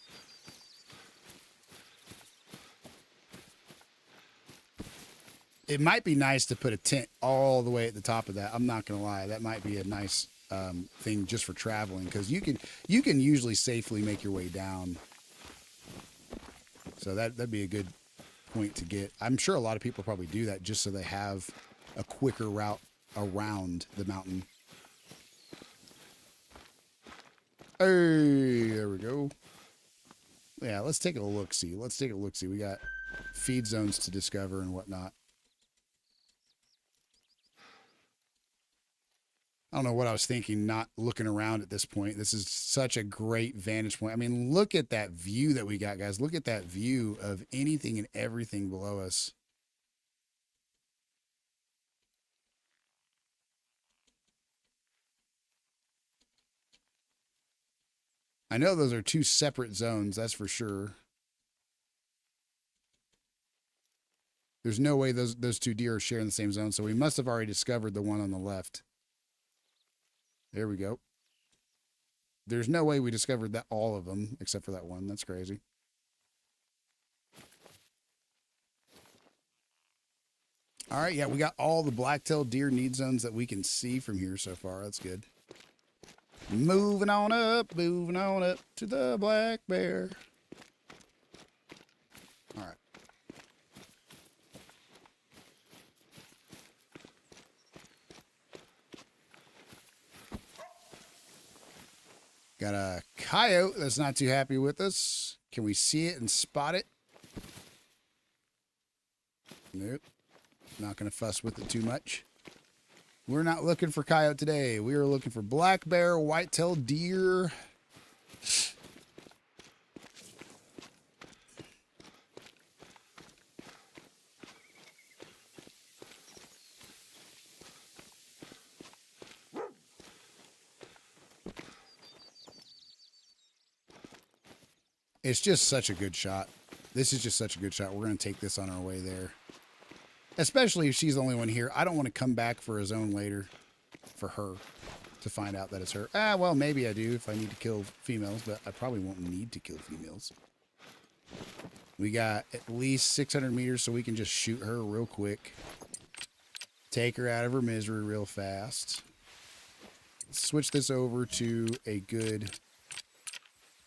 It might be nice to put a tent all the way at the top of that. I'm not gonna lie, that might be a nice thing just for traveling, because you can usually safely make your way down. So that'd be a good point to get. I'm sure a lot of people probably do that just so they have a quicker route around the mountain. Hey, there we go. Yeah, let's take a look-see. Let's take a look-see. We got feed zones to discover and whatnot. I don't know what I was thinking, not looking around at this point. This is such a great vantage point. I mean, look at that view that we got, guys. Look at that view of anything and everything below us. I know those are two separate zones, that's for sure. There's no way those two deer are sharing the same zone, so we must have already discovered the one on the left. There we go. There's no way we discovered that all of them except for that one. That's crazy. All right, yeah, we got all the black-tailed deer need zones that we can see from here so far. That's good. Moving on up to the black bear. All right. Got a coyote that's not too happy with us. Can we see it and spot it? Nope. Not going to fuss with it too much. We're not looking for coyote today. We are looking for black bear, white-tailed deer. It's just such a good shot. This is just such a good shot. We're going to take this on our way there. Especially if she's the only one here. I don't want to come back for a zone later for her to find out that it's her. Ah, well, maybe I do if I need to kill females, but I probably won't need to kill females. We got at least 600 meters, so we can just shoot her real quick. Take her out of her misery real fast. Switch this over to a good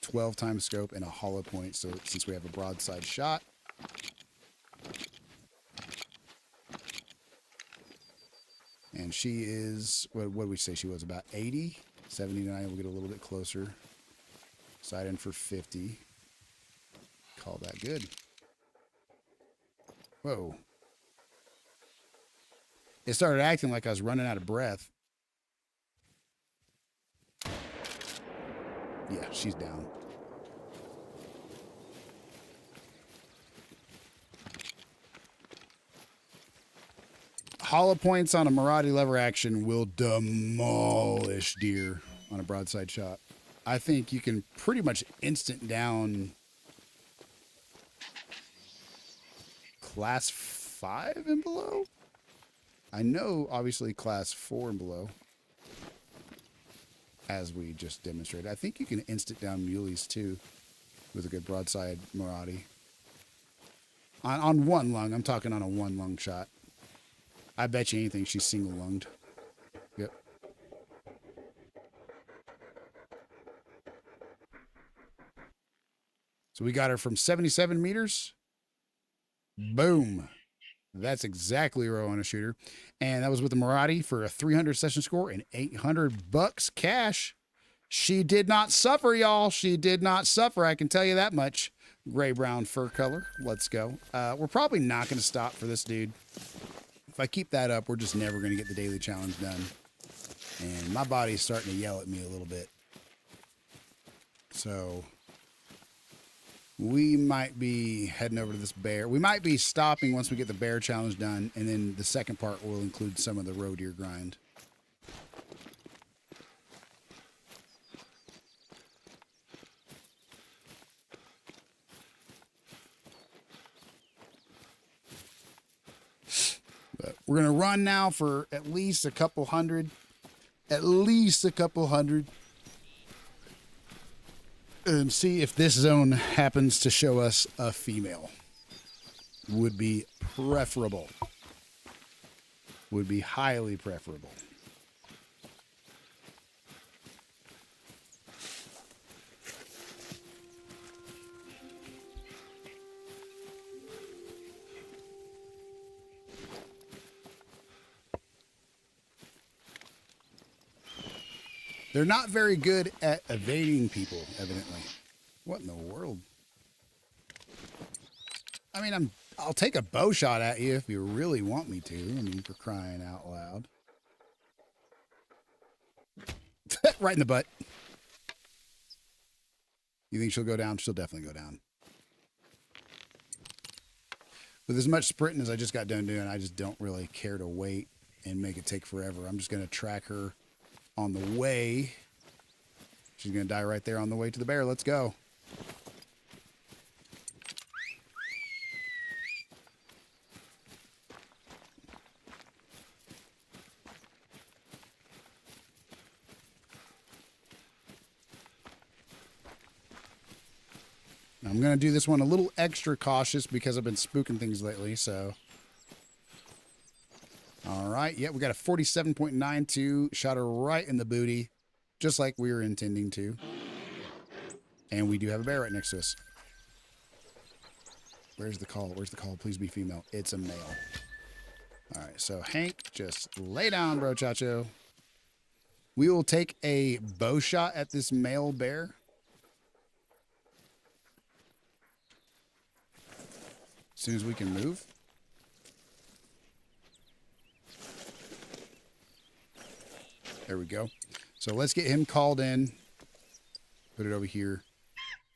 12 times scope and a hollow point, so since we have a broadside shot. And she is, what did we say she was, about 80? 79, we'll get a little bit closer. Side in for 50. Call that good. Whoa. It started acting like I was running out of breath. Yeah, she's down. Hollow points on a Maraudi lever action will demolish deer on a broadside shot. I think you can pretty much instant down class 5 and below. I know, obviously, class 4 and below, as we just demonstrated. I think you can instant down muleys, too, with a good broadside Maraudi. On one lung. I'm talking on a one lung shot. I bet you anything she's single lunged. Yep. So we got her from 77 meters. Boom. That's exactly where I want to shoot her. And that was with the Maraudi for a 300 session score and $800 cash. She did not suffer, y'all. She did not suffer. I can tell you that much. Gray brown fur color. Let's go. We're probably not going to stop for this dude. If I keep that up, we're just never going to get the daily challenge done. And my body's starting to yell at me a little bit. So we might be heading over to this bear. We might be stopping once we get the bear challenge done. And then the second part will include some of the roe deer grind. But we're going to run now for at least a couple hundred. At least a couple hundred. And see if this zone happens to show us a female. Would be preferable. Would be highly preferable. They're not very good at evading people, evidently. What in the world? I mean, I'll take a bow shot at you if you really want me to. I mean, for crying out loud. Right in the butt. You think she'll go down? She'll definitely go down. With as much sprinting as I just got done doing, I just don't really care to wait and make it take forever. I'm just going to track her on the way. She's going to die right there on the way to the bear. Let's go. I'm going to do this one a little extra cautious because I've been spooking things lately, so. All right. Yeah, we got a 47.92. Shot her right in the booty, just like we were intending to. And we do have a bear right next to us. Where's the call? Where's the call? Please be female. It's a male. All right. So, Hank, just lay down, bro, Chacho. We will take a bow shot at this male bear. As soon as we can move. There we go. So let's get him called in. Put it over here.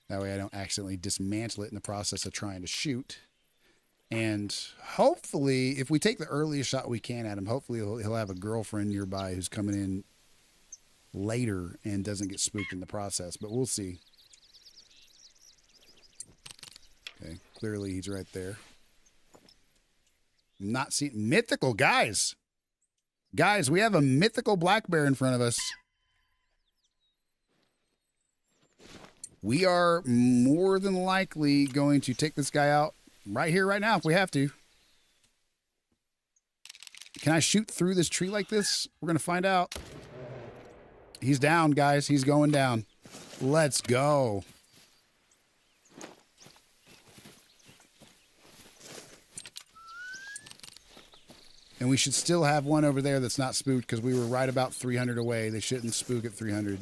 That way I don't accidentally dismantle it in the process of trying to shoot. And hopefully, if we take the earliest shot we can at him, hopefully he'll have a girlfriend nearby who's coming in later and doesn't get spooked in the process. But we'll see. Okay, clearly he's right there. Not seeing mythical guys. Guys, we have a mythical black bear in front of us. We are more than likely going to take this guy out right here, right now, if we have to. Can I shoot through this tree like this? We're going to find out. He's down, guys. He's going down. Let's go. And we should still have one over there that's not spooked because we were right about 300 away. They shouldn't spook at 300.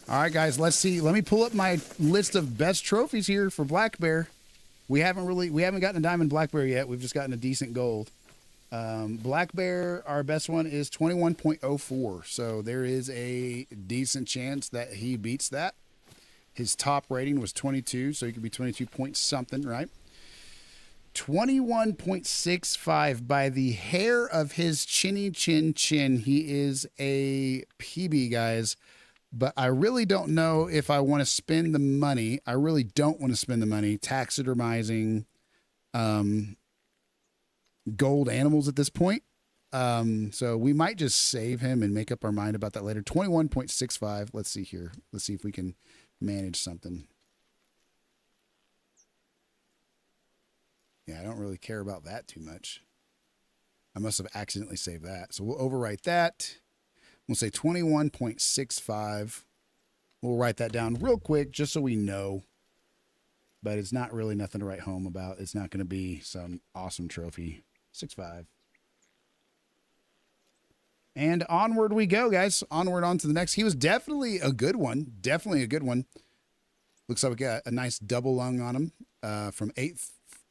All right, guys, let's see. Let me pull up my list of best trophies here for black bear. We haven't gotten a diamond black bear yet. We've just gotten a decent gold. Black bear, our best one is 21.04. So there is a decent chance that he beats that. His top rating was 22, so he could be 22 point something, right? 21.65 by the hair of his chinny chin chin. He is a PB, guys. But I really don't know if I want to spend the money. I really don't want to spend the money taxidermizing gold animals at this point. So we might just save him and make up our mind about that later. 21.65. Let's see here. Let's see if we can manage something. Yeah, I don't really care about that too much. I must have accidentally saved that. So we'll overwrite that. We'll say 21.65. We'll write that down real quick just so we know. But it's not really nothing to write home about. It's not going to be some awesome trophy. 6.5. And onward we go, guys. Onward on to the next. He was definitely a good one. Definitely a good one. Looks like we got a nice double lung on him from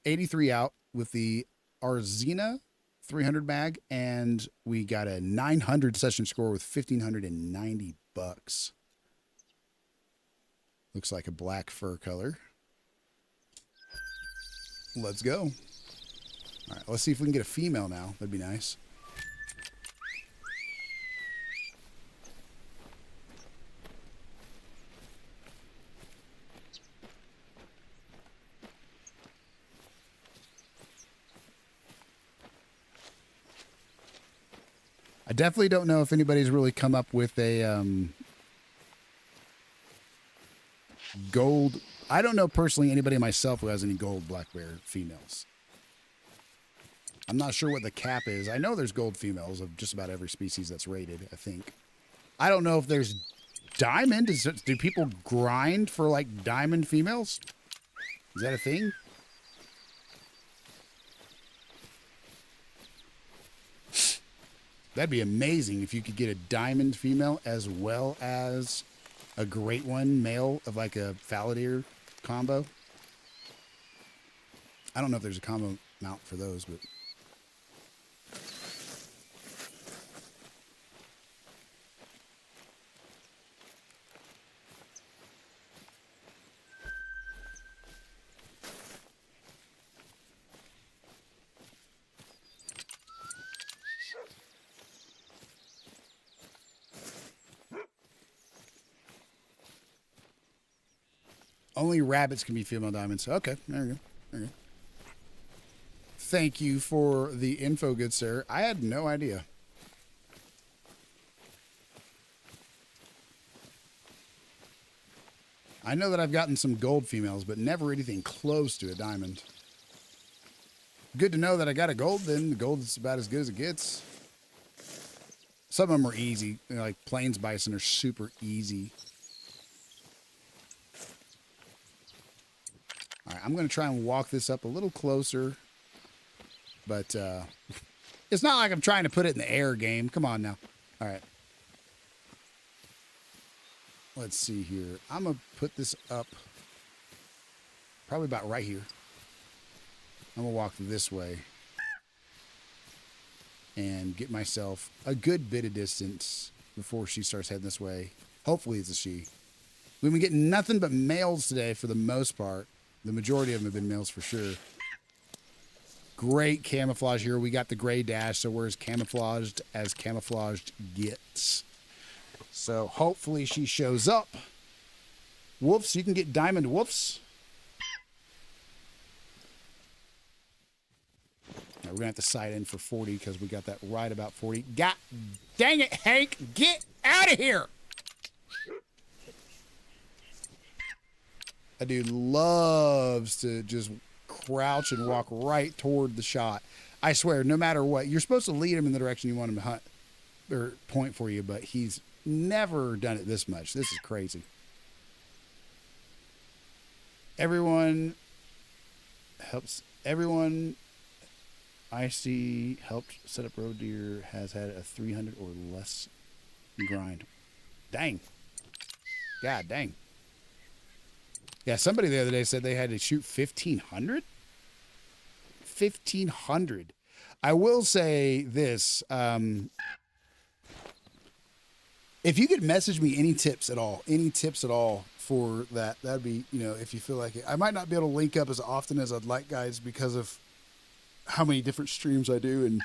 83 out with the Arzina 300 mag, and we got a 900 session score with 1,590 bucks. Looks like a black fur color. Let's go. All right, let's see if we can get a female now. That'd be nice. I definitely don't know if anybody's really come up with a gold. I don't know personally anybody myself who has any gold black bear females. I'm not sure what the cap is. I know there's gold females of just about every species that's rated, I think. I don't know if there's diamond. Do people grind for like diamond females? Is that a thing? That'd be amazing if you could get a diamond female as well as a great one male of like a Faladier combo. I don't know if there's a combo mount for those, but only rabbits can be female diamonds. Okay, there you go. There you go. Thank you for the info, good sir. I had no idea. I know that I've gotten some gold females, but never anything close to a diamond. Good to know that I got a gold, then. The gold is about as good as it gets. Some of them are easy. You know, like plains bison are super easy. All right, I'm going to try and walk this up a little closer. But it's not like I'm trying to put it in the air game. Come on now. All right. Let's see here. I'm going to put this up probably about right here. I'm going to walk this way and get myself a good bit of distance before she starts heading this way. Hopefully it's a she. We've been getting nothing but males today for the most part. The majority of them have been males for sure. Great camouflage here. We got the gray dash, so we're as camouflaged gets. So hopefully she shows up. Wolves, you can get diamond wolves. Now we're going to have to sight in for 40 because we got that right about 40. God dang it, Hank. Get out of here. That dude loves to just crouch and walk right toward the shot. I swear, no matter what, you're supposed to lead him in the direction you want him to hunt or point for you, but he's never done it this much. This is crazy. Everyone I see helped set up road deer has had a 300 or less grind. Dang. God dang. Yeah, somebody the other day said they had to shoot 1,500? 1,500. I will say this. If you could message me any tips at all for that'd be, if you feel like it. I might not be able to link up as often as I'd like, guys, because of how many different streams I do and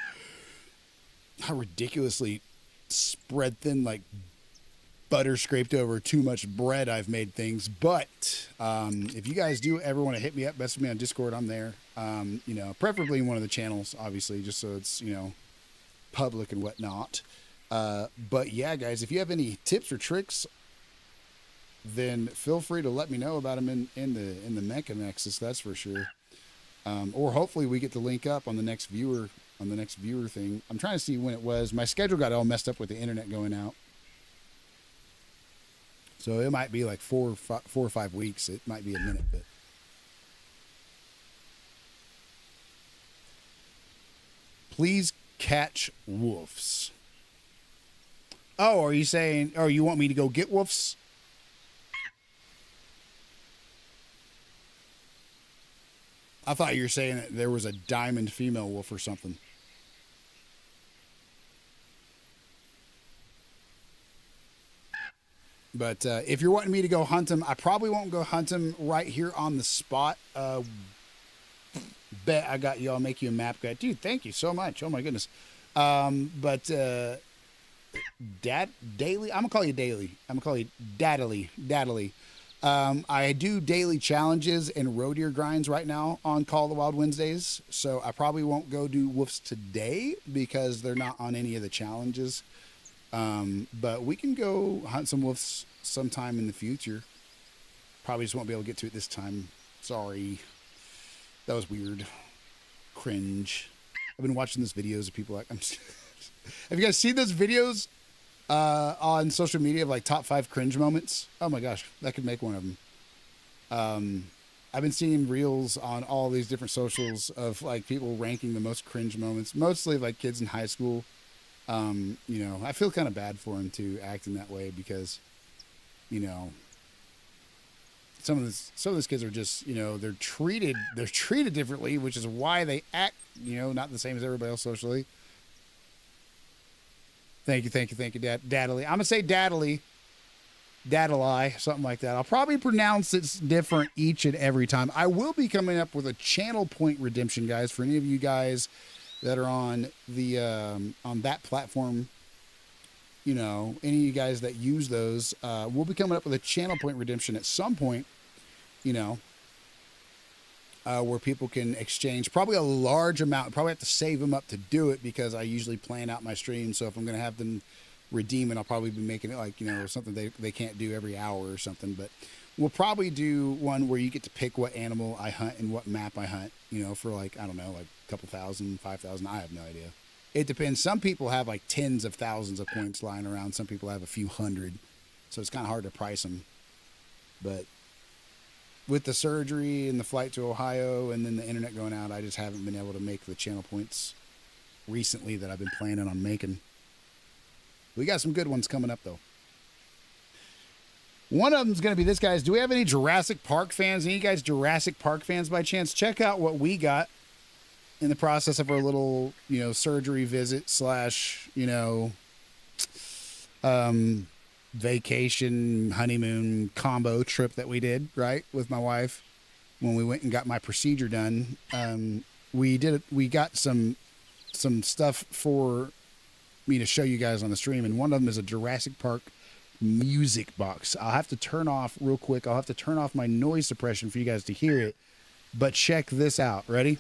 how ridiculously spread thin, like butter scraped over too much bread I've made things. But if you guys do ever want to hit me up, message me on Discord, I'm there. Preferably in one of the channels, obviously, just so it's, public and whatnot. But yeah, guys, if you have any tips or tricks, then feel free to let me know about them in the Mecha Nexus, that's for sure. Or hopefully we get to link up on the next viewer thing. I'm trying to see when it was. My schedule got all messed up with the internet going out. So it might be like 4 or 5 weeks. It might be a minute, but. Please catch wolves. Oh, are you saying, you want me to go get wolves? I thought you were saying that there was a diamond female wolf or something. But if you're wanting me to go hunt them, I probably won't go hunt them right here on the spot. Bet I got you. I'll make you a map guide. Dude, thank you so much. Oh, my goodness. But Daily, I'm going to call you Daily. I'm going to call you Daddily. I do daily challenges and roe deer grinds right now on Call of the Wild Wednesdays. So I probably won't go do wolves today because they're not on any of the challenges. But we can go hunt some wolves sometime in the future. Probably just won't be able to get to it this time. Sorry. That was weird. Cringe. I've been watching these videos of people like, have you guys seen those videos on social media of like top 5 cringe moments? Oh my gosh, that could make one of them. I've been seeing reels on all these different socials of like people ranking the most cringe moments, mostly like kids in high school. You know, I feel kind of bad for them to acting that way because, you know, some of these kids are just, you know, they're treated differently, which is why they act, you know, not the same as everybody else socially. Thank you, Daddly. I'm gonna say Daddly, Daddly, something like that. I'll probably pronounce it different each and every time. I will be coming up with a channel point redemption, guys, for any of you guys that are on the on that platform. You know, any of you guys that use those, we'll be coming up with a channel point redemption at some point. You know, where people can exchange probably a large amount. Probably have to save them up to do it because I usually plan out my stream. So if I'm going to have them redeem it, I'll probably be making it like, you know, something they can't do every hour or something. But we'll probably do one where you get to pick what animal I hunt and what map I hunt, you know, for like, I don't know, like a couple thousand, 5,000. I have no idea. It depends. Some people have like tens of thousands of points lying around. Some people have a few hundred. So it's kind of hard to price them. But with the surgery and the flight to Ohio and then the internet going out, I just haven't been able to make the channel points recently that I've been planning on making. We got some good ones coming up, though. One of them is going to be this, guys. Do we have any Jurassic Park fans? Any guys Jurassic Park fans by chance? Check out what we got in the process of our little, you know, surgery visit / you know, vacation, honeymoon combo trip that we did, right, with my wife when we went and got my procedure done. We got some stuff for me to show you guys on the stream, and one of them is a Jurassic Park music box. I'll have to turn off real quick. I'll have to turn off my noise suppression for you guys to hear it, but check this out. Ready?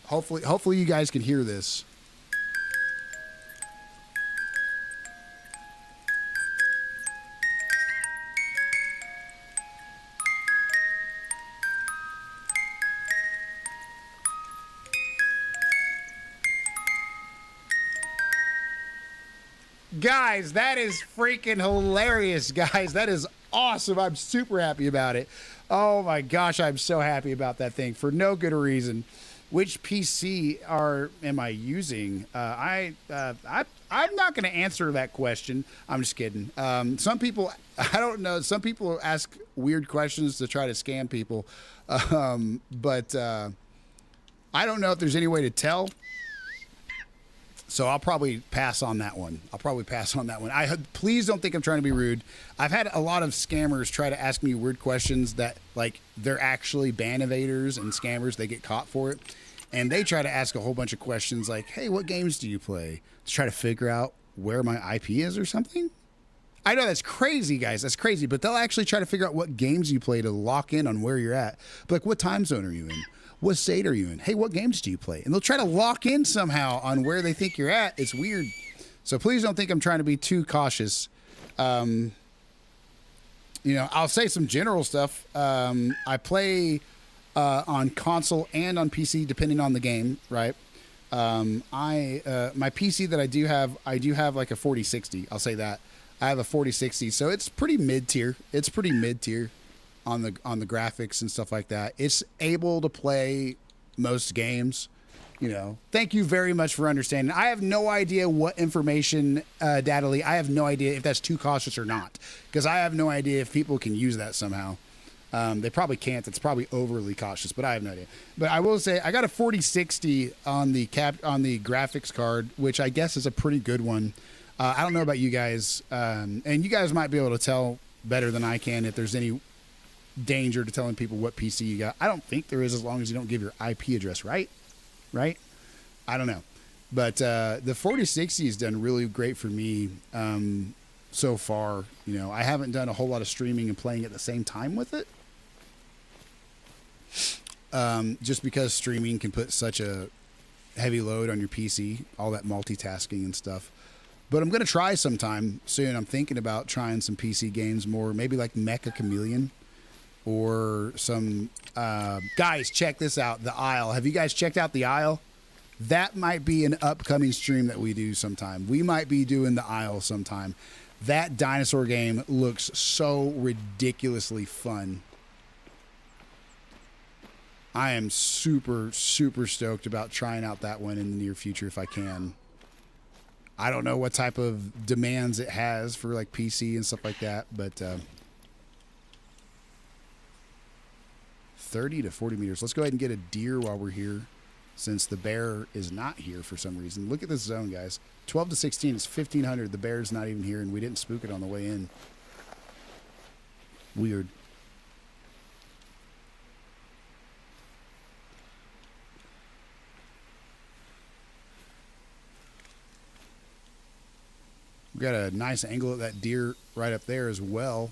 Hopefully you guys can hear this. Guys, that is freaking hilarious, guys. That is awesome. I'm super happy about it. Oh my gosh, I'm so happy about that thing for no good reason. Which PC am I using? I'm not going to answer that question. I'm just kidding. Some people, I don't know. Some people ask weird questions to try to scam people, but I don't know if there's any way to tell. So I'll probably pass on that one. Please don't think I'm trying to be rude. I've had a lot of scammers try to ask me weird questions that, like, they're actually ban evaders and scammers. They get caught for it. And they try to ask a whole bunch of questions like, hey, what games do you play? To try to figure out where my IP is or something. I know that's crazy, guys. That's crazy. But they'll actually try to figure out what games you play to lock in on where you're at. But like, what time zone are you in? What state are you in? Hey, what games do you play? And they'll try to lock in somehow on where they think you're at. It's weird. So please don't think I'm trying to be too cautious. You know, I'll say some general stuff. I play on console and on PC, depending on the game, right? My PC that I do have like a 4060. I'll say that. I have a 4060, so it's pretty mid-tier. On the graphics and stuff like that. It's able to play most games, you know. Thank you very much for understanding. I have no idea what information, Daddly, I have no idea if that's too cautious or not, because I have no idea if people can use that somehow. They probably can't. It's probably overly cautious, but I have no idea. But I will say I got a 4060 on the graphics card, which I guess is a pretty good one. I don't know about you guys, and you guys might be able to tell better than I can if there's any danger to telling people what PC you got. I don't think there is, as long as you don't give your IP address, right? I don't know. But the 4060 has done really great for me so far. You know, I haven't done a whole lot of streaming and playing at the same time with it. Just because streaming can put such a heavy load on your PC, all that multitasking and stuff. But I'm going to try sometime soon. I'm thinking about trying some PC games more, maybe like Mecha Chameleon. or some guys, check this out, the Isle. Have you guys checked out the Isle? That might be an upcoming stream that we do sometime. We might be doing the Isle sometime. That dinosaur game looks so ridiculously fun. I am super, super stoked about trying out that one in the near future if I can. I don't know what type of demands it has for like PC and stuff like that, but 30 to 40 meters. Let's go ahead and get a deer while we're here, since the bear is not here for some reason. Look at this zone, guys. 12 to 16 is 1,500. The bear's not even here, and we didn't spook it on the way in. Weird. We got a nice angle at that deer right up there as well.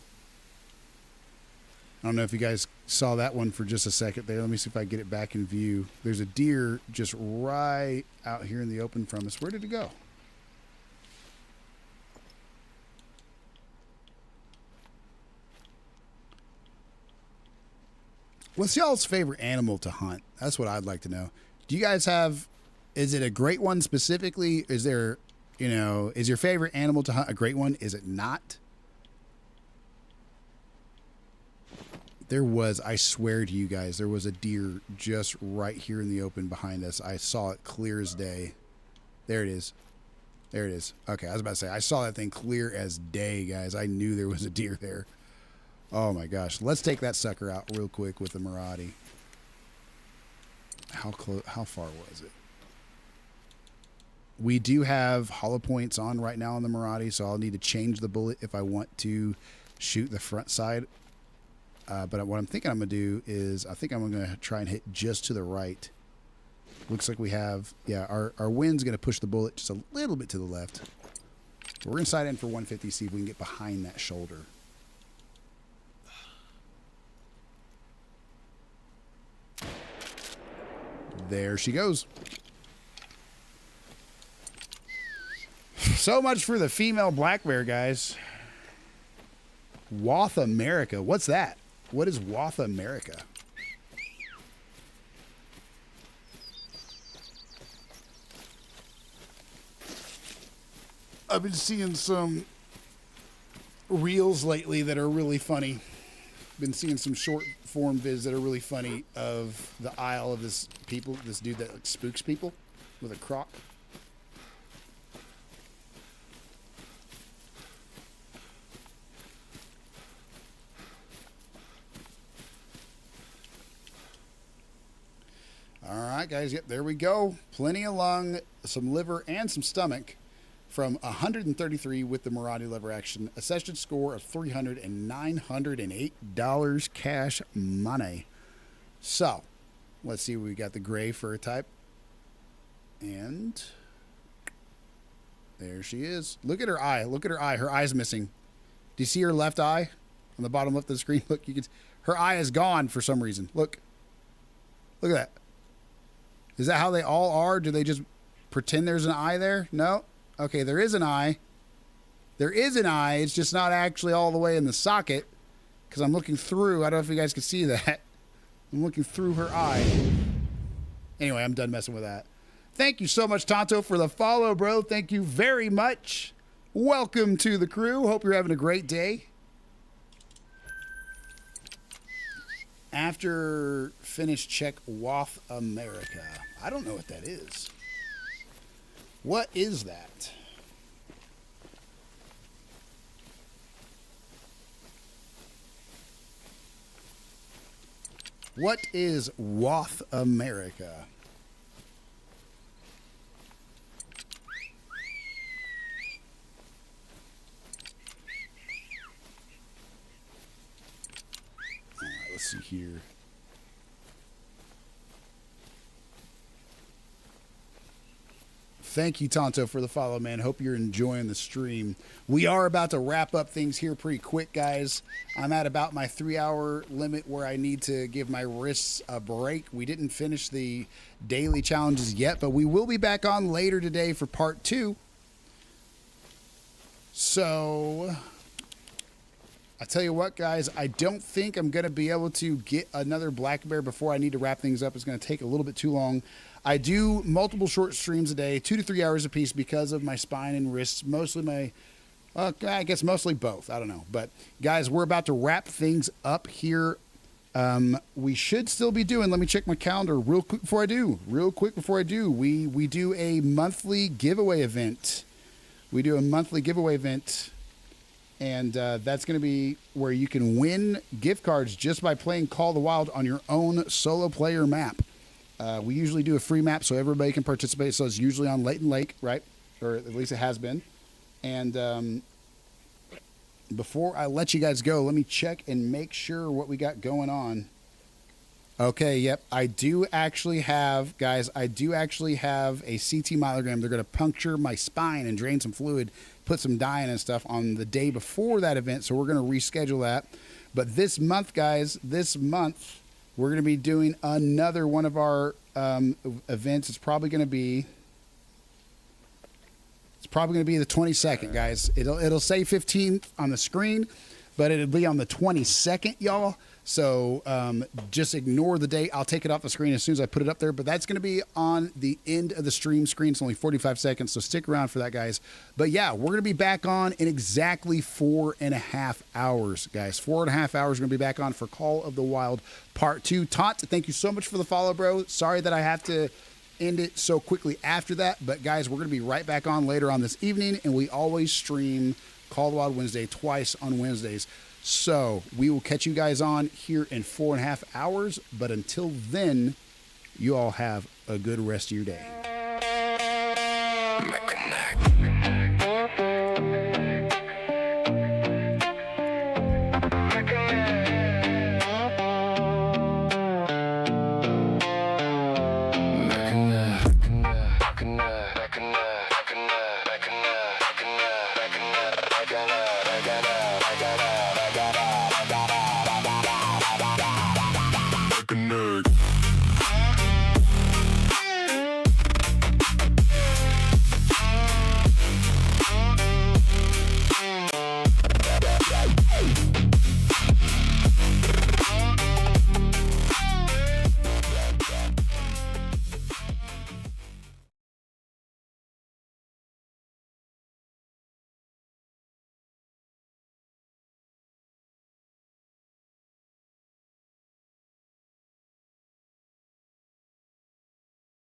I don't know if you guys saw that one for just a second there. Let me see if I get it back in view. There's a deer just right out here in the open from us. Where did it go? What's y'all's favorite animal to hunt? That's what I'd like to know. Do you guys have, is it a great one specifically? Is there, you know, is your favorite animal to hunt a great one? Is it not? There was, I swear to you guys, there was a deer just right here in the open behind us. I saw it clear as day. There it is. There it is. Okay, I was about to say, I saw that thing clear as day, guys. I knew there was a deer there. Oh my gosh. Let's take that sucker out real quick with the Maraudy. How close, how far was it? We do have hollow points on right now on the Maraudy, so I'll need to change the bullet if I want to shoot the front side. But what I'm thinking I'm going to do is I think I'm going to try and hit just to the right. Looks like we have, yeah, our wind's going to push the bullet just a little bit to the left. We're going to sight in for 150, see if we can get behind that shoulder. There she goes. So much for the female black bear, guys. Wath America. What's that? What is Wath America? I've been seeing some reels lately that are really funny. Been seeing some short form vids that are really funny of the Isle of this dude that like spooks people with a croc. All right, guys. Yep, there we go. Plenty of lung, some liver, and some stomach from 133 with the Maraudy lever action. A session score of $300 and $908 cash money. So, let's see. We got the gray fur type. And there she is. Look at her eye. Look at her eye. Her eye's missing. Do you see her left eye on the bottom left of the screen? Look, you can. Her eye is gone for some reason. Look. Look at that. Is that how they all are? Do they just pretend there's an eye there? No. Okay, there is an eye. There is an eye. It's just not actually all the way in the socket because I'm looking through. I don't know if you guys can see that. I'm looking through her eye. Anyway, I'm done messing with that. Thank you so much, Tonto, for the follow, bro. Thank you very much. Welcome to the crew. Hope you're having a great day. After finish, check Wath America. I don't know what that is. What is that? What is Wath America? All right, let's see here. Thank you, Tonto, for the follow, man. Hope you're enjoying the stream. We are about to wrap up things here pretty quick, guys. I'm at about my 3-hour limit where I need to give my wrists a break. We didn't finish the daily challenges yet, but we will be back on later today for part 2. So I tell you what, guys, I don't think I'm going to be able to get another black bear before I need to wrap things up. It's going to take a little bit too long. I do multiple short streams a day, 2 to 3 hours a piece because of my spine and wrists, mostly my, I guess mostly both. I don't know. But guys, we're about to wrap things up here. We should still be doing, let me check my calendar real quick before I do. We do a monthly giveaway event. And that's going to be where you can win gift cards just by playing Call of the Wild on your own solo player map. We usually do a free map so everybody can participate. So it's usually on Layton Lake, right? Or at least it has been. And before I let you guys go, let me check and make sure what we got going on. Okay, yep. I do actually have a CT myelogram. They're going to puncture my spine and drain some fluid, put some dye in and stuff on the day before that event. So we're going to reschedule that. But this month, guys, we're going to be doing another one of our events. It's probably going to be the 22nd, guys. It'll say 15th on the screen, but it'll be on the 22nd, y'all. So just ignore the date. I'll take it off the screen as soon as I put it up there. But that's going to be on the end of the stream screen. It's only 45 seconds, so stick around for that, guys. But yeah, we're going to be back on in exactly 4.5 hours, guys. 4.5 hours. We're going to be back on for Call of the Wild Part 2. Tot, thank you so much for the follow, bro. Sorry that I have to end it so quickly after that. But guys, we're going to be right back on later on this evening, and we always stream Call of the Wild Wednesday twice on Wednesdays. So we will catch you guys on here in 4.5 hours. But until then, you all have a good rest of your day. Connect.